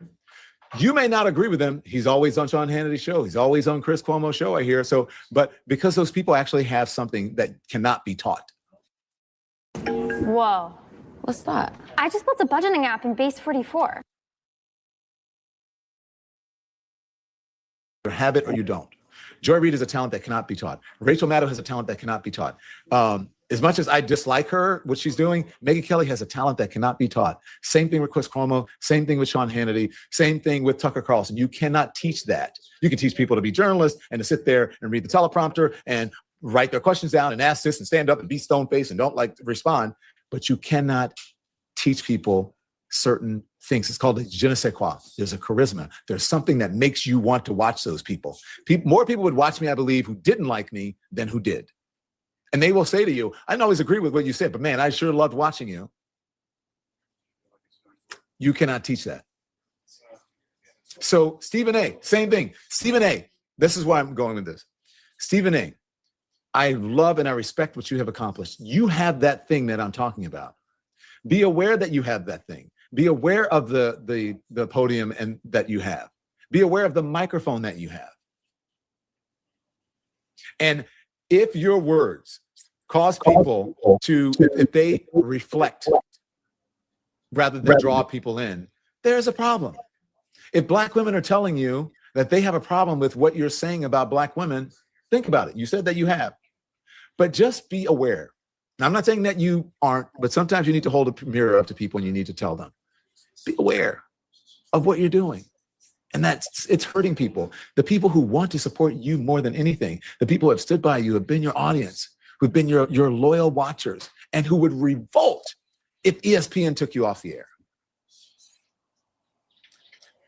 [SPEAKER 11] You may not agree with him. He's always on Sean Hannity's show. He's always on Chris Cuomo's show, I hear. So, but because those people actually have something that cannot be taught.
[SPEAKER 1] Whoa.
[SPEAKER 16] What's that?
[SPEAKER 1] I just built a budgeting app in Base 44.
[SPEAKER 11] You have it or you don't. Joy Reid is a talent that cannot be taught. Rachel Maddow has a talent that cannot be taught. As much as I dislike her, what she's doing, Megyn Kelly has a talent that cannot be taught. Same thing with Chris Cuomo, same thing with Sean Hannity, same thing with Tucker Carlson. You cannot teach that. You can teach people to be journalists and to sit there and read the teleprompter and write their questions down and ask this and stand up and be stone-faced and don't like to respond. But you cannot teach people certain things. It's called a je ne sais quoi. There's a charisma. There's something that makes you want to watch those people. More people would watch me, I believe, who didn't like me than who did. And they will say to you, I don't always agree with what you said, but man, I sure loved watching you. You cannot teach that. So Stephen A., same thing. Stephen A., this is why I'm going with this. Stephen A., I love and I respect what you have accomplished. You have that thing that I'm talking about. Be aware that you have that thing. Be aware of the podium and that you have. Be aware of the microphone that you have. And if your words cause people to, if they reflect rather than draw people in, there's a problem. If Black women are telling you that they have a problem with what you're saying about Black women, think about it. You said that you have. But just be aware. Now, I'm not saying that you aren't, but sometimes you need to hold a mirror up to people and you need to tell them. Be aware of what you're doing. And it's hurting people. The people who want to support you more than anything, the people who have stood by you, have been your audience, who've been your loyal watchers, and who would revolt if ESPN took you off the air.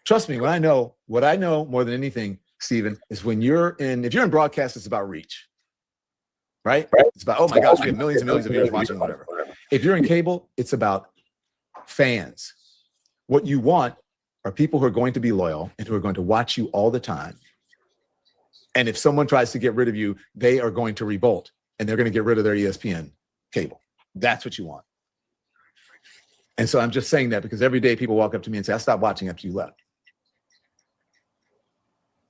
[SPEAKER 11] Trust me, what I know more than anything, Stephen, is if you're in broadcast, it's about reach. Right? It's about, oh my gosh, we have millions and millions of viewers watching, whatever. If you're in cable, it's about fans. What you want are people who are going to be loyal and who are going to watch you all the time. And if someone tries to get rid of you, they are going to revolt and they're going to get rid of their ESPN cable. That's what you want. And so I'm just saying that because every day people walk up to me and say, I stopped watching after you left.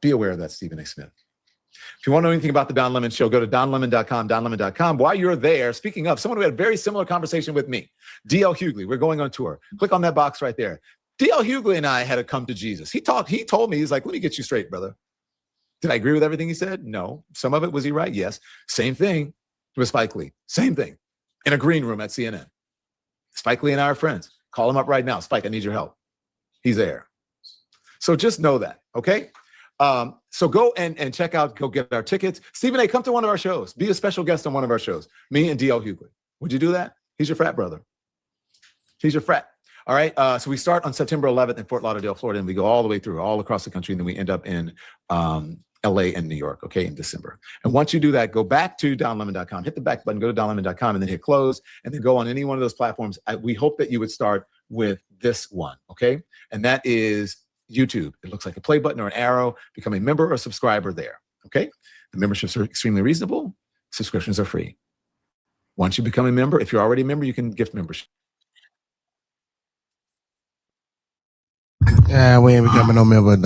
[SPEAKER 11] Be aware of that, Stephen A. Smith. If you want to know anything about the Don Lemon Show, go to donlemon.com, donlemon.com. While you're there, speaking of, someone who had a very similar conversation with me, D.L. Hughley. We're going on tour. Click on that box right there. D.L. Hughley and I had to come to Jesus. He told me, he's like, let me get you straight, brother. Did I agree with everything he said? No. Some of it, was he right? Yes. Same thing with Spike Lee. Same thing. In a green room at CNN. Spike Lee and I are friends. Call him up right now. Spike, I need your help. He's there. So just know that, okay? So go and check out, go get our tickets. Stephen A., come to one of our shows. Be a special guest on one of our shows. Me and D.L. Hughley. Would you do that? He's your frat brother. He's your frat. All right. So we start on September 11th in Fort Lauderdale, Florida, and we go all the way through, all across the country, and then we end up in LA and New York, okay, in December. And once you do that, go back to donlemon.com, hit the back button, go to donlemon.com, and then hit close, and then go on any one of those platforms. We hope that you would start with this one, okay? And that is YouTube. It looks like a play button or an arrow. Become a member or a subscriber there, okay? The memberships are extremely reasonable. Subscriptions are free. Once you become a member, if you're already a member, you can gift membership.
[SPEAKER 2] Yeah, we ain't becoming no member,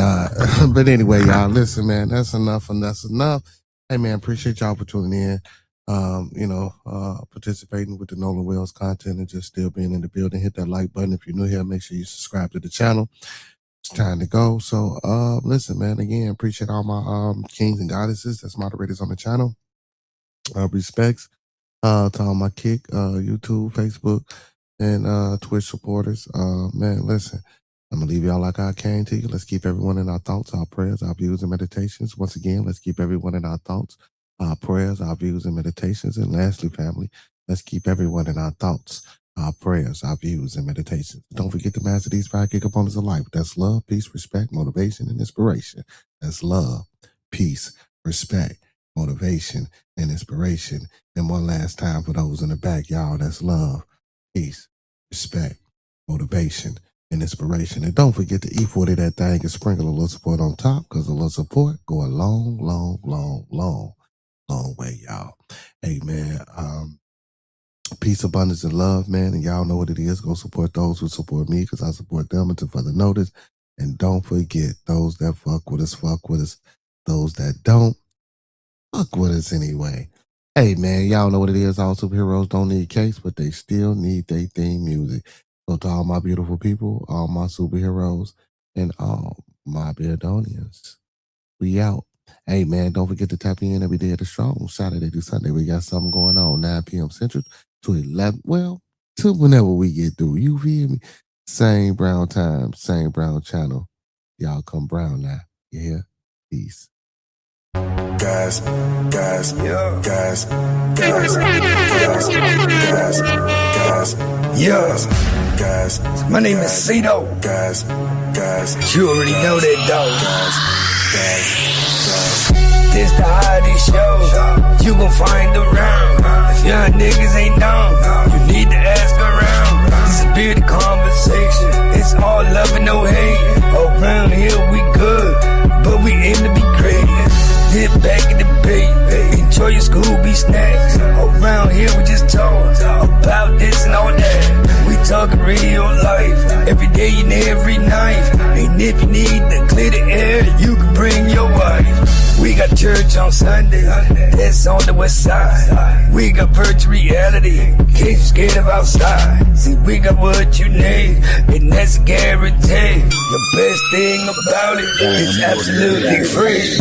[SPEAKER 2] but anyway, y'all, listen, man, that's enough and that's enough. Hey, man, appreciate y'all for tuning in, participating with the Nolan Wells content and just still being in the building. Hit that like button. If you're new here, make sure you subscribe to the channel. It's time to go. So, listen, man, again, appreciate all my kings and goddesses that's moderators on the channel. Respects to all my Kick, YouTube, Facebook, and Twitch supporters. Man, listen. I'm going to leave y'all like I came to you. Let's keep everyone in our thoughts, our prayers, our views, and meditations. Once again, let's keep everyone in our thoughts, our prayers, our views, and meditations. And lastly, family, let's keep everyone in our thoughts, our prayers, our views, and meditations. Don't forget to master these 5 key components of life. That's love, peace, respect, motivation, and inspiration. That's love, peace, respect, motivation, and inspiration. And one last time for those in the back, y'all, that's love, peace, respect, motivation, and inspiration. And don't forget to E40 that thing and sprinkle a little support on top, because a little support go a long, long, long, long, long way, y'all. Hey, man, peace, abundance, and love, man. And y'all know what it is. Go support those who support me, because I support them until further notice. And don't forget, those that fuck with us, fuck with us. Those that don't, fuck with us anyway. Hey, man, y'all know what it is. All superheroes don't need capes, but they still need their theme music. So to all my beautiful people, all my superheroes, and all my Beardonians, we out. Hey, man, don't forget to tap in every day at the Strong. Saturday to Sunday, we got something going on. 9 p.m. Central to 11, well, to whenever we get through. You feel me? Same brown time, same brown channel. Y'all come brown now. You hear? Peace.
[SPEAKER 13] Guys, guys, guys, guys, guys, guys, yeah, guys. My name is Cito. Guys, guys, you already know that, dog. This the hottest show you gon' find around. If young niggas ain't known, you need to ask around. This is bearded conversation. It's all love and no hate. Around here we good, but we aim to be great. Hit back in the debate, enjoy your Scooby snacks. Around here we just talk about this and all that. We talking real life, every day and every night. And if you need to clear the air, you can bring your wife. We got church on Sunday, that's on the west side. We got virtual reality, in case you're scared of outside. See, we got what you need, and that's a guarantee. The best thing about it is absolutely free.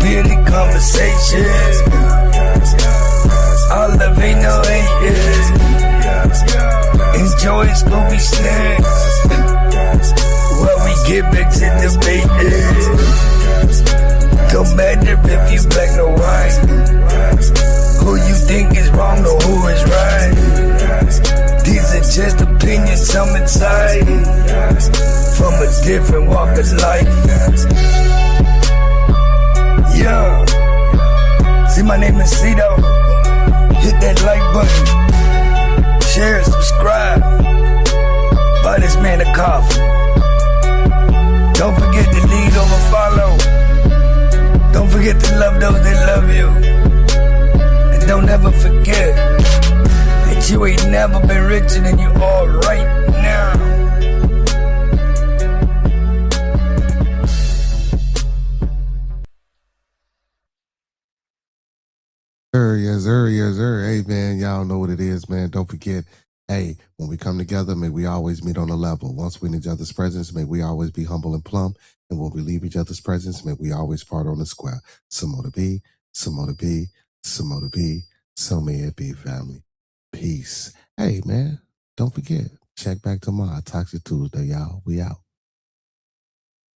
[SPEAKER 13] Bearded conversations, all love ain't no haters. Enjoy Scooby snacks while we get back to the business. Don't matter if you black or white, who you think is wrong or who is right. These are just opinions, some inside from a different walk of life. Yeah, see, my name is Cito. Hit that like button, share, subscribe, buy this man a coffee. Don't forget to lead over follow. Don't forget to love those that love you. And don't ever forget that you ain't never been richer than you are right now.
[SPEAKER 2] Yes, sir. Yes, sir. Hey, man, y'all know what it is, man. Don't forget, hey, when we come together, may we always meet on a level. Once we're in each other's presence, may we always be humble and plumb. And when we leave each other's presence, may we always part on the square. Some more to be, some more to be, some more to be, so may it be, family. Peace. Hey, man, don't forget, check back tomorrow, Toxic Tuesday, y'all. We out.